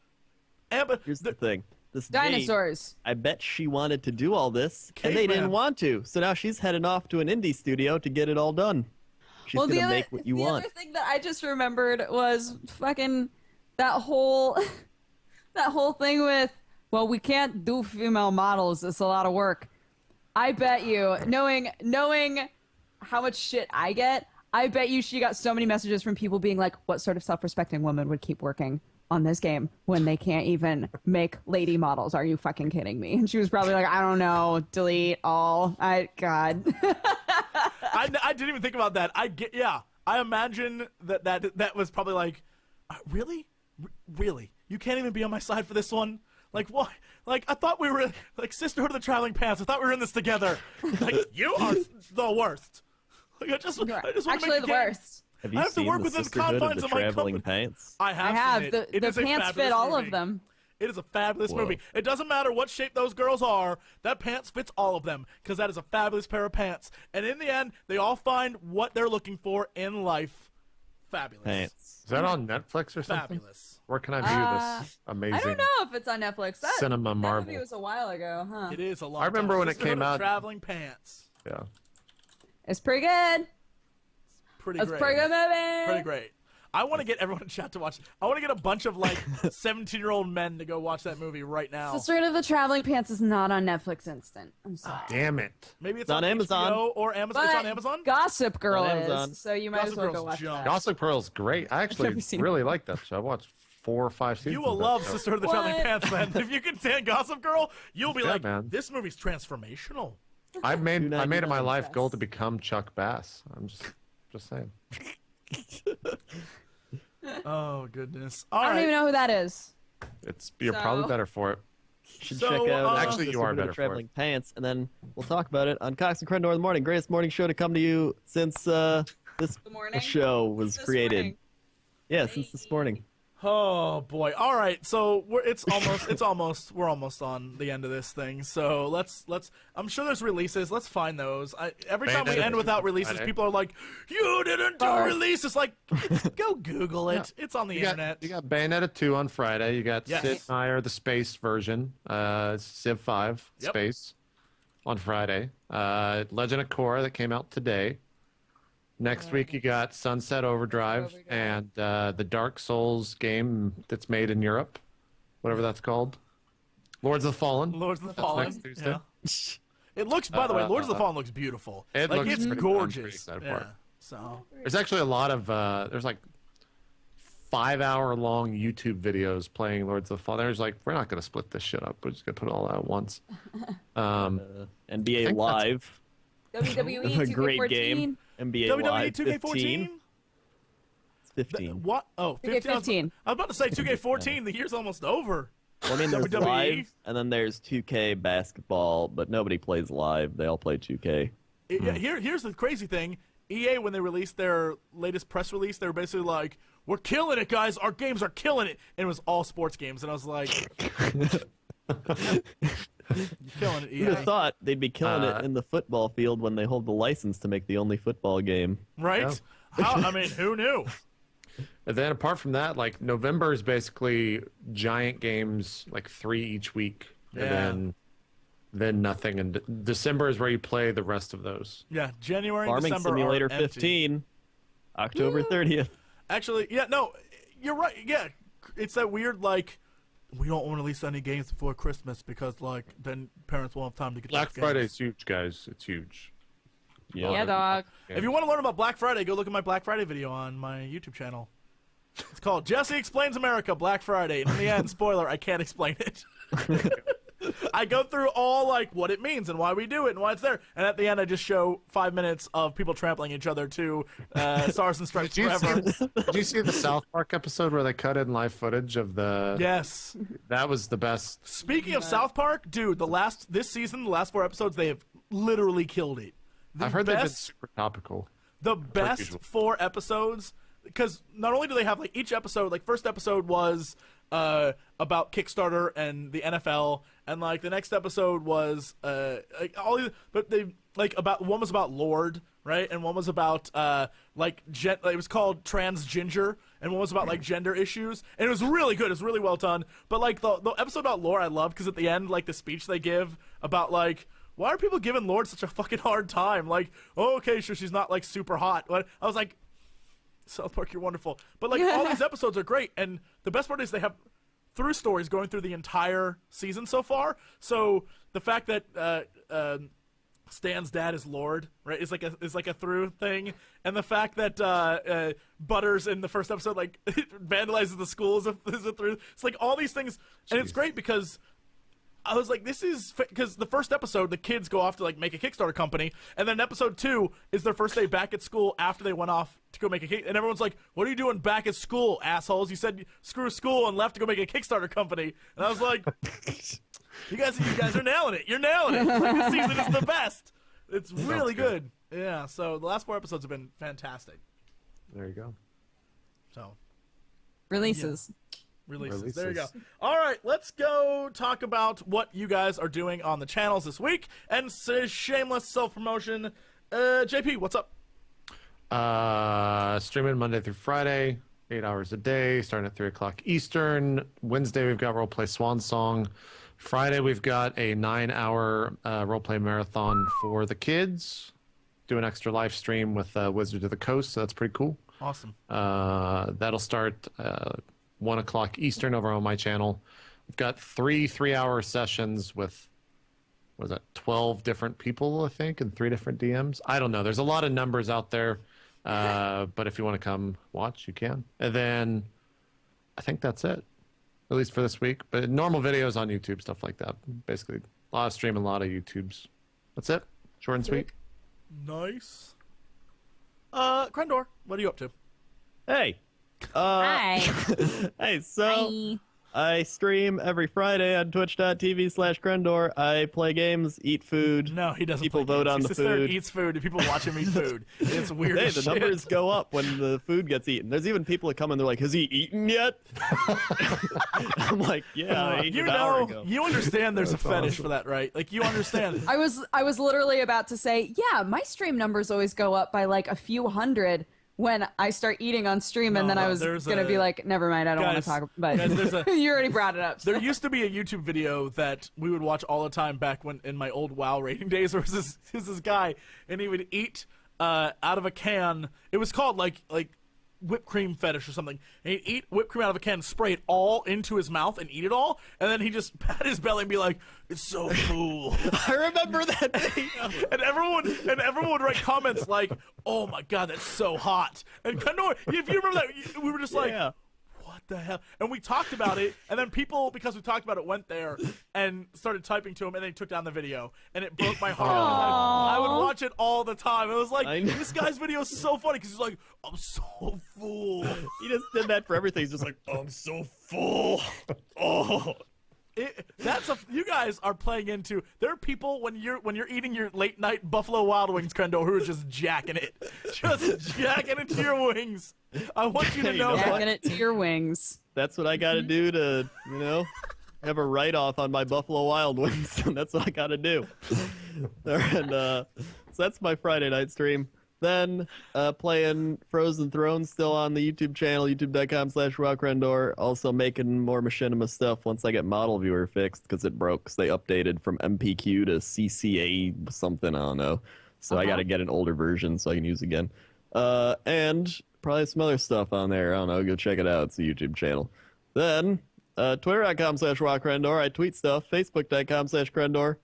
Amp it. Here's the thing. This Dinosaurs. Dame, I bet she wanted to do all this, and they Caveman. didn't want to. So now she's heading off to an indie studio to get it all done. She's gonna make what you the want. other thing that I just remembered was fucking that whole thing with, well, we can't do female models. It's a lot of work. I bet you, knowing how much shit I get, I bet you she got so many messages from people being like, what sort of self-respecting woman would keep working on this game when they can't even make lady models? Are you fucking kidding me? And she was probably like, I don't know, delete all. God. I didn't even think about that. I imagine that was probably like, really? Really? You can't even be on my side for this one? Like, what? Like, I thought we were, like, Sisterhood of the Traveling Pants. I thought we were in this together. Like, you are the worst. Like, I just want to Actually, make a the game. worst. Have you I have to seen work the within Sisterhood of confines the of my Traveling company. Pants? I I have have. seen it. It The is a pants fabulous fit all movie. of them. It is a fabulous Whoa. movie. It doesn't matter what shape those girls are. That pants fits all of them because that is a fabulous pair of pants. And in the end, they all find what they're looking for in life. Fabulous. Pants. Is that on Netflix or something? Fabulous. Where can I view this amazing I don't know if it's on Netflix. cinema That marvel? movie was a while ago, huh? It is a long I remember time. when it Sisterhood came of the out- Traveling Pants. Yeah. It's pretty good. Pretty It's a great. pretty good movie. Pretty great. I want to get everyone in chat to watch. I want to get a bunch of like 17-year-old men to go watch that movie right now. Sisterhood of the Traveling Pants is not on Netflix Instant. I'm sorry. Damn it. Maybe it's on Amazon. HBO or Amazon. It's on Amazon. Gossip Girl On Amazon. is, so you might Gossip as well Girl's go watch junk. that. Gossip Girl's great. I actually never seen really like that show. I watched 4 or 5 seasons. You will of that love show. Sisterhood of the What? Traveling Pants, man. If you can stand Gossip Girl, you'll be Yeah, like, man. this movie's transformational. I made it my $2.99. life goal to become Chuck Bass. I'm just saying. Oh goodness. I All don't right. even know who that is. You're probably So- better for it. Should So, check out actually, you Sisterhood are of the better for Traveling Pants, and then we'll talk about it on Cox and Crendor in the morning. Greatest morning show to come to you since this The morning. show was This created. morning. Yeah, since this morning. Oh boy. All right. So we're almost on the end of this thing. So let's. I'm sure there's releases. Let's find those. Every time we Bayonetta end without 2 releases, Friday. people are like, "You didn't do a release." It's like, go Google it. It's on the internet. You got Bayonetta 2 on Friday. You got Yes. Sid Meier, the space version. Civ 5 Yep. space on Friday. Legend of Korra that came out today. Next week you got Sunset Overdrive and the Dark Souls game that's made in Europe, whatever that's called. Lords of the Fallen. Lords of the That's Fallen. next Tuesday. Yeah. It looks. By the way, Lords of the Fallen looks beautiful. It like looks it's pretty fun. I'm gorgeous. pretty excited for Yeah. it. So There's actually a lot of there's like 5-hour-long YouTube videos playing Lords of the Fallen. There's like, we're not gonna split this shit up. We're just gonna put it all out at once. NBA I think Live. WWE A great 2K14. game. NBA WWE Live 2K14. It's 15. What? Oh, 15. I was 2K15. about to say 2K14. The year's almost over. Well, I mean, there's WWE. Live, and then there's 2K basketball, but nobody plays Live. They all play 2K. Yeah, here's the crazy thing. EA, when they released their latest press release, they were basically like, "We're killing it, guys. Our games are killing it," and it was all sports games. And I was like, "You're killing it, Who'd have EA." thought they'd be killing it in the football field when they hold the license to make the only football game? Right? I mean, who knew? And then apart from that, like November is basically giant games, like 3 each week, Yeah. and then nothing. And December is where you play the rest of those. Yeah, January, Farming December Simulator are empty. 15, October 30th. Actually, yeah, no, you're right. Yeah, it's that weird like. We don't want to release any games before Christmas because, like, then parents won't have time to get Black those games. Friday is huge, guys. It's huge. Yeah, dog. If you want to learn about Black Friday, go look at my Black Friday video on my YouTube channel. It's called Jesse Explains America Black Friday. And in the end, spoiler, I can't explain it. I go through all like what it means and why we do it and why it's there, and at the end I just show 5 minutes of people trampling each other to Stars and Stripes Forever. Did you see the South Park episode where they cut in live footage of the? Yes. That was the best. Speaking of South Park, dude, this season, the last 4 episodes, they have literally killed it. I've heard they've been super topical. The best 4 episodes, because not only do they have like each episode, like first episode was about Kickstarter and the NFL, and like the next episode was like all these, but they like about one was about Lord, right, and one was about like it was called Trans Ginger, and one was about like gender issues, and it was really good. It was really well done. But like the episode about Lord, I loved because at the end, like the speech they give about like, why are people giving Lord such a fucking hard time? Like, oh, okay, sure, she's not like super hot, but I was like, South Park, you're wonderful. But like all these episodes are great, and the best part is they have through stories going through the entire season so far. So the fact that Stan's dad is Lord, right, is like a through thing, and the fact that Butters in the first episode like vandalizes the school is a through. It's like all these things, and it's great because I was like, this is because the first episode, the kids go off to like make a Kickstarter company, and then episode 2 is their first day back at school after they went off to go make a Kickstarter, and everyone's like, what are you doing back at school, assholes? You said screw school and left to go make a Kickstarter company. And I was like, you guys are nailing it. You're nailing it. Like, this season is the best. It's really good. Yeah, so the last 4 episodes have been fantastic. There you go. So Releases. Yeah. Releases. There you go. All right, let's go talk about what you guys are doing on the channels this week. And shameless self-promotion. JP, what's up? Streaming Monday through Friday, 8 hours a day, starting at 3 o'clock Eastern. Wednesday, we've got Roleplay Swan Song. Friday, we've got a 9-hour roleplay marathon for the kids. Do an extra live stream with Wizards of the Coast, so that's pretty cool. Awesome. That'll start 1 o'clock Eastern over on my channel. We've got 3 3-hour sessions with, what is that, 12 different people, I think, and 3 different DMs. I don't know. There's a lot of numbers out there, but if you want to come watch, you can. And then I think that's it, at least for this week. But normal videos on YouTube, stuff like that. Basically, a lot of streaming, a lot of YouTubes. That's it. Short and sweet. Nice. Crendor, what are you up to? Hey. Hi. Hey, so Hi. I stream every Friday on twitch.tv/Crendor. I play games, eat food. No, he doesn't. People play vote games. on He the sits there and food. eats food, and people watch him eat food. It's weird. Hey, as the shit. numbers go up when the food gets eaten. There's even people that come in, they're like, has he eaten yet? I'm like, yeah, I ate You an hour know, ago. you understand. There's a fetish for that, right? Like you understand. I was literally about to say, yeah, my stream numbers always go up by like a few hundred when I start eating on stream, and then I was gonna be like, never mind, I don't want to talk. But you already brought it up. So. There used to be a YouTube video that we would watch all the time back when in my old WoW rating days. There was this guy, and he would eat out of a can. It was called like whipped cream fetish or something. And he'd eat whipped cream out of a can, spray it all into his mouth, and eat it all. And then he just pat his belly and be like, "It's so cool." I remember that day. and everyone would write comments like, "Oh my god, that's so hot." And Crendor, if you remember that, we were just like, Yeah. what the hell? And we talked about it, and then people, because we talked about it, went there and started typing to him, and they took down the video, and it broke my heart. I would watch it all the time. It was like, I know. this guy's video is so funny because he's like, I'm so full. He just did that for everything. He's just like, I'm so full. Oh. You guys are playing into. There are people when you're eating your late night Buffalo Wild Wings, Crendor, who are just jacking it, to your wings. I want you to know that. Jacking it to your wings. That's what I got to do to, have a write-off on my Buffalo Wild Wings. That's what I got to do. And so that's my Friday night stream. Then playing Frozen Throne still on the YouTube channel, youtube.com/WowCrendor. Also making more Machinima stuff once I get model viewer fixed because it broke. Because they updated from MPQ to CCA something, I don't know. So I got to get an older version so I can use again. And probably some other stuff on there. I don't know. Go check it out. It's a YouTube channel. Then twitter.com/WowCrendor. I tweet stuff. Facebook.com/Crendor.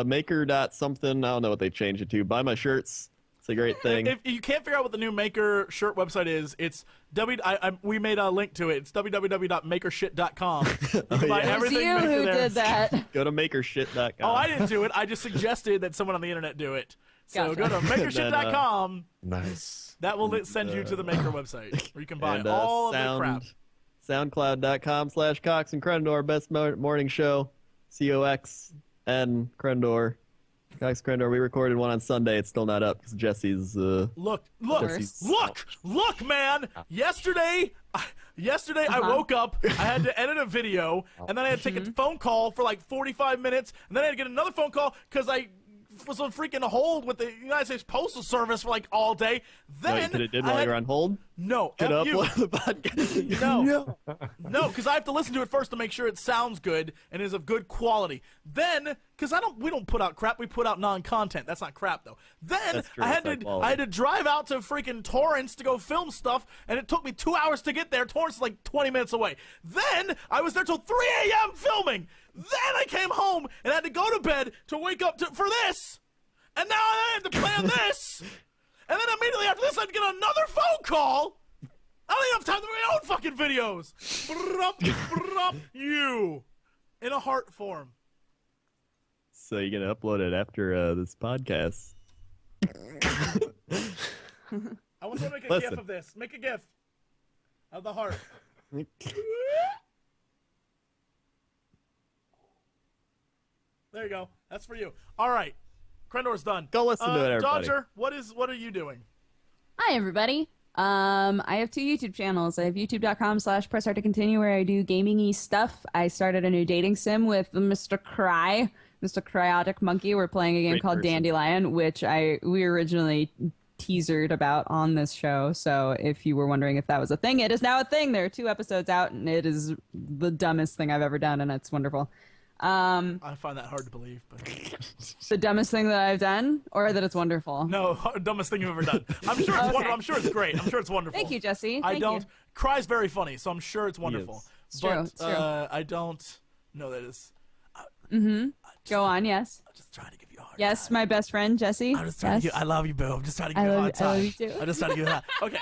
Maker.something. I don't know what they changed it to. Buy my shirts. It's a great thing. If you can't figure out what the new Maker shirt website is, it's we made a link to it. It's www.makershit.com. You can buy everything you Maker who there. did that. Go to makershit.com. Oh, I didn't do it. I just suggested that someone on the internet do it. So Gotcha. go to makershit.com. Nice. That will send you to the Maker website where you can buy And, all of the crap. SoundCloud.com/Cox and Crendor, best morning show. COX and Crendor. Cox and Crendor. We recorded one on Sunday. It's still not up because Jesse's. Look, man. Yesterday I woke up, I had to edit a video, and then I had to take a phone call for like 45 minutes, and then I had to get another phone call because I was on freaking hold with the United States Postal Service for like all day. Then What you could have did while you were on hold? No, Could F you. upload the podcast. No, because I have to listen to it first to make sure it sounds good and is of good quality. Then, because we don't put out crap, we put out non-content. That's not crap though. Then That's true, I had it's high to quality. drive out to freaking Torrance to go film stuff, and it took me 2 hours to get there. Torrance is like 20 minutes away. Then I was there till 3 a.m. filming. Then I came home and had to go to bed to wake up for this. And now I have to plan this. And then immediately after this, I have to get another phone call. I don't even have time to make my own fucking videos. You. In a heart form. So you're going to upload it after this podcast. I want to make a Listen. gif of this. Make a gif of the heart. There you go. That's for you. All right. Crendor's done. Go listen to it, everybody. Dodger, what are you doing? Hi, everybody. I have 2 YouTube channels. I have youtube.com/press start to continue where I do gaming-y stuff. I started a new dating sim with Mr. Cryotic Monkey. We're playing a game Great called person. Dandelion, which we originally teasered about on this show. So if you were wondering if that was a thing, it is now a thing. There are 2 episodes out, and it is the dumbest thing I've ever done, and it's wonderful. I find that hard to believe, but The dumbest thing that I've done, or that it's wonderful? no, dumbest thing you've ever done. I'm sure it's wonderful. I'm sure it's great. I'm sure it's wonderful. Thank you, Jesse. I Thank don't. you. Cry's very funny, so I'm sure it's wonderful. Yes. It's but true, it's true. I don't know that it's. Go on, yes. I'm just trying to give you a hard Yes, time. my best friend, Jesse. I'm just trying yes. to give. I love you, boo. I'm just trying to give I you a love hard you- I love time. you too. I'm just trying to give you a Okay.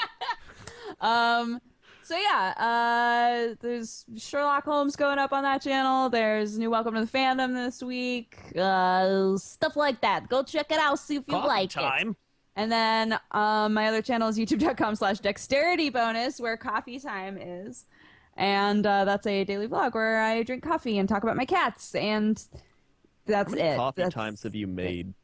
So yeah, there's Sherlock Holmes going up on that channel. There's new Welcome to the Fandom this week. Stuff like that. Go check it out, see if you like it. And then my other channel is youtube.com/dexterity bonus, where coffee time is. And that's a daily vlog where I drink coffee and talk about my cats. And that's How many it. coffee That's- times have you made?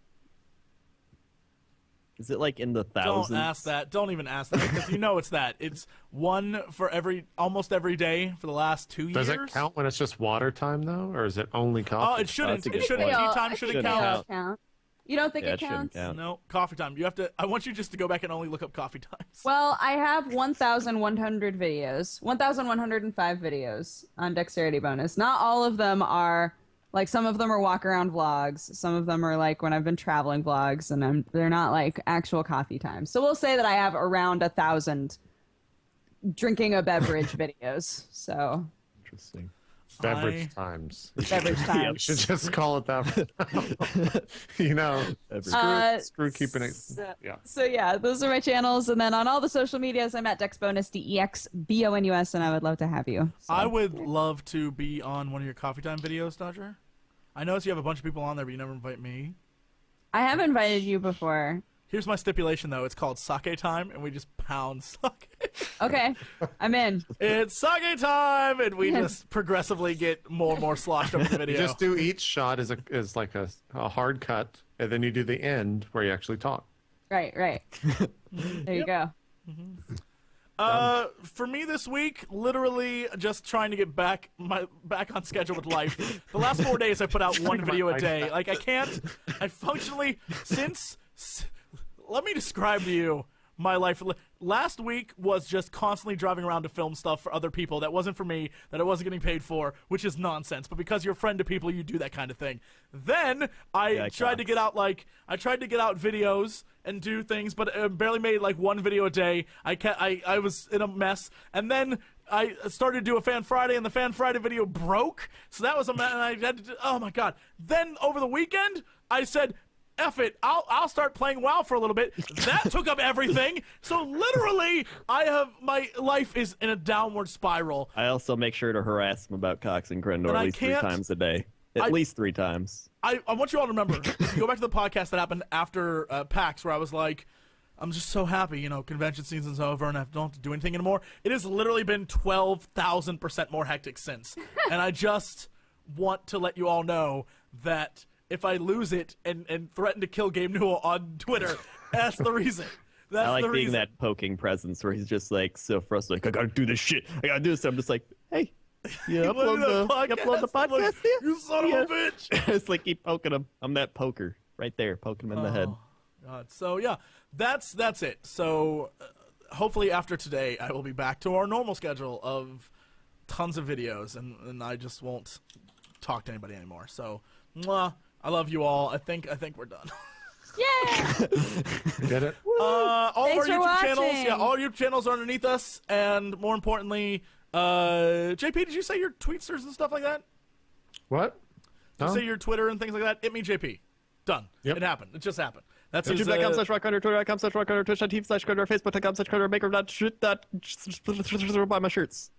Is it like in the thousands? Don't ask that. Don't even ask that because you know it's that. It's one for almost every day for the last 2 years. Does it count when it's just water time though, or is it only coffee? Oh, it shouldn't. that's a It good shouldn't. point. Tea time I shouldn't think Shouldn't they all count. You don't think Yeah, it it shouldn't counts? count. No, coffee time. You have to. I want you just to go back and only look up coffee times. Well, I have 1,100 videos, 1,105 videos on Dexterity Bonus. Not all of them are, like, some of them are walk-around vlogs. Some of them are, like, when I've been traveling vlogs, and they're not, like, actual coffee times. So we'll say that I have around 1,000 drinking a beverage videos. So, Interesting. Beverage times. beverage You times. should just call it that. You know, screw keeping it. Yeah. So yeah, those are my channels, and then on all the social medias, I'm at DexBonus, DEXBONUS, and I would love to have you. So. I would love to be on one of your coffee time videos, Dodger. I notice you have a bunch of people on there, but you never invite me. I have invited you before. Here's my stipulation, though. It's called sake time, and we just pound sake. Okay, I'm in. It's sake time, and we just progressively get more and more sloshed over the You video. just do each shot as like a hard cut, and then you do the end where you actually talk. Right. There you go. For me this week, literally just trying to get back on schedule with life. The last 4 days I put out one video a day. Like I functionally let me describe to you my life. Last week was just constantly driving around to film stuff for other people that wasn't for me, that I wasn't getting paid for, which is nonsense. But because you're a friend to people, you do that kind of thing. Then I tried to get out videos and do things, but I barely made like one video a day. I was in a mess, and then I started to do a Fan Friday, and the Fan Friday video broke. So that was a mess, and I had to. Oh my god! Then over the weekend, I said, F it, I'll start playing WoW for a little bit. That took up everything. So literally, my life is in a downward spiral. I also make sure to harass him about Cox and Crendor at least 3 times a day. At least 3 times. I want you all to remember, if you go back to the podcast that happened after PAX, where I was like, I'm just so happy, convention season's over and I don't have to do anything anymore. It has literally been 12,000% more hectic since. And I just want to let you all know that if I lose it and threaten to kill Gabe Newell on Twitter, that's the reason. That's I like the being reason. that poking presence where he's just like so frustrated. Like, I gotta do this shit. I gotta do this. I'm just like, hey, you upload the podcast? Like, you son of a bitch. It's like keep poking him. I'm that poker right there, poking him in the head. God. So yeah, that's it. So hopefully after today, I will be back to our normal schedule of tons of videos, and I just won't talk to anybody anymore. So, I love you all. I think we're done. Yeah. Get it? All Thanks of our for YouTube channels, watching. all our YouTube channels are underneath us, and more importantly, JP, did you say your tweetsters and stuff like that? What? Did you Huh? say your Twitter and things like that? ItMeJP. Done. Yep. It happened. It just happened. That's his, YouTube.com/RockCrendor, Twitter.com/RockCrendor, Twitch.tv/Crendor, Facebook.com/Crendor, Maker.shit. Buy my shirts.